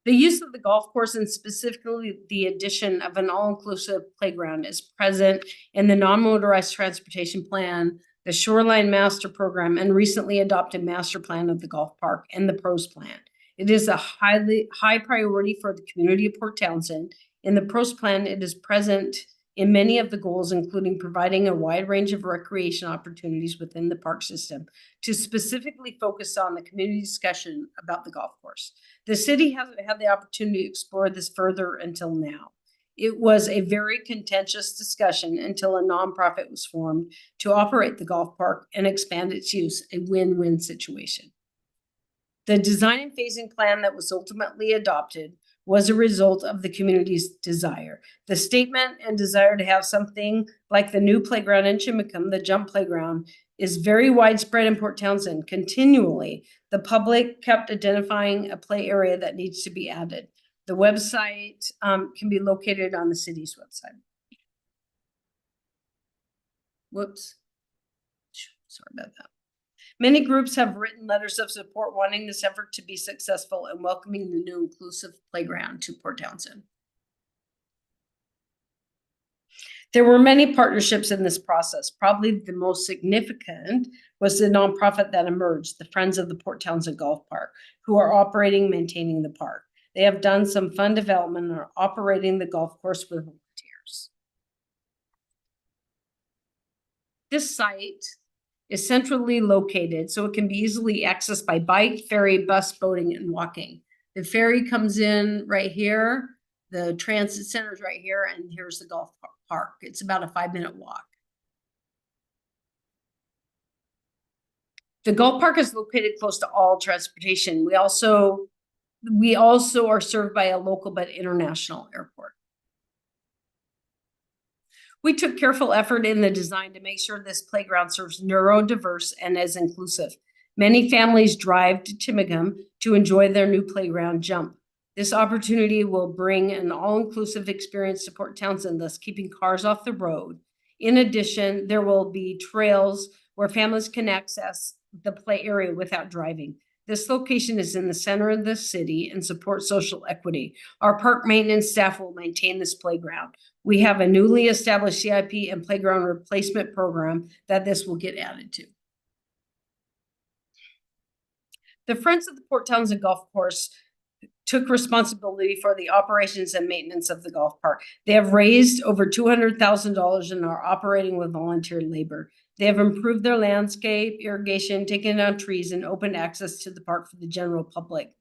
The use of the golf course and specifically the addition of an all-inclusive playground is present in the non-motorized transportation plan, the shoreline master program, and recently adopted master plan of the golf park and the pros plan. It is a high priority for the community of Port Townsend. In the pros plan, it is present in many of the goals, including providing a wide range of recreation opportunities within the park system to specifically focus on the community discussion about the golf course. The city hasn't had the opportunity to explore this further until now. It was a very contentious discussion until a nonprofit was formed to operate the golf park and expand its use, a win-win situation. The design and phasing plan that was ultimately adopted was a result of the community's desire. The statement and desire to have something like the new playground in Chimicum, the jump playground, is very widespread in Port Townsend. Continually, the public kept identifying a play area that needs to be added. The website can be located on the city's website. Whoops. Sorry about that. Many groups have written letters of support wanting this effort to be successful and welcoming the new inclusive playground to Port Townsend. There were many partnerships in this process. Probably the most significant was the nonprofit that emerged, the Friends of the Port Townsend Golf Park, who are operating and maintaining the park. They have done some fun development and are operating the golf course with volunteers. This site is centrally located, so it can be easily accessed by bike, ferry, bus, boating, and walking. The ferry comes in right here, the transit center is right here, and here's the golf park. It's about a 5-minute walk. The golf park is located close to all transportation. We also are served by a local but international airport. We took careful effort in the design to make sure this playground serves neurodiverse and is inclusive. Many families drive to Chimicum to enjoy their new playground jump. This opportunity will bring an all-inclusive experience to Port Townsend, thus keeping cars off the road. In addition, there will be trails where families can access the play area without driving. This location is in the center of the city and supports social equity. Our park maintenance staff will maintain this playground. We have a newly established CIP and playground replacement program that this will get added to. The Friends of the Port Townsend Golf Course took responsibility for the operations and maintenance of the golf park. They have raised over $200,000 and are operating with volunteer labor. They have improved their landscape, irrigation, taken down trees, and opened access to the park for the general public.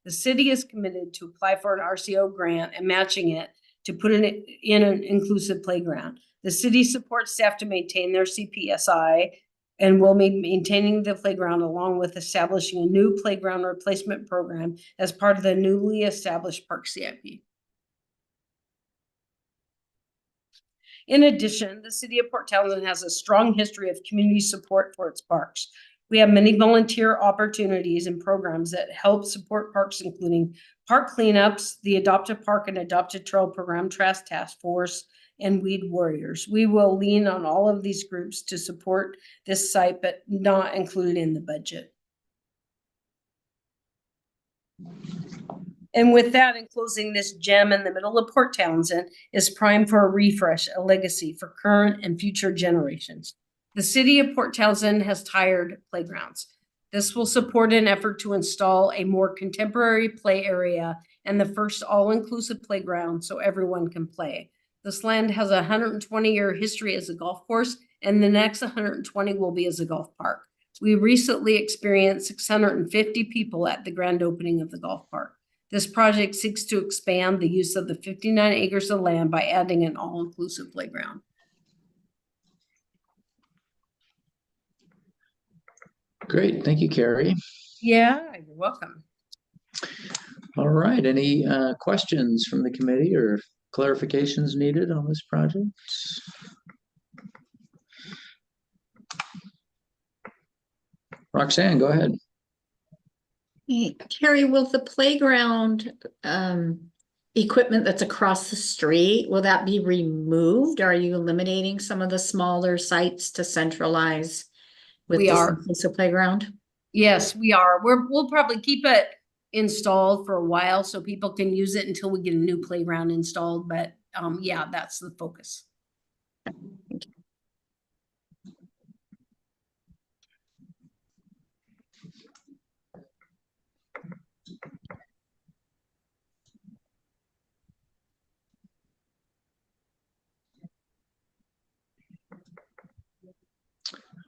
The city is committed to apply for an RCO grant and matching it to put it in an inclusive playground. The city supports staff to maintain their CPSI and will be maintaining the playground along with establishing a new playground replacement program as part of the newly established park CIP. In addition, the city of Port Townsend has a strong history of community support for its parks. We have many volunteer opportunities and programs that help support parks, including park cleanups, the Adopted Park and Adopted Trail Program, Trash Task Force, and Weed Warriors. We will lean on all of these groups to support this site, but not included in the budget. And with that, in closing, this gem in the middle of Port Townsend is primed for a refresh, a legacy for current and future generations. The city of Port Townsend has tired playgrounds. This will support an effort to install a more contemporary play area and the first all-inclusive playground so everyone can play. This land has a 120-year history as a golf course, and the next 120 will be as a golf park. We recently experienced 650 people at the grand opening of the golf park. This project seeks to expand the use of the 59 acres of land by adding an all-inclusive playground. Great, thank you, Carrie. Yeah, you're welcome. All right, any questions from the committee or clarifications needed on this project? Roxanne, go ahead. Carrie, will the playground equipment that's across the street, will that be removed? Are you eliminating some of the smaller sites to centralize with this inclusive playground? Yes, we are. We'll probably keep it installed for a while so people can use it until we get a new playground installed. But yeah, that's the focus.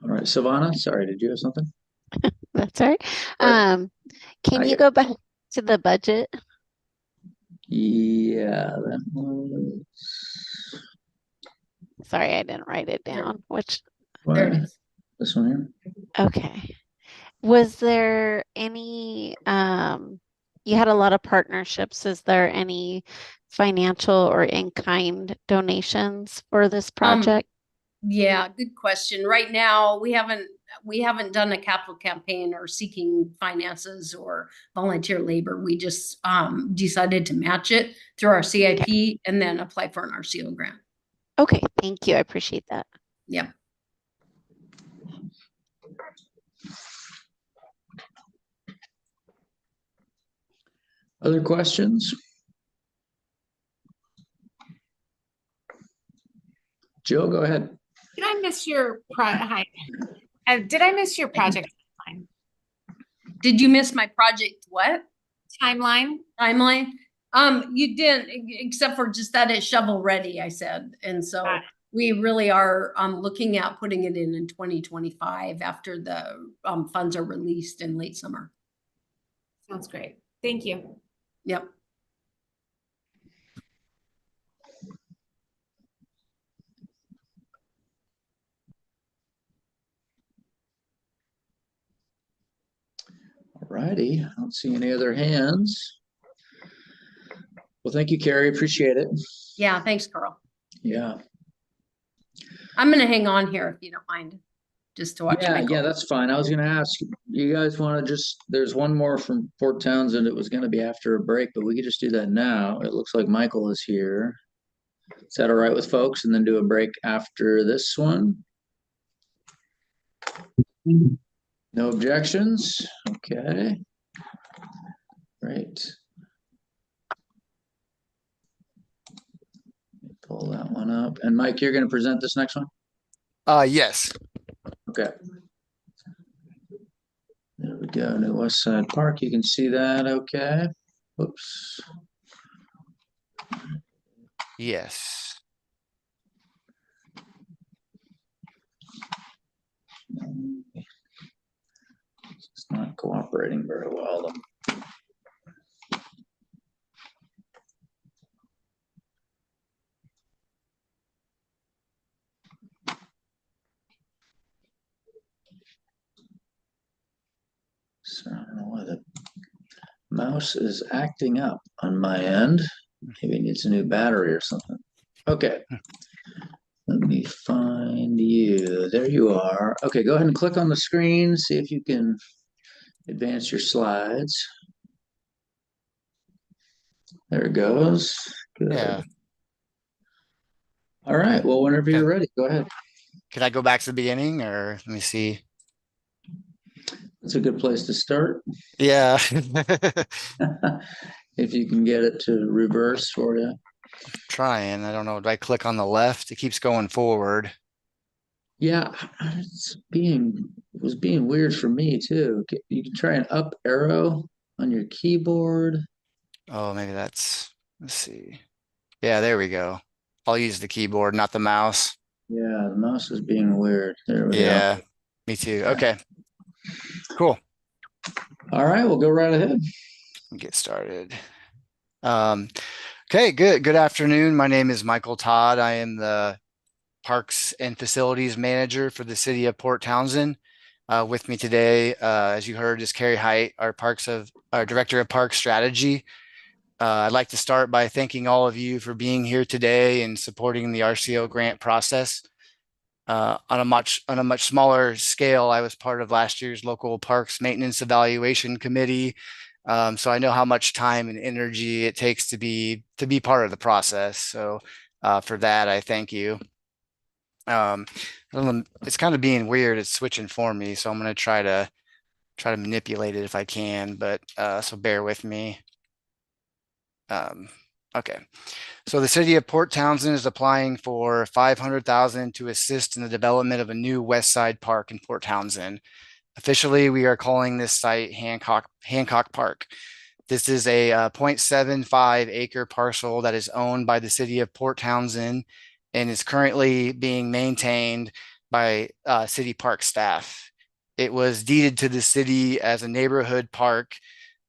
All right, Savannah, sorry, did you have something? That's all right. Can you go back to the budget? Yeah, that was... Sorry, I didn't write it down. Which? There it is. This one here. Okay. Was there any, You had a lot of partnerships. Is there any financial or in-kind donations for this project? Yeah, good question. Right now, we haven't done a capital campaign or seeking finances or volunteer labor. We just decided to match it through our CIP and then apply for an RCO grant. Okay, thank you. I appreciate that. Yeah. Other questions? Joe, go ahead. Did I miss your did I miss your project timeline? Did you miss my project what? Timeline? Timeline? You didn't, except for just that it's shovel ready, I said. And so we really are looking at putting it in 2025 after the funds are released in late summer. Sounds great. Thank you. Yep. All righty. I don't see any other hands. Well, thank you, Carrie. Appreciate it. Yeah, thanks, Carl. Yeah. I'm gonna hang on here if you don't mind, just to watch. Yeah, that's fine. I was gonna ask, you guys want to there's one more from Port Townsend. It was gonna be after a break, but we could just do that now. It looks like Michael is here. Is that all right with folks? And then do a break after this one? No objections? Okay. Great. Pull that one up. And Mike, you're gonna present this next one? Yes. Okay. There we go, New West Side Park. You can see that, okay? Whoops. Yes. It's not cooperating very well. So I don't know why the mouse is acting up on my end. Maybe it needs a new battery or something. Okay. Let me find you. There you are. Okay, go ahead and click on the screen. See if you can advance your slides. There it goes. Good. Yeah. All right. Well, whenever you're ready, go ahead. Can I go back to the beginning or let me see? That's a good place to start. Yeah. If you can get it to reverse for you. Trying. I don't know. Do I click on the left? It keeps going forward. Yeah, it was being weird for me too. You can try an up arrow on your keyboard. Oh, maybe let's see. Yeah, there we go. I'll use the keyboard, not the mouse. Yeah, the mouse is being weird. There we go. Yeah, me too. Okay. Cool. All right, we'll go right ahead. Get started. Okay, good afternoon. My name is Michael Todd. I am the Parks and Facilities Manager for the City of Port Townsend. With me today, as you heard, is Carrie Height, our Director of Park Strategy. I'd like to start by thanking all of you for being here today and supporting the RCO grant process. On a much smaller scale, I was part of last year's local parks maintenance evaluation committee. So I know how much time and energy it takes to be part of the process. So for that, I thank you. It's kind of being weird. It's switching for me, so I'm going to try to manipulate it if I can, but so bear with me. Okay. So the city of Port Townsend is applying for $500,000 to assist in the development of a new West Side Park in Port Townsend. Officially, we are calling this site Hancock Park. This is a 0.75 acre parcel that is owned by the city of Port Townsend and is currently being maintained by city park staff. It was deeded to the city as a neighborhood park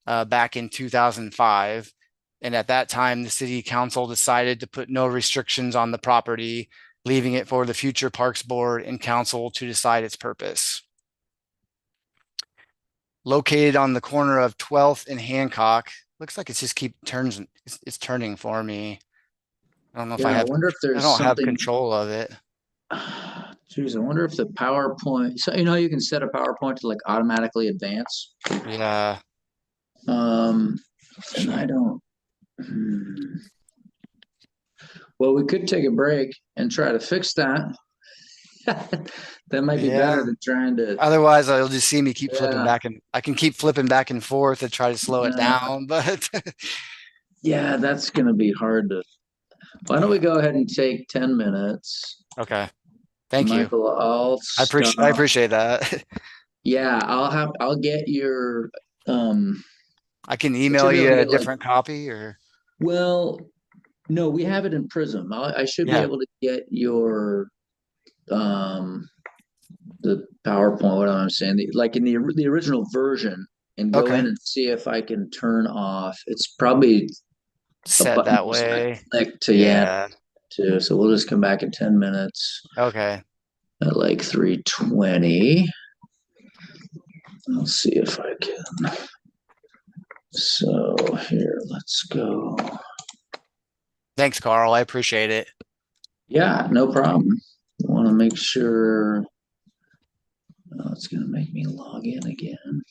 back in 2005. And at that time, the city council decided to put no restrictions on the property, leaving it for the future Parks Board and Council to decide its purpose. Located on the corner of 12th and Hancock, looks like it's just keep turns, it's turning for me. I don't know if Yeah, I wonder if I there's don't have something. control of it. Geez, I wonder if the PowerPoint, so you know, you can set a PowerPoint to like automatically advance. Yeah, And I don't. Well, we could take a break and try to fix that. That might be better yeah. than trying to. Otherwise, I'll just see me keep flipping Yeah, back, and I can keep flipping back and forth to try to slow it yeah, down, but yeah, that's gonna be hard to. Why don't we go ahead and take 10 minutes? okay. Thank you. Michael, I'll stop. I appreciate that. Yeah, I'll get your I can email typically you a get like, different copy or well, no, we have it in Prism. I should be yeah. able to get your the PowerPoint, what I'm saying, like in the original version, and go Okay. in and see if I can turn off. It's probably a Set button that you just gotta way. click to Yeah. to. So we'll just come back in 10 minutes Okay. at like 3:20. I'll see if I can. So here, let's go. Thanks, Carl. I appreciate it. Yeah, no problem. I want to make sure. Oh, it's going to make me log in again.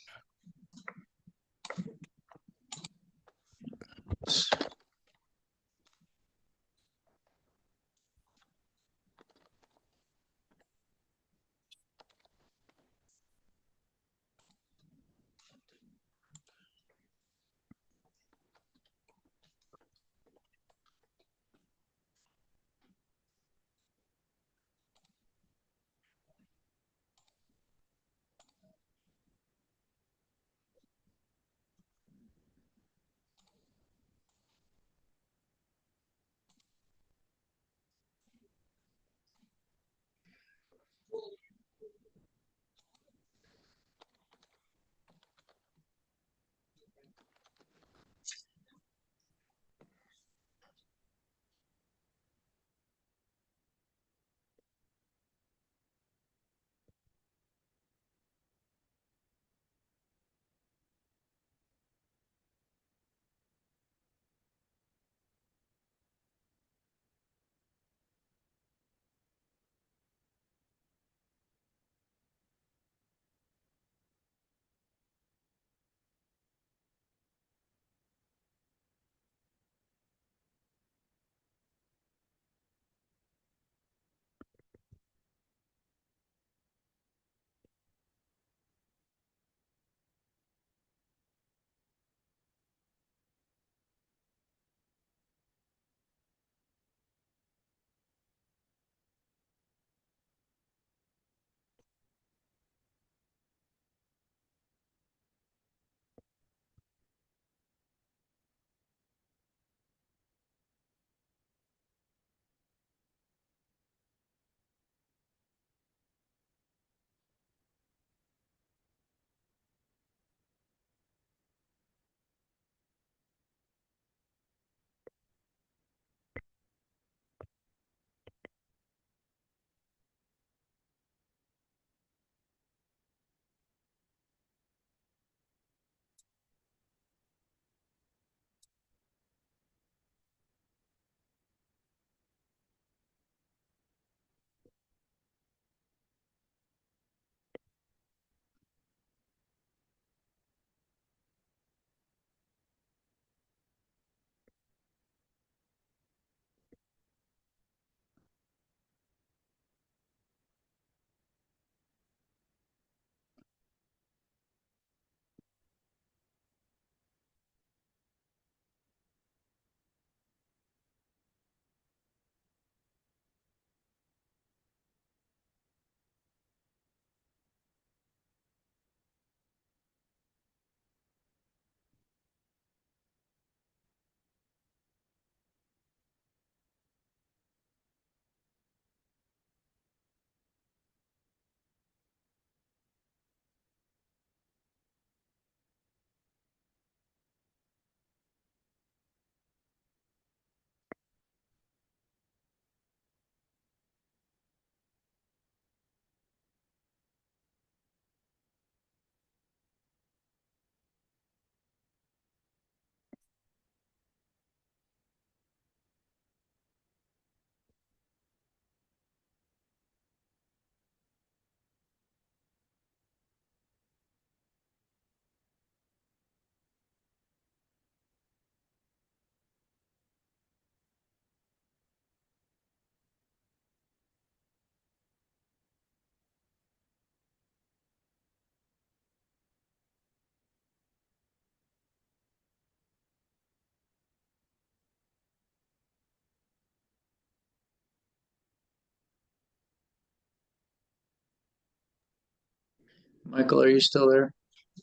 Michael, are you still there?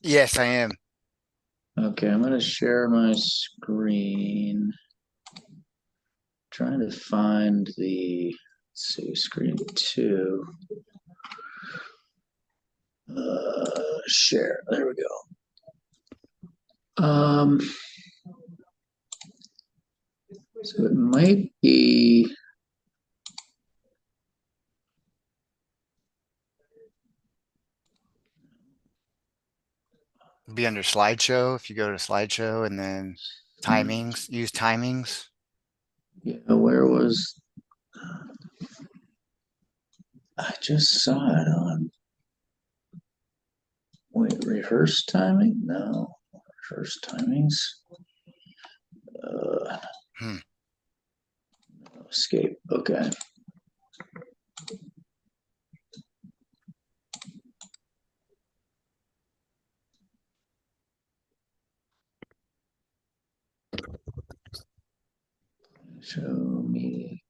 Yes, I am. Okay, I'm gonna share my screen. Trying to find the, let's see, screen 2. Share, there we go. So it might be, Be under slideshow. If you go to slideshow and then timings, use timings. yeah, where was, I just saw it on, wait, rehearse timing? No, rehearse timings. Hmm. Escape, okay. Show me.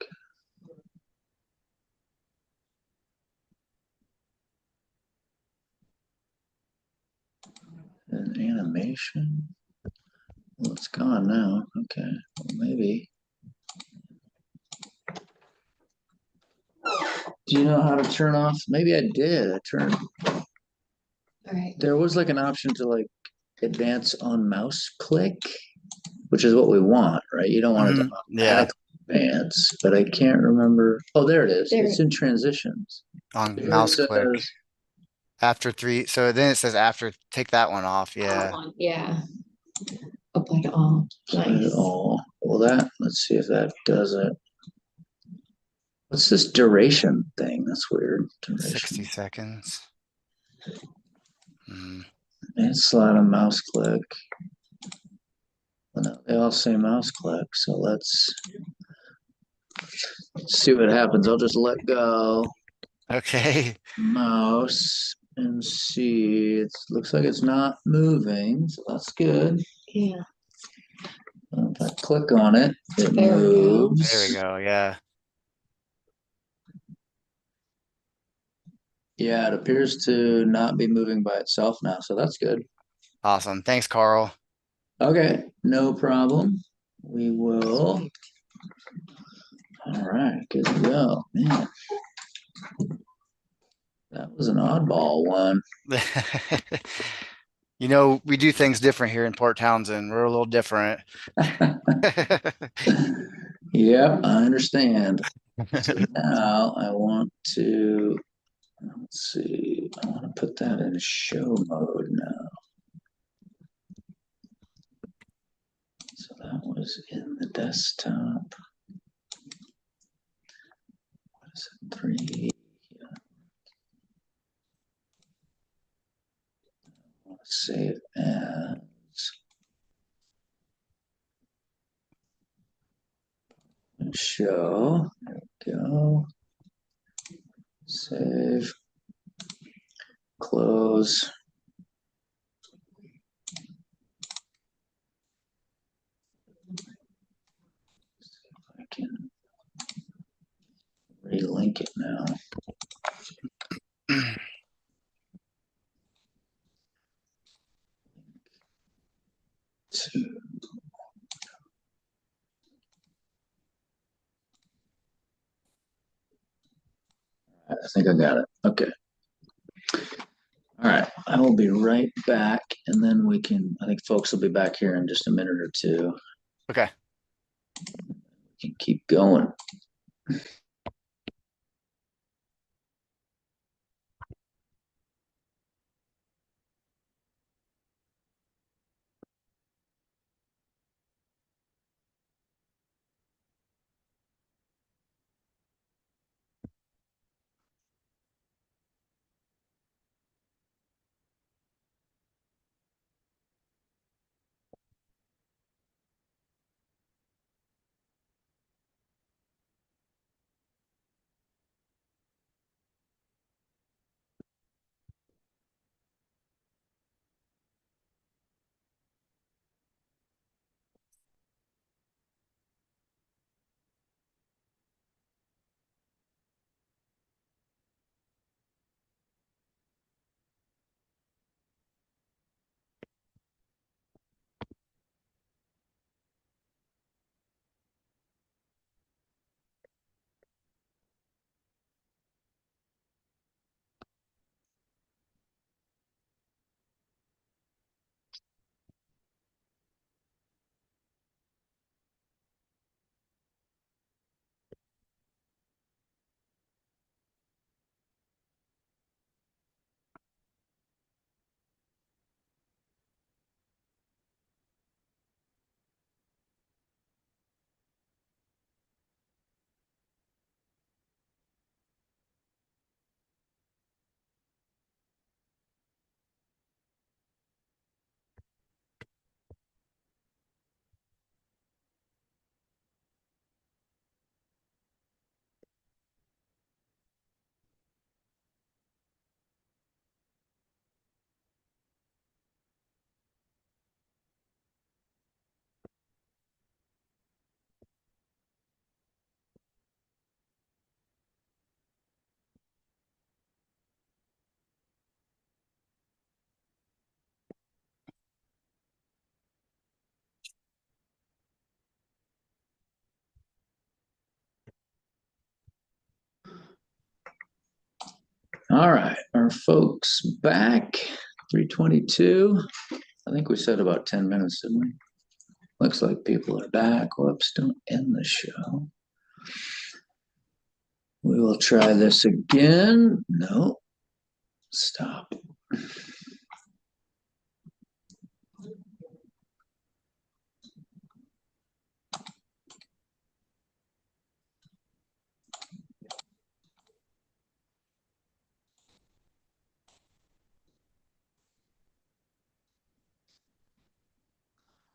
An animation. Well, it's gone now. Okay, well, maybe. Do you know how to turn off? Maybe I did. I turned. All right. There was like an option to like advance on mouse click, which is what we want, right? You don't want it to Yeah, automatically advance, but I can't remember. Oh, there it is. There. It's in transitions. on Here it mouse click. says- After 3, so then it says after, take that one off. Yeah. Yeah. Apply to all. Apply to Nice. all. Well, that, let's see if that does it. What's this duration thing? That's weird. Duration. 60 seconds. Hmm. And slide a mouse click. Well, no, they all say mouse click, so let's see what happens. I'll just let go Okay. mouse and see. It looks like it's not moving, so that's good. Yeah. If I click on it, it There we go. moves. There we go. Yeah. Yeah, it appears to not be moving by itself now, so that's good. Awesome. Thanks, Carl. Okay, no problem. We will. All right, good to go. Man, that was an oddball one. You know, we do things different here in Port Townsend. We're a little different. Yep, I understand. So now I want to, let's see, I want to put that in show mode now. So that was in the desktop. What is it? 3. Yeah. I want to save as. Show. There we go. Save. Close. I can relink it now. To, I think I got it. Okay. All right. I will be right back. And then we can, I think folks will be back here in just a minute or two. Okay. We can keep going. All right, our folks back, 3:22. I think we said about 10 minutes, didn't we? Looks like people are back. Whoops, don't end the show. We will try this again. No, stop.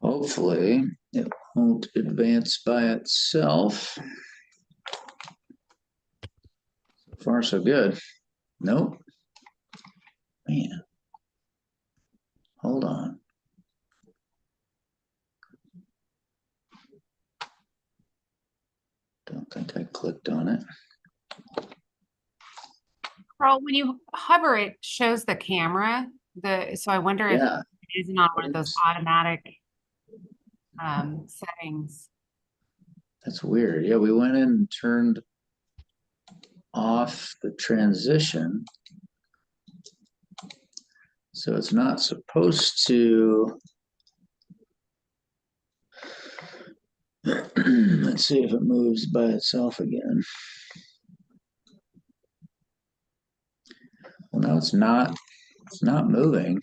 Hopefully it won't advance by itself. So far, so good. Nope. Man, hold on. Don't think I clicked on it. Carl, when you hover, it shows the camera. So I wonder if Yeah. it isn't on one of those automatic settings. That's weird. Yeah, we went in and turned off the transition. So it's not supposed to. Let's see if it moves by itself again. Well, no, it's not. It's not moving.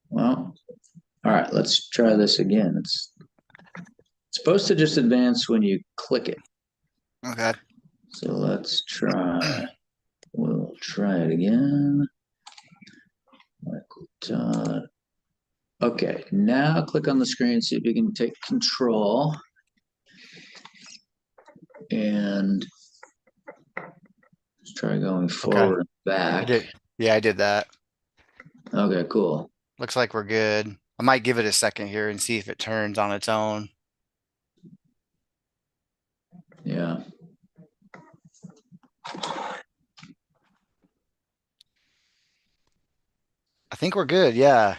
Well, all right, let's try this again. It's supposed to just advance when you click it. Okay. So let's try. We'll try it again. Michael Todd. Okay, now click on the screen, see if you can take control. And let's try going forward and back. Yeah, I did that. Okay, cool. Looks like we're good. I might give it a second here and see if it turns on its own. Yeah. I think we're good. Yeah.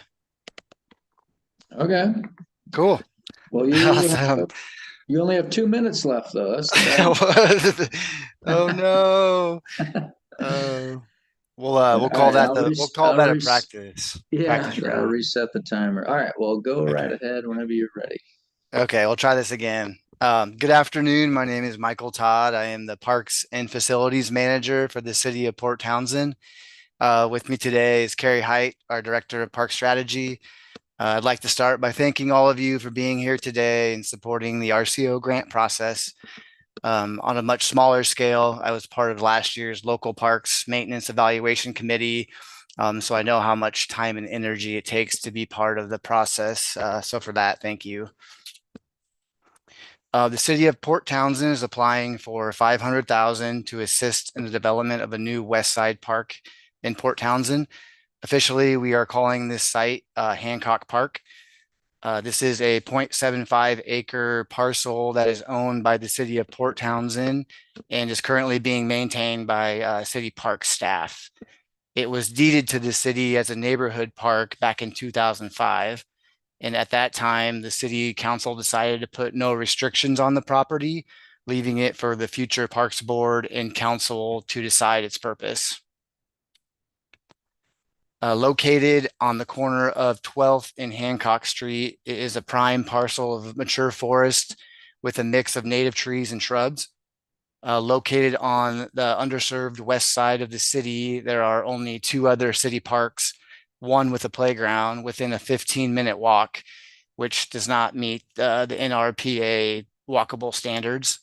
Okay. Cool. Well, you only have 2 minutes left, though. Oh no. We'll call that a practice. Yeah, Practice that'll round. reset the timer. All right, well, go right ahead whenever you're ready. Okay, we'll try this again. Good afternoon. My name is Michael Todd. I am the Parks and Facilities Manager for the City of Port Townsend. With me today is Carrie Height, our Director of Park Strategy. I'd like to start by thanking all of you for being here today and supporting the RCO grant process. On a much smaller scale, I was part of last year's local parks maintenance evaluation committee. So I know how much time and energy it takes to be part of the process. So for that, thank you. The city of Port Townsend is applying for $500,000 to assist in the development of a new West Side Park in Port Townsend. Officially, we are calling this site Hancock Park. This is a 0.75 acre parcel that is owned by the city of Port Townsend and is currently being maintained by city park staff. It was deeded to the city as a neighborhood park back in 2005. And at that time, the city council decided to put no restrictions on the property, leaving it for the future Parks Board and council to decide its purpose. Located on the corner of 12th and Hancock Street, it is a prime parcel of mature forest with a mix of native trees and shrubs. Located on the underserved west side of the city, there are only 2 other city parks, one with a playground within a 15-minute walk, which does not meet the NRPA walkable standards.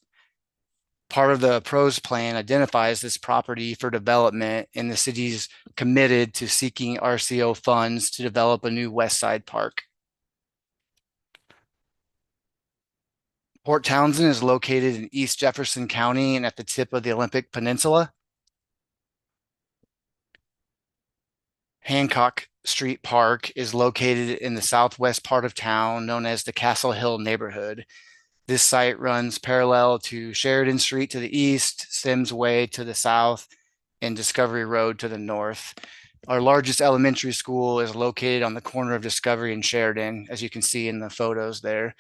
Part of the PROS plan identifies this property for development, and the city's committed to seeking RCO funds to develop a new West Side Park. Port Townsend is located in East Jefferson County and at the tip of the Olympic Peninsula. Hancock Street Park is located in the southwest part of town, known as the Castle Hill neighborhood. This site runs parallel to Sheridan Street to the east, Sims Way to the south, and Discovery Road to the north. Our largest elementary school is located on the corner of Discovery and Sheridan, as you can see in the photos there.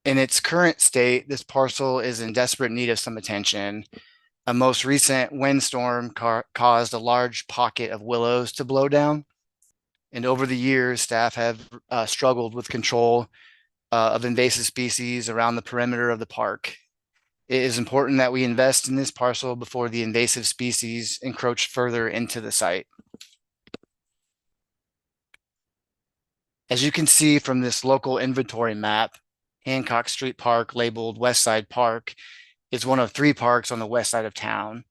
In its current state, this parcel is in desperate need of some attention. A most recent windstorm caused a large pocket of willows to blow down. And over the years, staff have struggled with control of invasive species around the perimeter of the park. It is important that we invest in this parcel before the invasive species encroach further into the site. As you can see from this local inventory map, Hancock Street Park, labeled West Side Park, is one of 3 parks on the west side of town.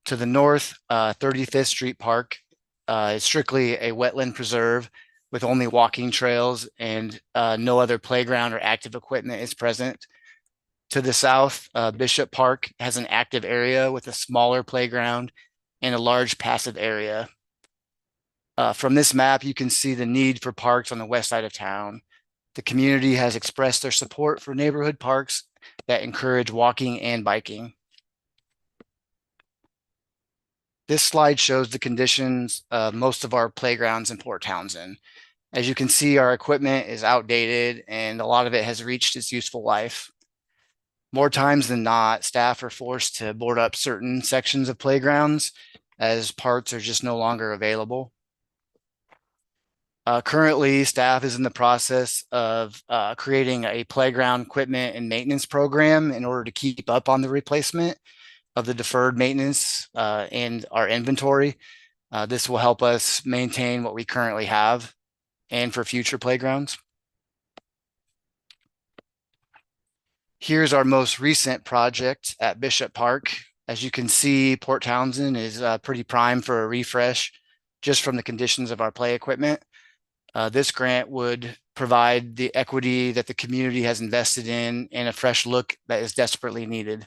To the north, 35th Street Park is strictly a wetland preserve with only walking trails and no other playground or active equipment is present. To the south, Bishop Park has an active area with a smaller playground and a large passive area. From this map, you can see the need for parks on the west side of town. The community has expressed their support for neighborhood parks that encourage walking and biking. This slide shows the conditions of most of our playgrounds in Port Townsend. As you can see, our equipment is outdated and a lot of it has reached its useful life. More times than not, staff are forced to board up certain sections of playgrounds as parts are just no longer available. Currently, staff is in the process of creating a playground equipment and maintenance program in order to keep up on the replacement of the deferred maintenance and our inventory. This will help us maintain what we currently have and for future playgrounds. Here's our most recent project at Bishop Park. As you can see, Port Townsend is pretty prime for a refresh just from the conditions of our play equipment. This grant would provide the equity that the community has invested in and a fresh look that is desperately needed.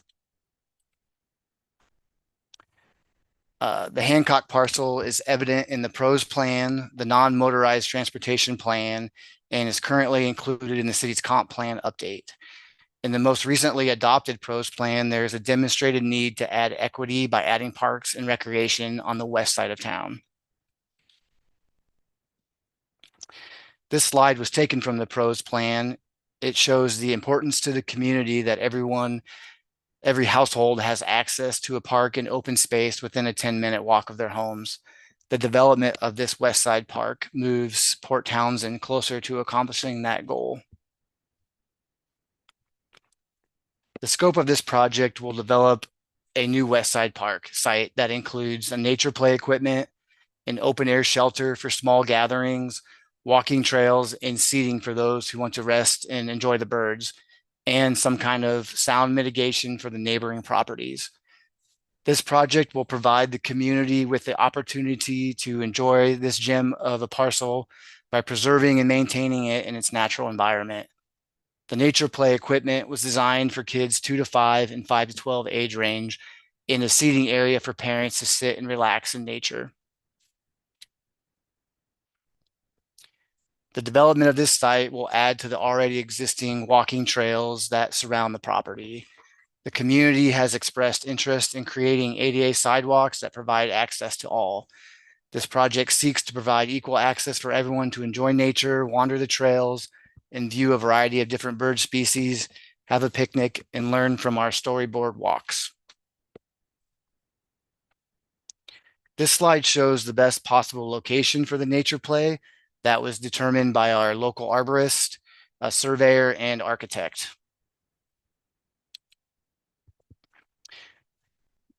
The Hancock parcel is evident in the PROS plan, the non-motorized transportation plan, and is currently included in the city's comp plan update. In the most recently adopted PROS plan, there is a demonstrated need to add equity by adding parks and recreation on the west side of town. This slide was taken from the PROS plan. It shows the importance to the community that every household has access to a park and open space within a 10-minute walk of their homes. The development of this West Side Park moves Port Townsend closer to accomplishing that goal. The scope of this project will develop a new West Side Park site that includes a nature play equipment, an open air shelter for small gatherings, walking trails, and seating for those who want to rest and enjoy the birds, and some kind of sound mitigation for the neighboring properties. This project will provide the community with the opportunity to enjoy this gem of a parcel by preserving and maintaining it in its natural environment. The nature play equipment was designed for kids 2 to 5 and 5 to 12 age range in a seating area for parents to sit and relax in nature. The development of this site will add to the already existing walking trails that surround the property. The community has expressed interest in creating ADA sidewalks that provide access to all. This project seeks to provide equal access for everyone to enjoy nature, wander the trails, and view a variety of different bird species, have a picnic, and learn from our storyboard walks. This slide shows the best possible location for the nature play that was determined by our local arborist, a surveyor, and architect.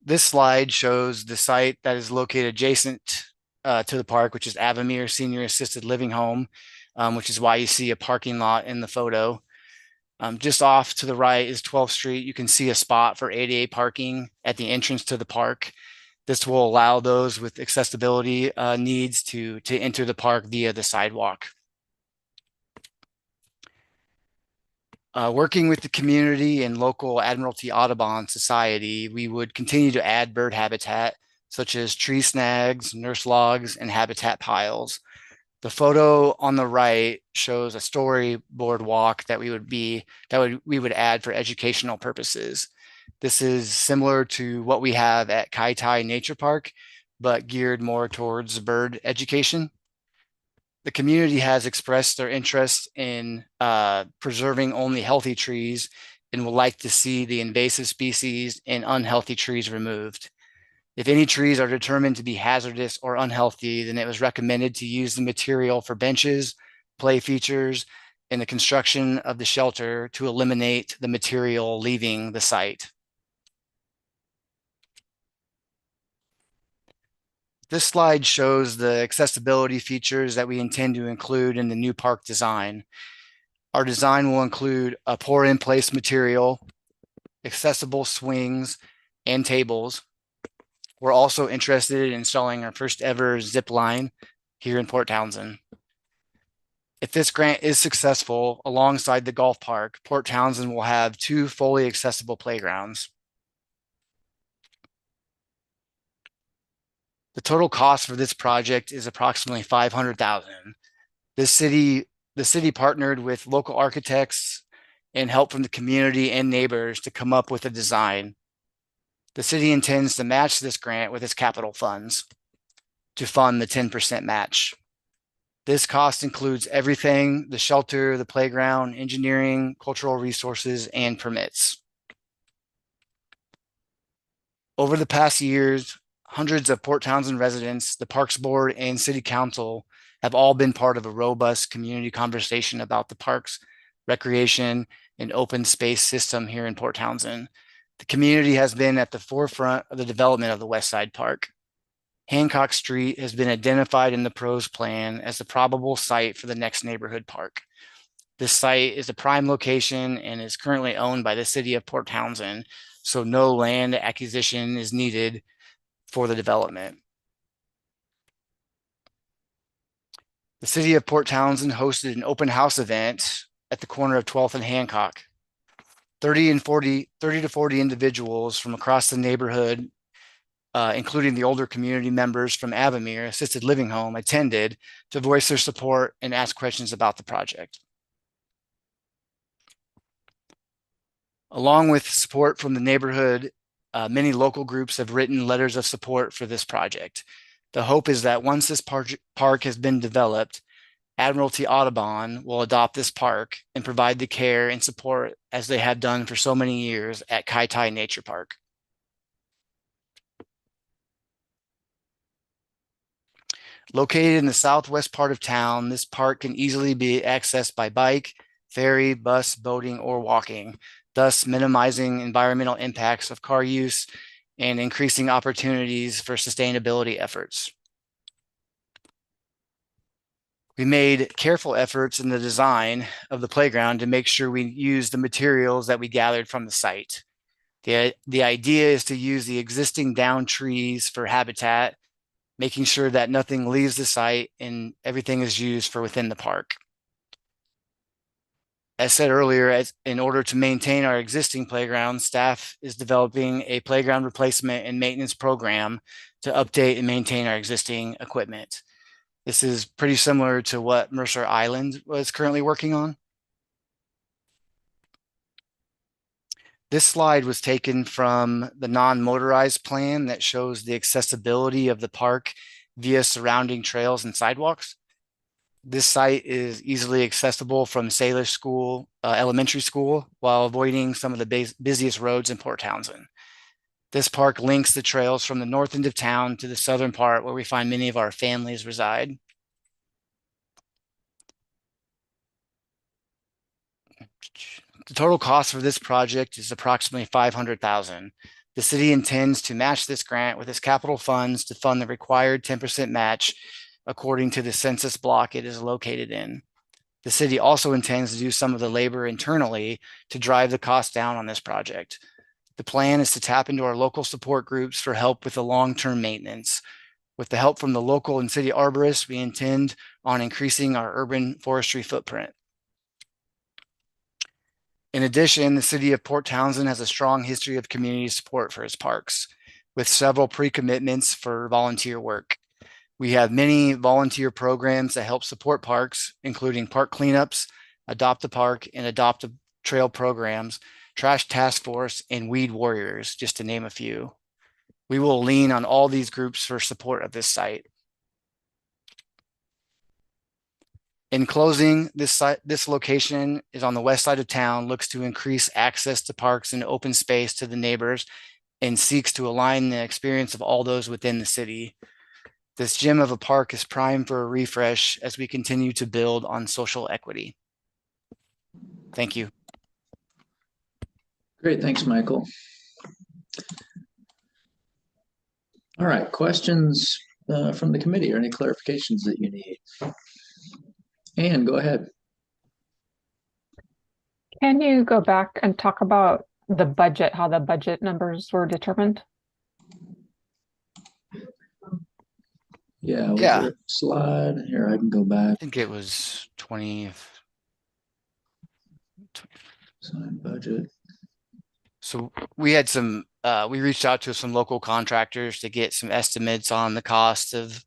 This slide shows the site that is located adjacent to the park, which is Avamere Senior Assisted Living Home, which is why you see a parking lot in the photo. Just off to the right is 12th Street. You can see a spot for ADA parking at the entrance to the park. This will allow those with accessibility needs to enter the park via the sidewalk. Working with the community and local Admiralty Audubon Society, we would continue to add bird habitat, such as tree snags, nurse logs, and habitat piles. The photo on the right shows a storyboard walk that we would add for educational purposes. This is similar to what we have at Kai Tai Nature Park, but geared more towards bird education. The community has expressed their interest in preserving only healthy trees and would like to see the invasive species and unhealthy trees removed. If any trees are determined to be hazardous or unhealthy, then it was recommended to use the material for benches, play features, and the construction of the shelter to eliminate the material leaving the site. This slide shows the accessibility features that we intend to include in the new park design. Our design will include a pour-in-place material, accessible swings, and tables. We're also interested in installing our first ever zip line here in Port Townsend. If this grant is successful, alongside the golf park, Port Townsend will have 2 fully accessible playgrounds. The total cost for this project is approximately $500,000. The city partnered with local architects and help from the community and neighbors to come up with a design. The city intends to match this grant with its capital funds to fund the 10% match. This cost includes everything: the shelter, the playground, engineering, cultural resources, and permits. Over the past years, hundreds of Port Townsend residents, the Parks Board, and City Council have all been part of a robust community conversation about the parks, recreation, and open space system here in Port Townsend. The community has been at the forefront of the development of the West Side Park. Hancock Street has been identified in the PROS plan as the probable site for the next neighborhood park. This site is a prime location and is currently owned by the city of Port Townsend, so no land acquisition is needed for the development. The city of Port Townsend hosted an open house event at the corner of 12th and Hancock. 30 to 40 individuals from across the neighborhood, including the older community members from Avamere Assisted Living Home, attended to voice their support and ask questions about the project. Along with support from the neighborhood, many local groups have written letters of support for this project. The hope is that once this park has been developed, Admiralty Audubon will adopt this park and provide the care and support as they have done for so many years at Kai Tai Nature Park. Located in the southwest part of town, this park can easily be accessed by bike, ferry, bus, boating, or walking, thus minimizing environmental impacts of car use and increasing opportunities for sustainability efforts. We made careful efforts in the design of the playground to make sure we use the materials that we gathered from the site. The idea is to use the existing downed trees for habitat, making sure that nothing leaves the site and everything is used for within the park. As said earlier, in order to maintain our existing playground, staff is developing a playground replacement and maintenance program to update and maintain our existing equipment. This is pretty similar to what Mercer Island was currently working on. This slide was taken from the non-motorized plan that shows the accessibility of the park via surrounding trails and sidewalks. This site is easily accessible from Salish School, Elementary School, while avoiding some of the busiest roads in Port Townsend. This park links the trails from the north end of town to the southern part where we find many of our families reside. The total cost for this project is approximately $500,000. The city intends to match this grant with its capital funds to fund the required 10% match according to the census block it is located in. The city also intends to do some of the labor internally to drive the cost down on this project. The plan is to tap into our local support groups for help with the long-term maintenance. With the help from the local and city arborists, we intend on increasing our urban forestry footprint. In addition, the city of Port Townsend has a strong history of community support for its parks, with several pre-commitments for volunteer work. We have many volunteer programs that help support parks, including park cleanups, Adopt a Park and Adopt a Trail programs, Trash Task Force, and Weed Warriors, just to name a few. We will lean on all these groups for support of this site. In closing, this location is on the west side of town, looks to increase access to parks and open space to the neighbors, and seeks to align the experience of all those within the city. This gem of a park is primed for a refresh as we continue to build on social equity. Thank you. Great, thanks, Michael. All right, questions from the committee or any clarifications that you need? Anne, go ahead. Can you go back and talk about the budget, how the budget numbers were determined? Yeah, was there a slide? Here, I can go back. I think it was 20. Sign budget. So we had some, we reached out to some local contractors to get some estimates on the cost of,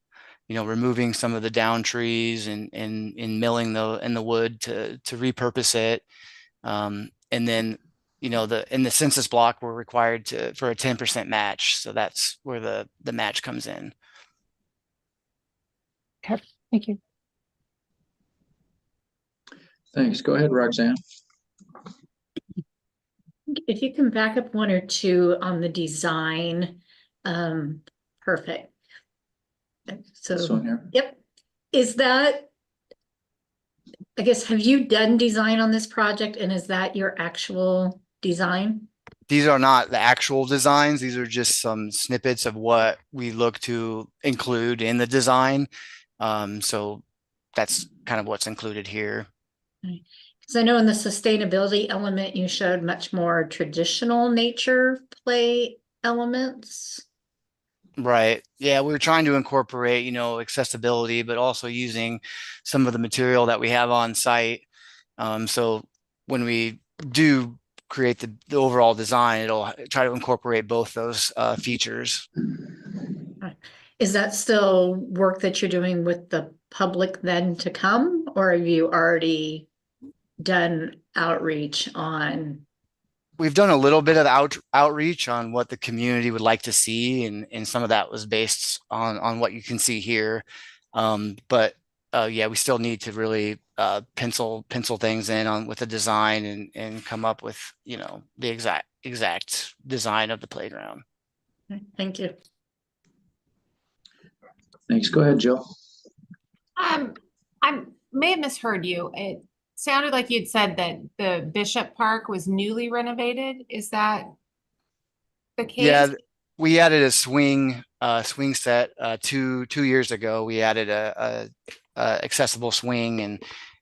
removing some of the down trees and milling the wood to repurpose it. And then, in the census block, we're required for a 10% match. So that's where the match comes in. Okay, thank you. Thanks. Go ahead, Roxanne. If you can back up one or two on the design, perfect. So, This one here. yep. Is that, I guess, have you done design on this project, and is that your actual design? These are not the actual designs. These are just some snippets of what we look to include in the design. So that's kind of what's included here. Because I know in the sustainability element, you showed much more traditional nature play elements. Right. Yeah, we were trying to incorporate, accessibility, but also using some of the material that we have on site. So when we do create the overall design, it'll try to incorporate both those features. Is that still work that you're doing with the public then to come, or have you already done outreach on? We've done a little bit of outreach on what the community would like to see, and some of that was based on what you can see here. But yeah, we still need to really pencil things in on with the design and come up with the exact design of the playground. Thank you. Thanks. Go ahead, Jill. I may have misheard you. It sounded like you'd said that the Bishop Park was newly renovated. Is that the case? Yeah, we added a swing set 2 years ago. We added a accessible swing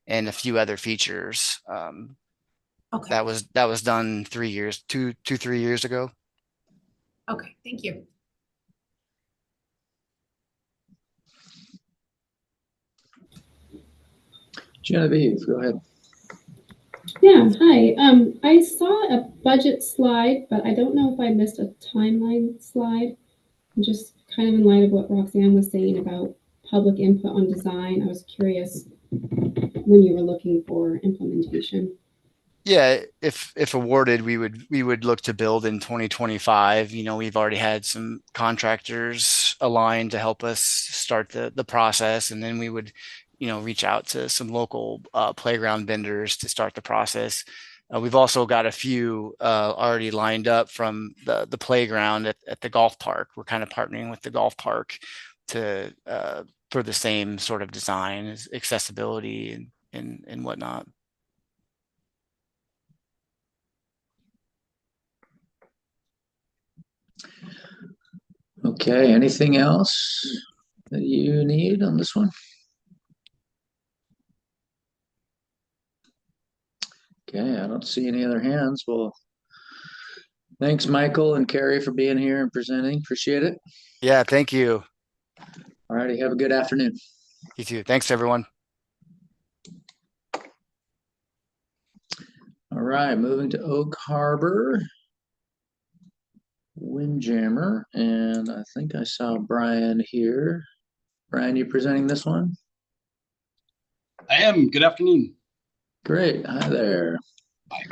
and a few other features. Okay. That was done 3 years ago. Okay, thank you. Genevieve, go ahead. Yeah, hi. I saw a budget slide, but I don't know if I missed a timeline slide. I'm just kind of in light of what Roxanne was saying about public input on design. I was curious when you were looking for implementation. Yeah, if awarded, we would look to build in 2025. We've already had some contractors aligned to help us start the process, and then we would reach out to some local playground vendors to start the process. We've also got a few already lined up from the playground at the golf park. We're kind of partnering with the golf park to for the same sort of design as accessibility and whatnot. Okay, anything else that you need on this one? Okay, I don't see any other hands. Well, thanks, Michael and Carrie, for being here and presenting. Appreciate it. Yeah, thank you. All righty, have a good afternoon. You too. Thanks, everyone. All right, moving to Oak Harbor. Windjammer, and I think I saw Brian here. Brian, you presenting this one? I am. Good afternoon. Great. Hi there. Hi.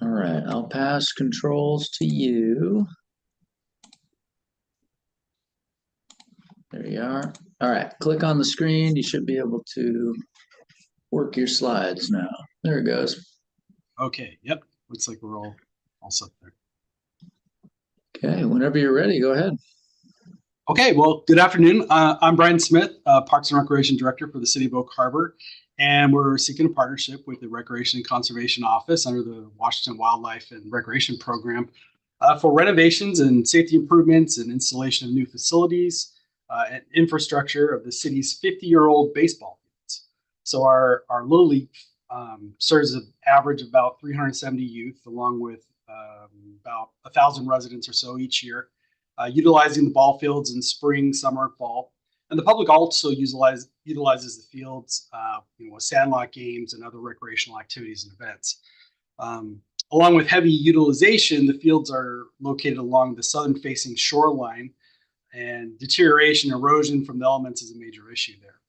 All right, I'll pass controls to you. There you are. All right, click on the screen. You should be able to work your slides now. There it goes. Okay, yep. Looks like we're all set there. Okay, whenever you're ready, go ahead. Okay, well, good afternoon. I'm Brian Smith, Parks and Recreation Director for the City of Oak Harbor, and we're seeking a partnership with the Recreation and Conservation Office under the Washington Wildlife and Recreation Program for renovations and safety improvements and installation of new facilities and infrastructure of the city's 50-year-old baseball fields. So our Little League serves an average of about 370 youth, along with about 1,000 residents or so each year, utilizing the ball fields in spring, summer, and fall. And the public also utilizes the fields with sandlot games and other recreational activities and events. Along with heavy utilization, the fields are located along the southern-facing shoreline, and deterioration, erosion from the elements is a major issue there.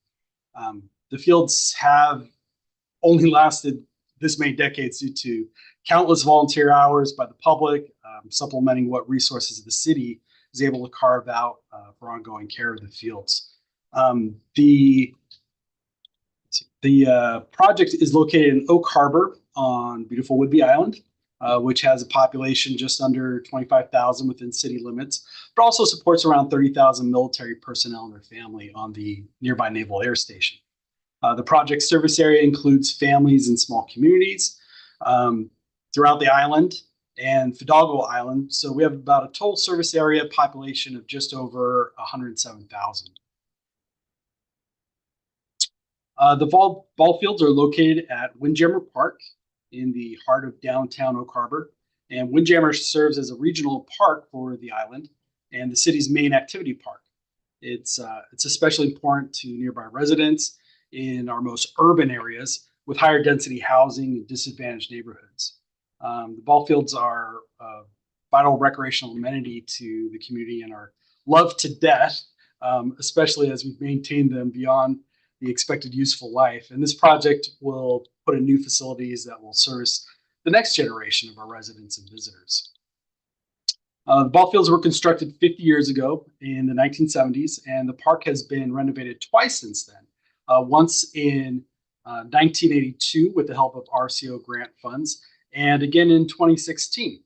The fields have only lasted this many decades due to countless volunteer hours by the public, supplementing what resources the city is able to carve out for ongoing care of the fields. The project is located in Oak Harbor on beautiful Whidbey Island, which has a population just under 25,000 within city limits, but also supports around 30,000 military personnel and their family on the nearby Naval Air Station. The project service area includes families and small communities throughout the island and Fidalgo Island. So we have about a total service area population of just over 107,000. The ball fields are located at Windjammer Park in the heart of downtown Oak Harbor. And Windjammer serves as a regional park for the island and the city's main activity park. It's especially important to nearby residents in our most urban areas with higher density housing and disadvantaged neighborhoods. The ball fields are a vital recreational amenity to the community and are loved to death, especially as we've maintained them beyond the expected useful life. And this project will put in new facilities that will service the next generation of our residents and visitors. The ball fields were constructed 50 years ago in the 1970s, and the park has been renovated twice since then. Once in 1982 with the help of RCO grant funds, and again in 2016.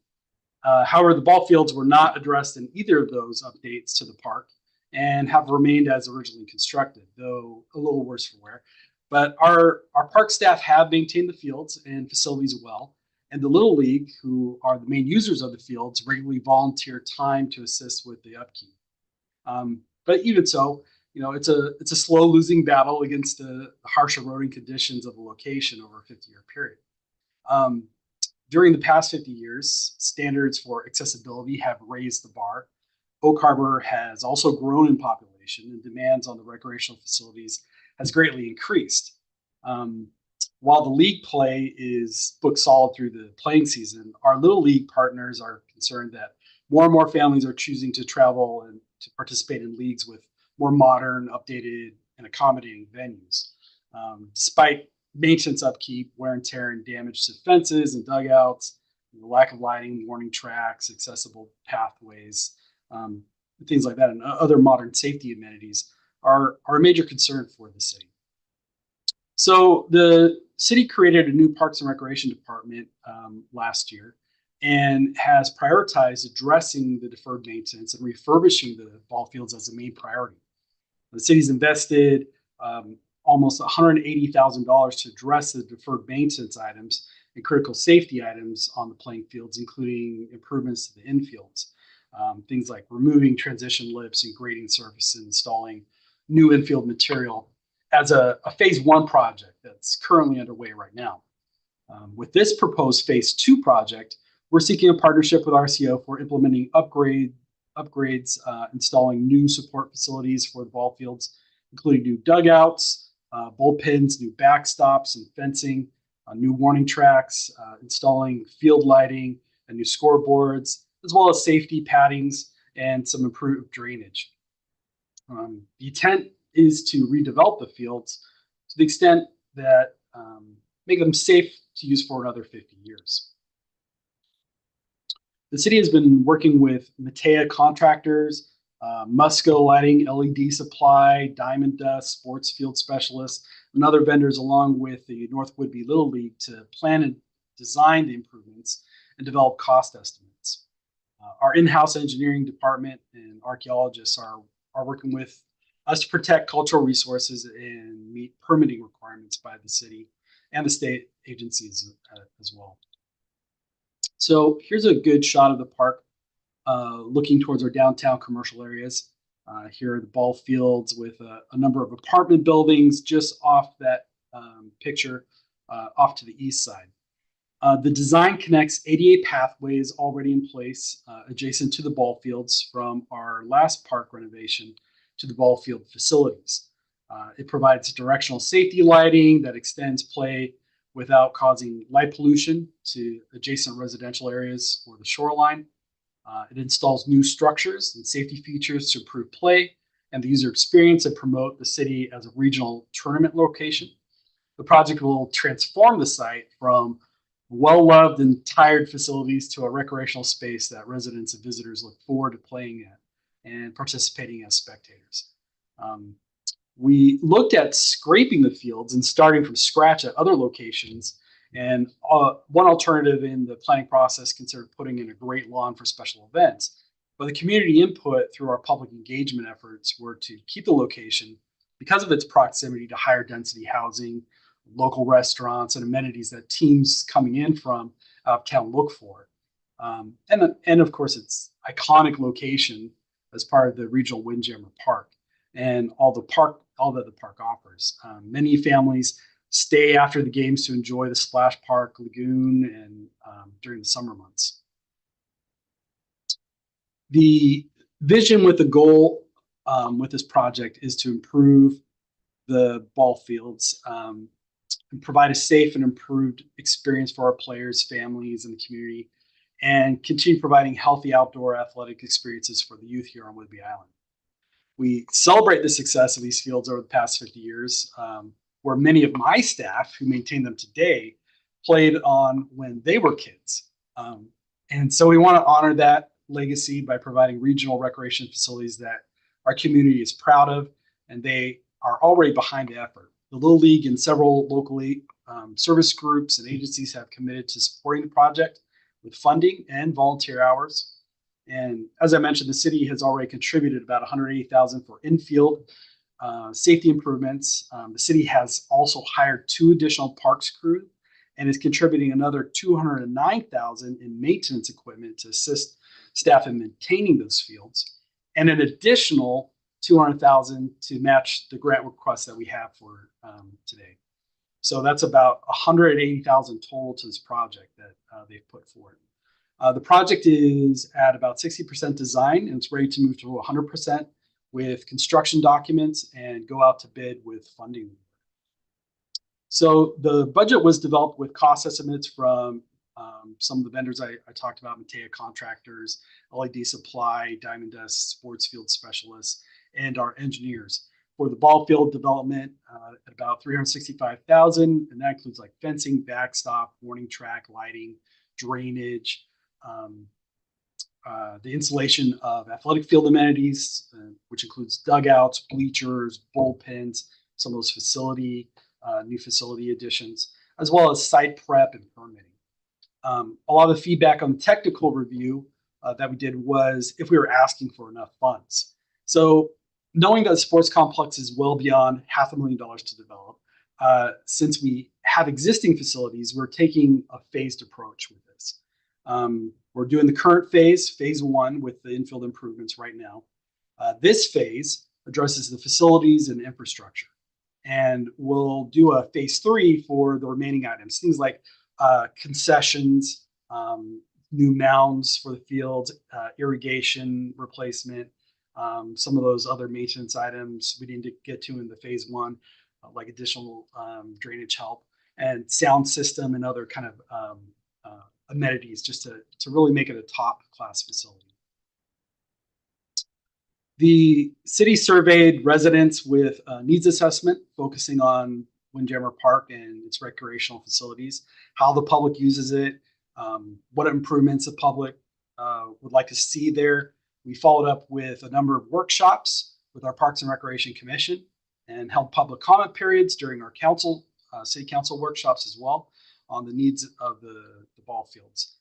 However, the ball fields were not addressed in either of those updates to the park and have remained as originally constructed, though a little worse for wear. But our park staff have maintained the fields and facilities well, and the Little League, who are the main users of the fields, regularly volunteer time to assist with the upkeep. But even so, it's a slow losing battle against the harsh eroding conditions of the location over a 50-year period. During the past 50 years, standards for accessibility have raised the bar. Oak Harbor has also grown in population, and demands on the recreational facilities has greatly increased. While the league play is booked solid through the playing season, our Little League partners are concerned that more and more families are choosing to travel and to participate in leagues with more modern, updated, and accommodating venues. Despite maintenance upkeep, wear and tear, and damage to fences and dugouts, the lack of lighting, warning tracks, accessible pathways, things like that, and other modern safety amenities are a major concern for the city. So the city created a new Parks and Recreation Department last year and has prioritized addressing the deferred maintenance and refurbishing the ball fields as a main priority. The city's invested almost $180,000 to address the deferred maintenance items and critical safety items on the playing fields, including improvements to the infields. Things like removing transition lips and grading surfaces, installing new infield material as a phase 1 project that's currently underway right now. With this proposed phase 2 project, we're seeking a partnership with RCO for implementing upgrades, installing new support facilities for the ball fields, including new dugouts, bullpens, new backstops and fencing, new warning tracks, installing field lighting and new scoreboards, as well as safety paddings and some improved drainage. The intent is to redevelop the fields to the extent that make them safe to use for another 50 years. The city has been working with Matea contractors Musco Lighting, LED Supply, Diamond Dust, Sports Field Specialists, and other vendors, along with the North Whidbey Little League, to plan and design the improvements and develop cost estimates. Our in-house engineering department and archaeologists are working with us to protect cultural resources and meet permitting requirements by the city and the state agencies as well. So here's a good shot of the park looking towards our downtown commercial areas. Here are the ball fields with a number of apartment buildings just off that picture off to the east side. The design connects ADA pathways already in place adjacent to the ball fields from our last park renovation to the ball field facilities. It provides directional safety lighting that extends play without causing light pollution to adjacent residential areas or the shoreline. It installs new structures and safety features to improve play and the user experience and promote the city as a regional tournament location. The project will transform the site from well-loved and tired facilities to a recreational space that residents and visitors look forward to playing at and participating as spectators. We looked at scraping the fields and starting from scratch at other locations. And one alternative in the planning process considered putting in a great lawn for special events. But the community input through our public engagement efforts were to keep the location because of its proximity to higher density housing, local restaurants, and amenities that teams coming in from out of town look for. And of course, its iconic location as part of the regional Windjammer Park and all that the park offers. Many families stay after the games to enjoy the splash park, lagoon, and during the summer months. The vision with the goal with this project is to improve the ball fields and provide a safe and improved experience for our players, families, and the community, and continue providing healthy outdoor athletic experiences for the youth here on Whidbey Island. We celebrate the success of these fields over the past 50 years, where many of my staff who maintain them today played on when they were kids. And so we want to honor that legacy by providing regional recreation facilities that our community is proud of, and they are already behind the effort. The Little League and several locally service groups and agencies have committed to supporting the project with funding and volunteer hours. And as I mentioned, the city has already contributed about $180,000 for infield safety improvements. The city has also hired 2 additional parks crew and is contributing another $209,000 in maintenance equipment to assist staff in maintaining those fields, and an additional $200,000 to match the grant requests that we have for today. So that's about $180,000 total to this project that they've put forward. The project is at about 60% design, and it's ready to move to 100% with construction documents and go out to bid with funding. So the budget was developed with cost estimates from some of the vendors I talked about, Matea Contractors, LED Supply, Diamond Dust, Sports Field Specialists, and our engineers. For the ball field development, at about $365,000, and that includes like fencing, backstop, warning track, lighting, drainage, the installation of athletic field amenities, which includes dugouts, bleachers, bullpens, some of those new facility additions, as well as site prep and permitting. A lot of the feedback on technical review that we did was if we were asking for enough funds. So knowing that the sports complex is well beyond $500,000 to develop, since we have existing facilities, we're taking a phased approach with this. We're doing the current phase 1 with the infield improvements right now. This phase addresses the facilities and infrastructure. And we'll do a phase 3 for the remaining items, things like concessions, new mounds for the fields, irrigation replacement, some of those other maintenance items we need to get to in the phase 1, like additional drainage help and sound system and other kind of amenities just to really make it a top class facility. The city surveyed residents with a needs assessment focusing on Windjammer Park and its recreational facilities, how the public uses it, what improvements the public would like to see there, We followed up with a number of workshops with our Parks and Recreation Commission and held public comment periods during our city council workshops as well on the needs of the ball fields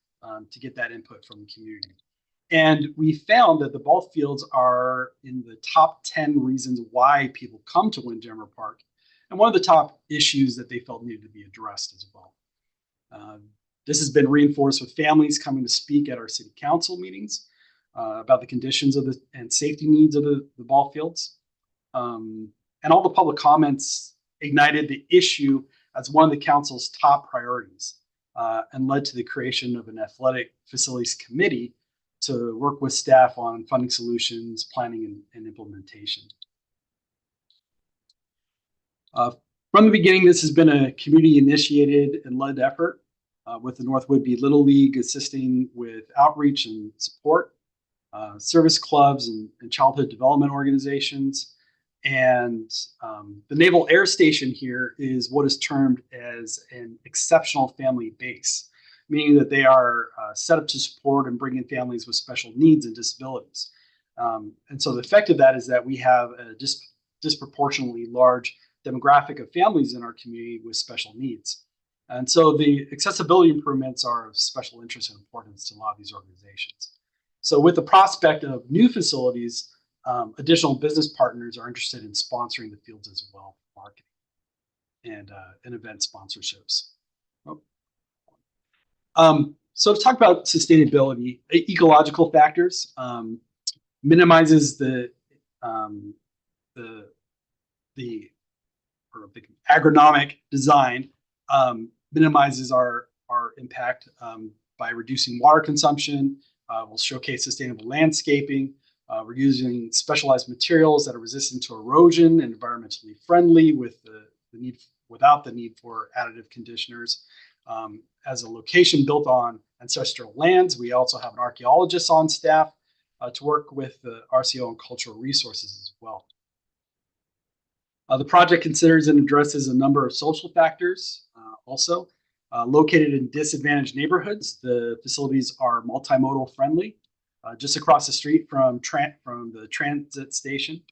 to get that input from the community. And we found that the ball fields are in the top 10 reasons why people come to Windjammer Park, and one of the top issues that they felt needed to be addressed as well. This has been reinforced with families coming to speak at our city council meetings about the conditions of and safety needs of the ball fields. And all the public comments ignited the issue as one of the council's top priorities and led to the creation of an athletic facilities committee to work with staff on funding solutions, planning, and implementation. From the beginning, this has been a community-initiated and led effort with the North Whidbey Little League assisting with outreach and support, service clubs and childhood development organizations. And the Naval Air Station here is what is termed as an exceptional family base, meaning that they are set up to support and bring in families with special needs and disabilities. And so the effect of that is that we have a disproportionately large demographic of families in our community with special needs. And so the accessibility improvements are of special interest and importance to a lot of these organizations. So with the prospect of new facilities, additional business partners are interested in sponsoring the fields as well, marketing and event sponsorships. So to talk about sustainability, ecological factors minimizes the agronomic design, minimizes our impact by reducing water consumption. We'll showcase sustainable landscaping. We're using specialized materials that are resistant to erosion and environmentally friendly with without the need for additive conditioners. As a location built on ancestral lands, we also have an archaeologist on staff to work with the RCO and cultural resources as well. The project considers and addresses a number of social factors also. Located in disadvantaged neighborhoods, the facilities are multimodal friendly. Just across the street from the transit station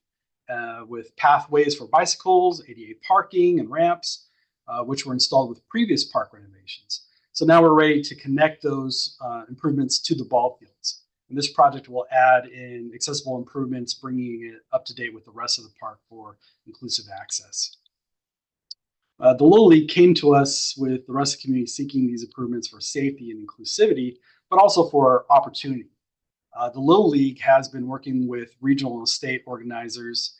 with pathways for bicycles, ADA parking and ramps, which were installed with previous park renovations. So now we're ready to connect those improvements to the ball fields. And this project will add in accessible improvements, bringing it up to date with the rest of the park for inclusive access. The Little League came to us with the rest of the community seeking these improvements for safety and inclusivity, but also for opportunity. The Little League has been working with regional and state organizers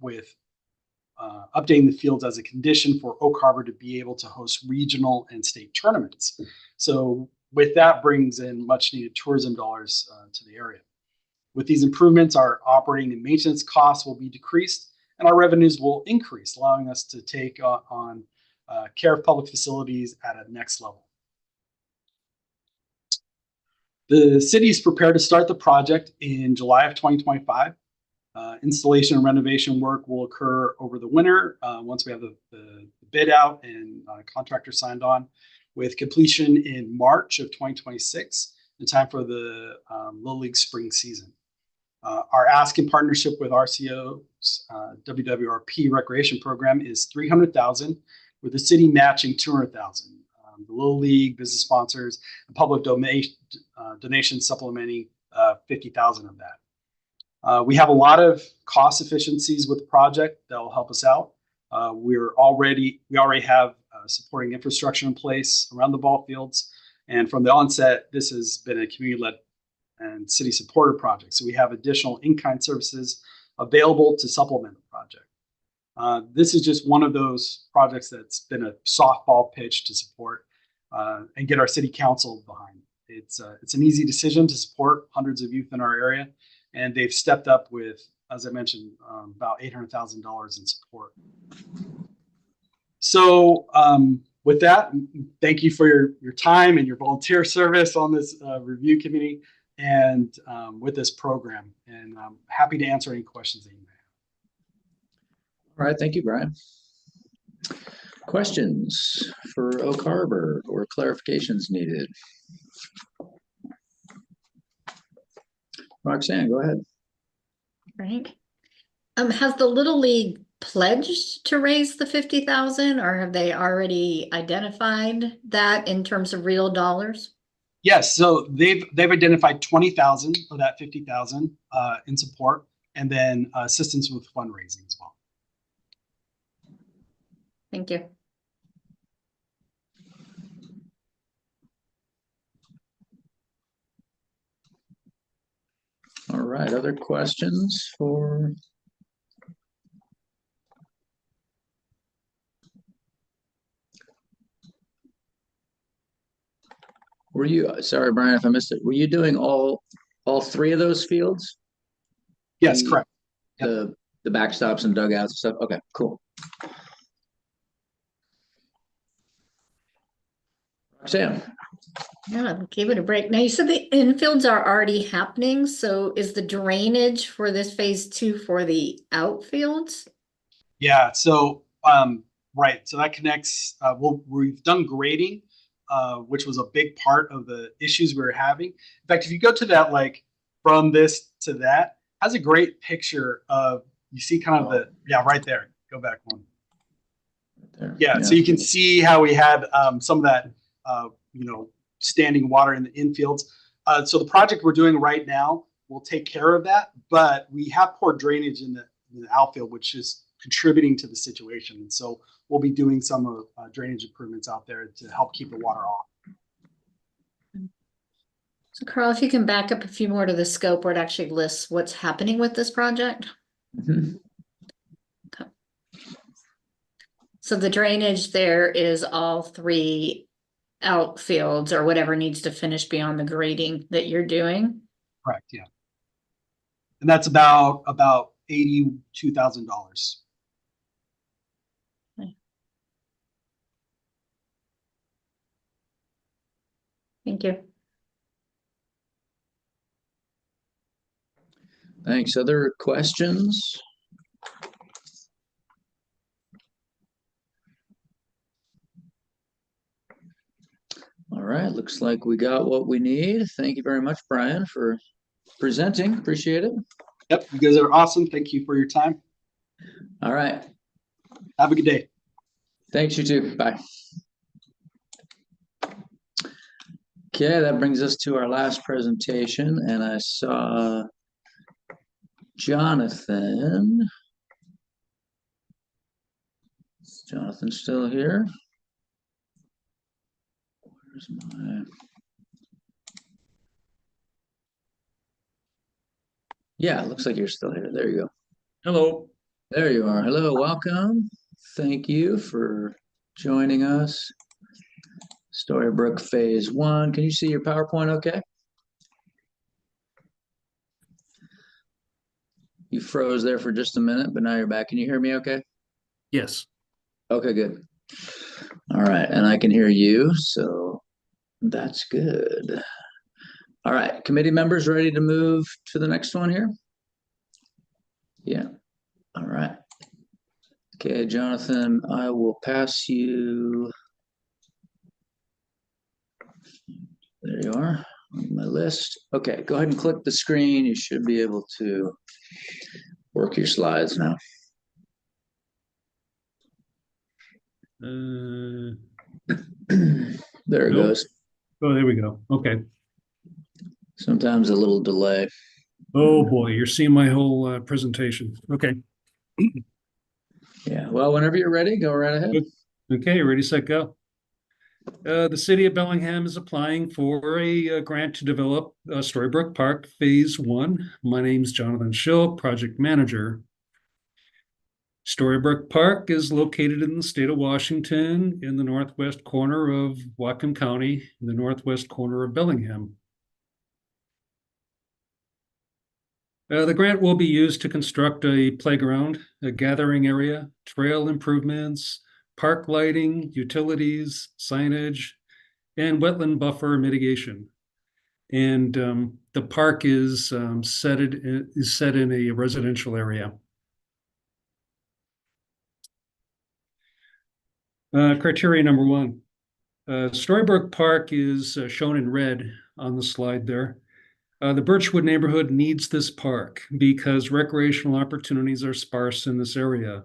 with updating the fields as a condition for Oak Harbor to be able to host regional and state tournaments. So with that brings in much needed tourism dollars to the area. With these improvements, our operating and maintenance costs will be decreased and our revenues will increase, allowing us to take on care of public facilities at a next level. The city is prepared to start the project in July of 2025. Installation and renovation work will occur over the winter once we have the bid out and contractor signed on, with completion in March of 2026, in time for the Little League spring season. Our ask in partnership with RCO's WWRP recreation program is $300,000, with the city matching $200,000. The Little League, business sponsors, and public donations supplementing $50,000 of that. We have a lot of cost efficiencies with the project that will help us out. We already have supporting infrastructure in place around the ball fields, and from the onset, this has been a community-led and city-supported project. So we have additional in-kind services available to supplement the project. This is just one of those projects that's been a softball pitch to support and get our city council behind. It's an easy decision to support hundreds of youth in our area, and they've stepped up with, as I mentioned, about $800,000 in support. So with that, thank you for your time and your volunteer service on this review committee and with this program. And I'm happy to answer any questions that you may have. All right, thank you, Brian. Questions for Oak Harbor or clarifications needed? Roxanne, go ahead. Right. Has the Little League pledged to raise the 50,000, or have they already identified that in terms of real dollars? Yes, so they've identified 20,000 of that 50,000 in support, and then assistance with fundraising as well. Thank you. All right, other questions for? Were you, sorry, Brian, if I missed it, were you doing all three of those fields? Yes, correct. The backstops and dugouts and stuff? Okay, cool. Sam. Yeah, give it a break. Now you said the infields are already happening, so is the drainage for this phase 2 for the outfields? Yeah, so right, so that connects. We've done grading, which was a big part of the issues we were having. In fact, if you go to that, like from this to that, has a great picture of, you see kind of right there. Go back one. Yeah, so you can see how we had some of that, standing water in the infields. So the project we're doing right now will take care of that, but we have poor drainage in the outfield, which is contributing to the situation. And so we'll be doing some drainage improvements out there to help keep the water off. So Carl, if you can back up a few more to the scope where it actually lists what's happening with this project. Mm-hmm. Okay. So the drainage there is all 3 outfields or whatever needs to finish beyond the grading that you're doing. Correct. Yeah. And that's about $82,000. Okay. Thank you. Thanks. Other questions? All right, looks like we got what we need. Thank you very much, Brian, for presenting. Appreciate it. Yep, you guys are awesome. Thank you for your time. All right. Have a good day. Thanks, you too. Bye. Okay, that brings us to our last presentation, and I saw Jonathan. Is Jonathan still here? Where's my... Yeah, it looks like you're still here. There you go. Hello. There you are. Hello, welcome. Thank you for joining us. Storybrooke Phase 1. Can you see your PowerPoint okay? You froze there for just a minute, but now you're back. Can you hear me okay? Yes. Okay, good. All right, and I can hear you, so that's good. All right, committee members ready to move to the next one here? Yeah. All right. Okay, Jonathan, I will pass you. There you are on my list. Okay, go ahead and click the screen. You should be able to work your slides now. There it goes. Oh, there we go. Okay. Sometimes a little delay. Oh boy, you're seeing my whole presentation. Okay. Yeah, well, whenever you're ready, go right ahead. Okay, ready, set, go. The city of Bellingham is applying for a grant to develop Storybrooke Park Phase 1. My name's Jonathan Schill, project manager. Storybrooke Park is located in the state of Washington in the northwest corner of Whatcom County, in the northwest corner of Bellingham. The grant will be used to construct a playground, a gathering area, trail improvements, park lighting, utilities, signage, and wetland buffer mitigation. And the park is set in a residential area. Criteria number 1. Storybrooke Park is shown in red on the slide there. The Birchwood neighborhood needs this park because recreational opportunities are sparse in this area.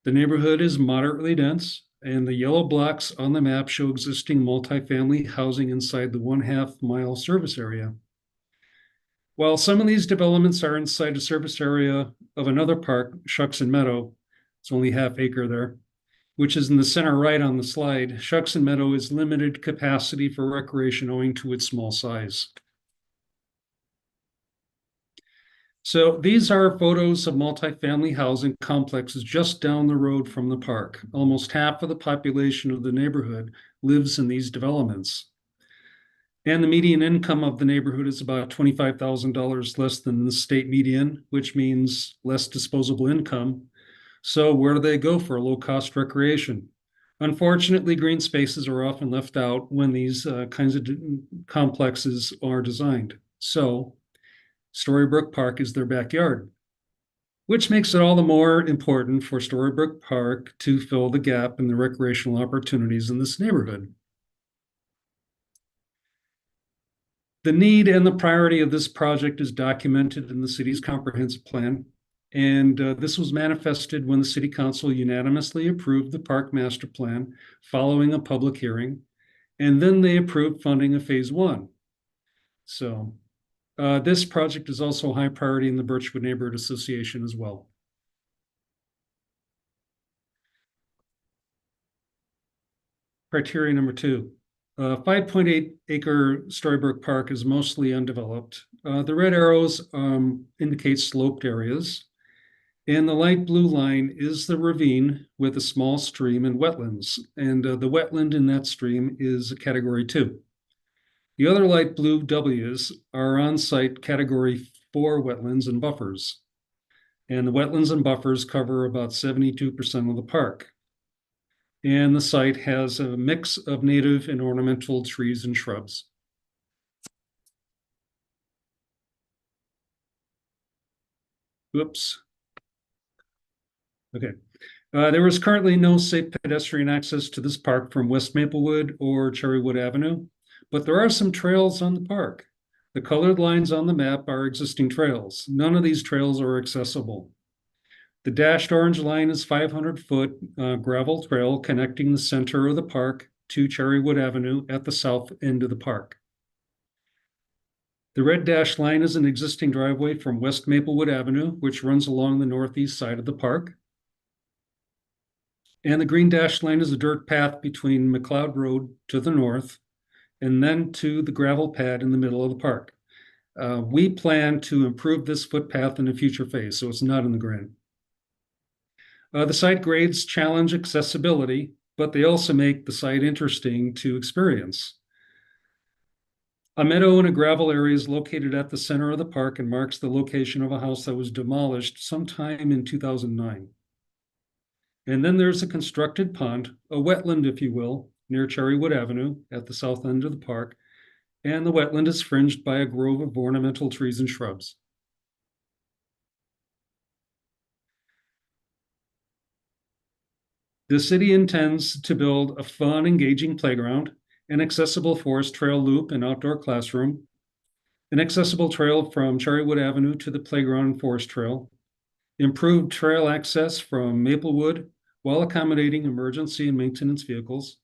The neighborhood is moderately dense, and the yellow blocks on the map show existing multifamily housing inside the 1/2 mile service area. While some of these developments are inside a service area of another park, Shucks and Meadow, it's only 1/2 acre there, which is in the center right on the slide. Shucks and Meadow is limited capacity for recreation owing to its small size. So these are photos of multifamily housing complexes just down the road from the park. Almost half of the population of the neighborhood lives in these developments. And the median income of the neighborhood is about $25,000 less than the state median, which means less disposable income. So where do they go for low-cost recreation? Unfortunately, green spaces are often left out when these kinds of complexes are designed. So Storybook Park is their backyard, which makes it all the more important for Storybook Park to fill the gap in the recreational opportunities in this neighborhood. The need and the priority of this project is documented in the city's comprehensive plan, and this was manifested when the city council unanimously approved the park master plan following a public hearing, and then they approved funding of phase 1. So this project is also high priority in the Birchwood Neighborhood Association as well. Criteria number 2. 5.8 acre Storybook Park is mostly undeveloped. The red arrows indicate sloped areas, and the light blue line is the ravine with a small stream and wetlands, and the wetland in that stream is a category 2. The other light blue W's are on-site category 4 wetlands and buffers. And the wetlands and buffers cover about 72% of the park. And the site has a mix of native and ornamental trees and shrubs. Oops. Okay. There is currently no safe pedestrian access to this park from West Maplewood or Cherrywood Avenue, but there are some trails on the park. The colored lines on the map are existing trails. None of these trails are accessible. The dashed orange line is 500-foot gravel trail connecting the center of the park to Cherrywood Avenue at the south end of the park. The red dashed line is an existing driveway from West Maplewood Avenue, which runs along the northeast side of the park. And the green dashed line is a dirt path between McLeod Road to the north and then to the gravel pad in the middle of the park. We plan to improve this footpath in a future phase, so it's not in the grant. The site grades challenge accessibility, but they also make the site interesting to experience. A meadow and a gravel area is located at the center of the park and marks the location of a house that was demolished sometime in 2009. And then there's a constructed pond, a wetland, if you will, near Cherrywood Avenue at the south end of the park. And the wetland is fringed by a grove of ornamental trees and shrubs. The city intends to build a fun, engaging playground, an accessible forest trail loop and outdoor classroom, an accessible trail from Cherrywood Avenue to the playground and forest trail, improved trail access from Maplewood while accommodating emergency and maintenance vehicles,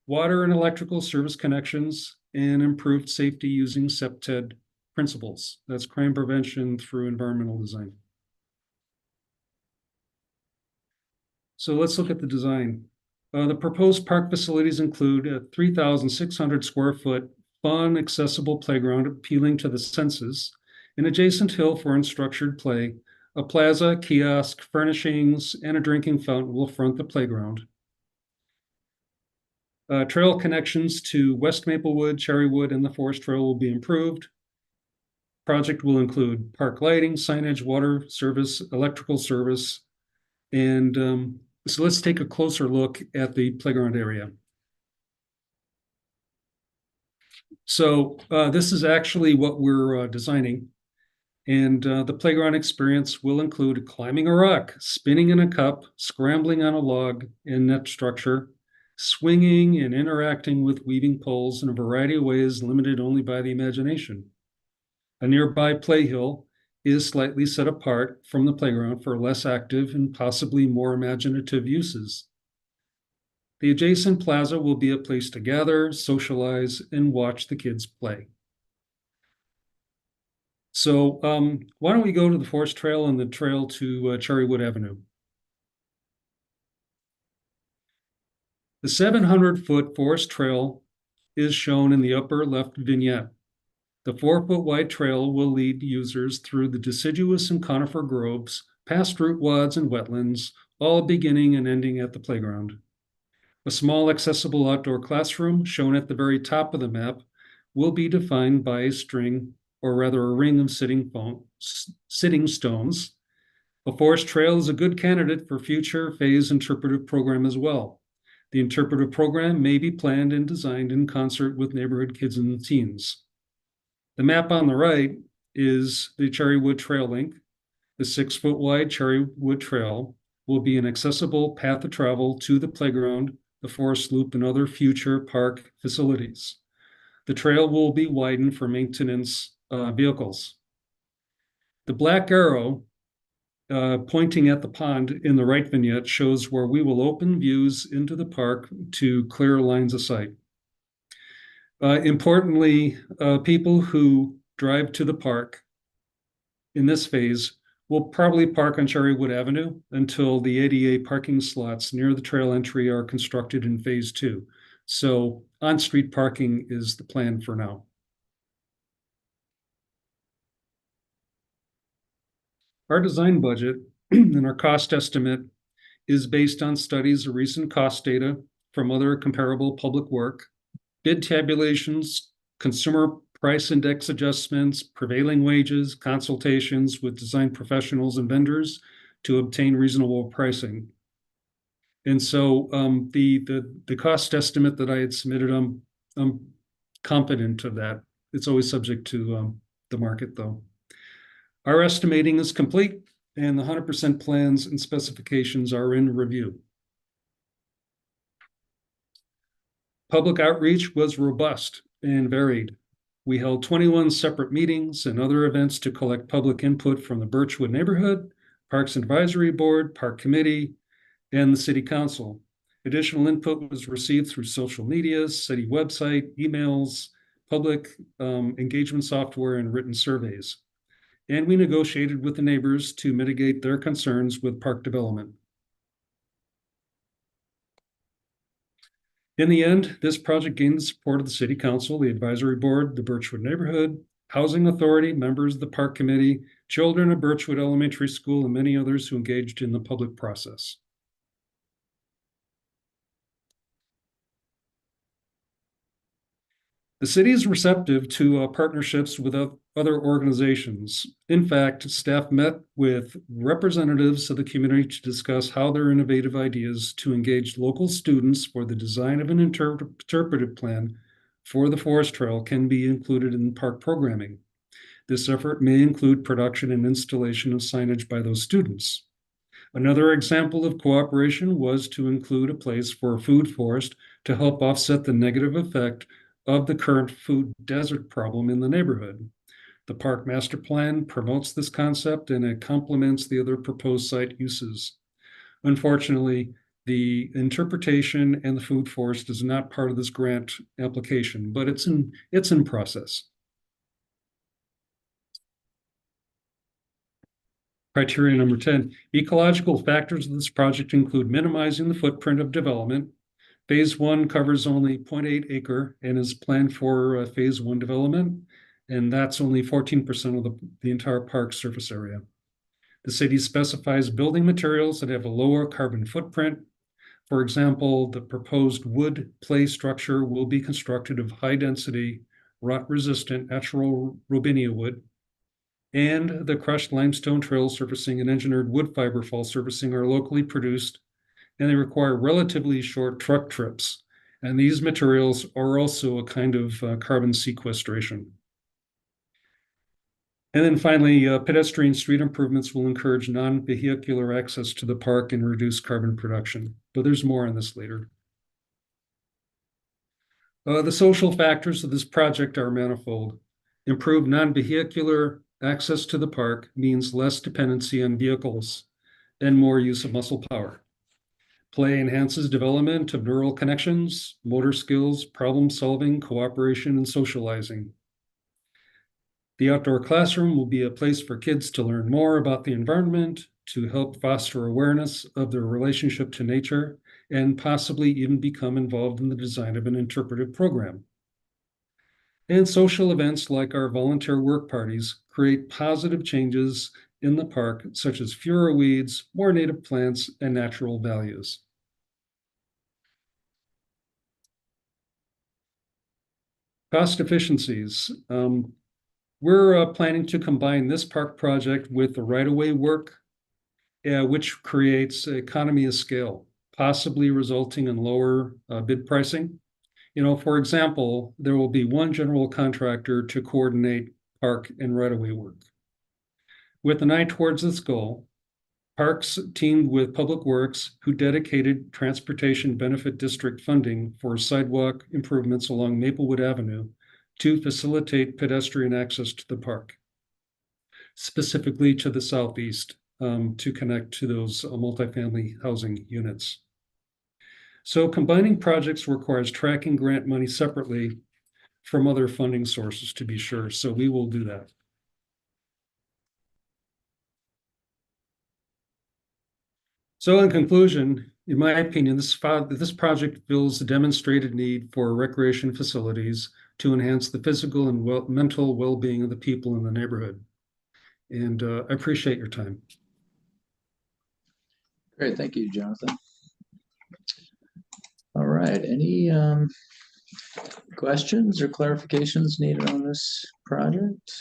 water and electrical service connections, and improved safety using CPTED principles. That's crime prevention through environmental design. So let's look at the design. The proposed park facilities include a 3,600 square foot fun, accessible playground appealing to the senses, an adjacent hill for unstructured play, a plaza, kiosk, furnishings, and a drinking fountain will front the playground. Trail connections to West Maplewood, Cherrywood, and the Forest Trail will be improved. Project will include park lighting, signage, water service, electrical service, and so let's take a closer look at the playground area. So this is actually what we're designing. And the playground experience will include climbing a rock, spinning in a cup, scrambling on a log in net structure, swinging and interacting with weaving poles in a variety of ways limited only by the imagination. A nearby play hill is slightly set apart from the playground for less active and possibly more imaginative uses. The adjacent plaza will be a place to gather, socialize, and watch the kids play. So why don't we go to the Forest Trail and the trail to Cherrywood Avenue? The 700-foot forest trail is shown in the upper left vignette. The 4-foot wide trail will lead users through the deciduous and conifer groves, past root wads and wetlands, all beginning and ending at the playground. A small accessible outdoor classroom, shown at the very top of the map, will be defined by a string, or rather a ring of sitting stones. A forest trail is a good candidate for future phase interpretive program as well. The interpretive program may be planned and designed in concert with neighborhood kids and teens. The map on the right is the Cherrywood Trail link. The 6-foot wide Cherrywood Trail will be an accessible path of travel to the playground, the forest loop, and other future park facilities. The trail will be widened for maintenance vehicles. The black arrow pointing at the pond in the right vignette shows where we will open views into the park to clear lines of sight. Importantly, people who drive to the park in this phase will probably park on Cherrywood Avenue until the ADA parking slots near the trail entry are constructed in phase 2. So on-street parking is the plan for now. Our design budget and our cost estimate is based on studies of recent cost data from other comparable public work, bid tabulations, consumer price index adjustments, prevailing wages, consultations with design professionals and vendors to obtain reasonable pricing. And so the cost estimate that I had submitted, I'm confident of that. It's always subject to the market, though. Our estimating is complete, and the 100% plans and specifications are in review. Public outreach was robust and varied. We held 21 separate meetings and other events to collect public input from the Birchwood neighborhood, Parks Advisory Board, Park Committee, and the City Council. Additional input was received through social media, city website, emails, public engagement software, and written surveys. And we negotiated with the neighbors to mitigate their concerns with park development. In the end, this project gained the support of the City Council, the Advisory Board, the Birchwood Neighborhood, Housing Authority, members of the Park Committee, children of Birchwood Elementary School, and many others who engaged in the public process. The city is receptive to partnerships with other organizations. In fact, staff met with representatives of the community to discuss how their innovative ideas to engage local students for the design of an interpretive plan for the forest trail can be included in park programming. This effort may include production and installation of signage by those students. Another example of cooperation was to include a place for a food forest to help offset the negative effect of the current food desert problem in the neighborhood. The park master plan promotes this concept and it complements the other proposed site uses. Unfortunately, the interpretation and the food forest is not part of this grant application, but it's in process. Criteria number 10, ecological factors of this project include minimizing the footprint of development. Phase 1 covers only 0.8 acre and is planned for phase 1 development, and that's only 14% of the entire park surface area. The city specifies building materials that have a lower carbon footprint. For example, the proposed wood play structure will be constructed of high-density, rot-resistant natural robinia wood, and the crushed limestone trail surfacing and engineered wood fiber fall surfacing are locally produced, and they require relatively short truck trips. And these materials are also a kind of carbon sequestration. And then finally, pedestrian street improvements will encourage non-vehicular access to the park and reduce carbon production. But there's more on this later. The social factors of this project are manifold. Improved non-vehicular access to the park means less dependency on vehicles and more use of muscle power. Play enhances development of neural connections, motor skills, problem solving, cooperation, and socializing. The outdoor classroom will be a place for kids to learn more about the environment, to help foster awareness of their relationship to nature, and possibly even become involved in the design of an interpretive program. And social events like our volunteer work parties create positive changes in the park, such as fewer weeds, more native plants, and natural values. Cost efficiencies. We're planning to combine this park project with the right-of-way work, which creates economy of scale, possibly resulting in lower bid pricing. For example, there will be one general contractor to coordinate park and right-of-way work. With an eye towards this goal, Parks teamed with Public Works, who dedicated Transportation Benefit District funding for sidewalk improvements along Maplewood Avenue to facilitate pedestrian access to the park, specifically to the southeast, to connect to those multifamily housing units. So combining projects requires tracking grant money separately from other funding sources, to be sure. So we will do that. So in conclusion, in my opinion, this project fills the demonstrated need for recreation facilities to enhance the physical and mental well-being of the people in the neighborhood. And I appreciate your time. Great, thank you, Jonathan. All right, any questions or clarifications needed on this project?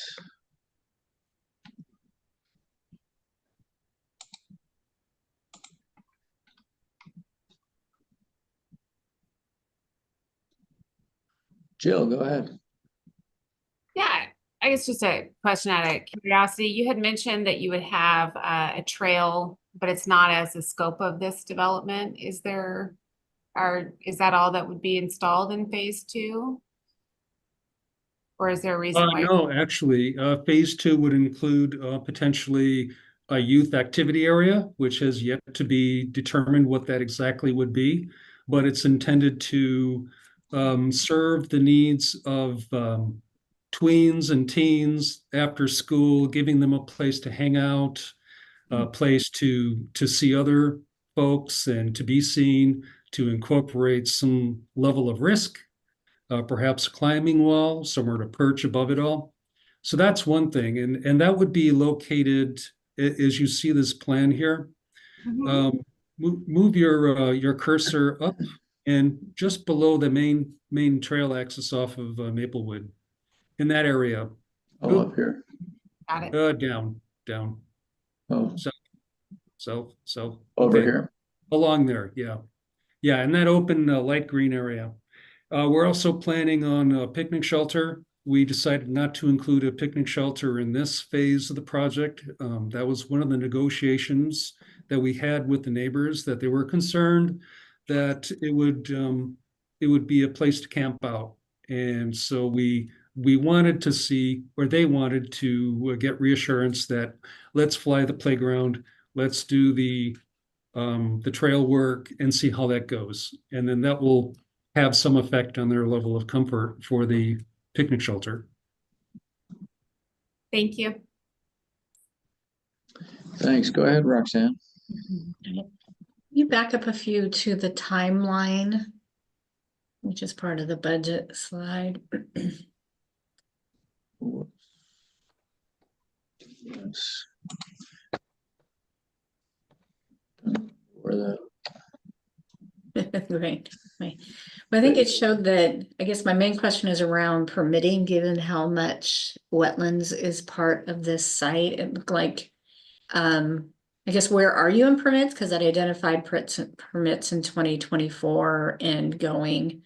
Jill, go ahead. Yeah, I guess just a question out of curiosity. You had mentioned that you would have a trail, but it's not as the scope of this development. Is that all that would be installed in phase 2? Or is there a reason why? No, actually, phase 2 would include potentially a youth activity area, which has yet to be determined what that exactly would be, but it's intended to serve the needs of tweens and teens after school, giving them a place to hang out, a place to see other folks and to be seen, to incorporate some level of risk, perhaps climbing wall, somewhere to perch above it all. So that's one thing, and that would be located, as you see this plan here. Move your cursor up and just below the main trail axis off of Maplewood, in that area. Oh, up here. Got it. Down. Oh, South. over Okay. here. Along there, yeah. Yeah, in that open light green area. We're also planning on a picnic shelter. We decided not to include a picnic shelter in this phase of the project. That was one of the negotiations that we had with the neighbors, that they were concerned that it would be a place to camp out. And so we wanted to see, or they wanted to get reassurance that let's fly the playground, let's do the trail work and see how that goes. And then that will have some effect on their level of comfort for the picnic shelter. Thank you. Thanks. Go ahead, Roxanne. You back up a few to the timeline, which is part of the budget slide. Yes. Where the Right. Well, I think it showed that, I guess my main question is around permitting, given how much wetlands is part of this site. It looked like, I guess, where are you in permits? Because that identified permits in 2024 and going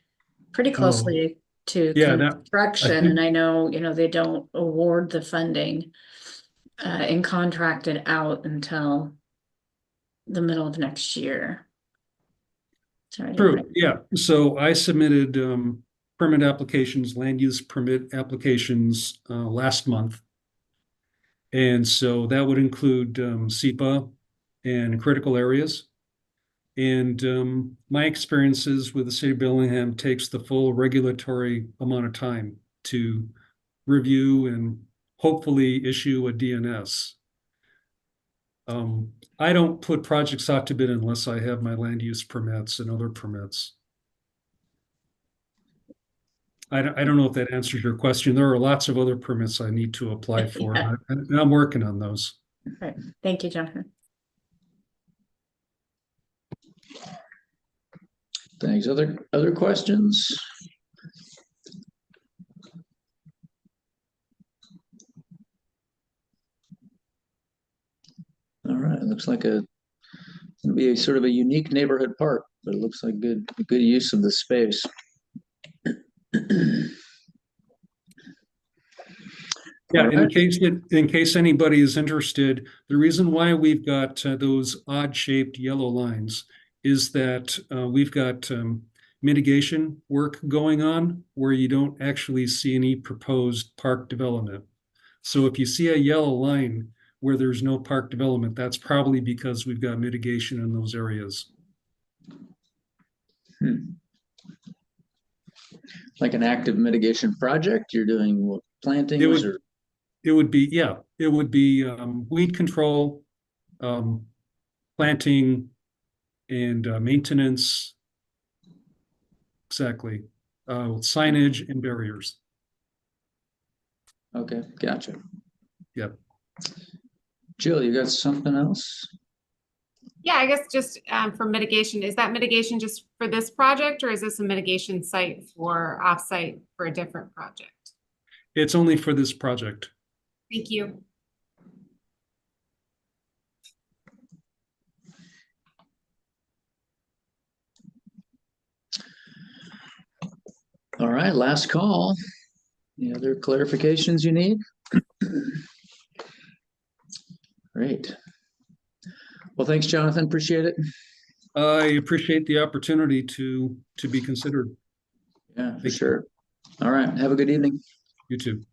pretty closely to construction. And I know, they don't award the funding and contract it out until the middle of next year. True, yeah. So I submitted permit applications, land use permit applications last month. And so that would include SEPA and critical areas. And my experiences with the city of Bellingham takes the full regulatory amount of time to review and hopefully issue a DNS. I don't put projects out to bid unless I have my land use permits and other permits. I don't know if that answers your question. There are lots of other permits I need to apply for, Yeah. and I'm working on those. All right. Thank you, Jonathan. Thanks. Other questions? All right. It looks like it's gonna be a sort of a unique neighborhood park, but it looks like good use of the space. Yeah, in case anybody is interested, the reason why we've got those odd-shaped yellow lines is that we've got mitigation work going on where you don't actually see any proposed park development. So if you see a yellow line where there's no park development, that's probably because we've got mitigation in those areas. Like an active mitigation project, you're doing plantings or? It would be, yeah, it would be weed control, planting, and maintenance. Exactly. Signage and barriers. Okay, gotcha. Yep. Jill, you got something else? Yeah, I guess just for mitigation, is that mitigation just for this project, or is this a mitigation site for offsite for a different project? It's only for this project. Thank you. All right, last call. Any other clarifications you need? Great. Well, thanks, Jonathan. Appreciate it. I appreciate the opportunity to be considered. Yeah, for sure. All right. Have a good evening. You too.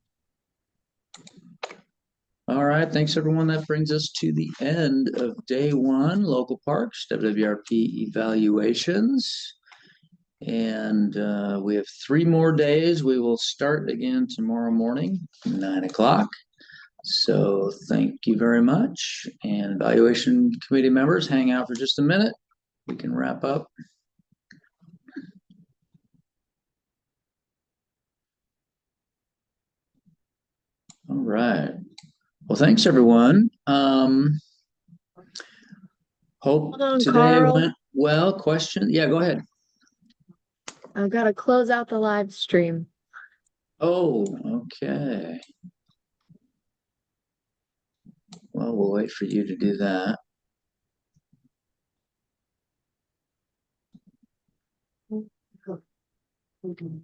All right. Thanks, everyone. That brings us to the end of day one, local parks, WWRP evaluations. And we have 3 more days. We will start again tomorrow morning, 9 o'clock. So thank you very much. And evaluation committee members, hang out for just a minute. We can wrap up. All right. Well, thanks, everyone. Hope today Carl. went well. Question? Yeah, go ahead. I've got to close out the live stream. Oh, okay. Well, we'll wait for you to do that. Okay.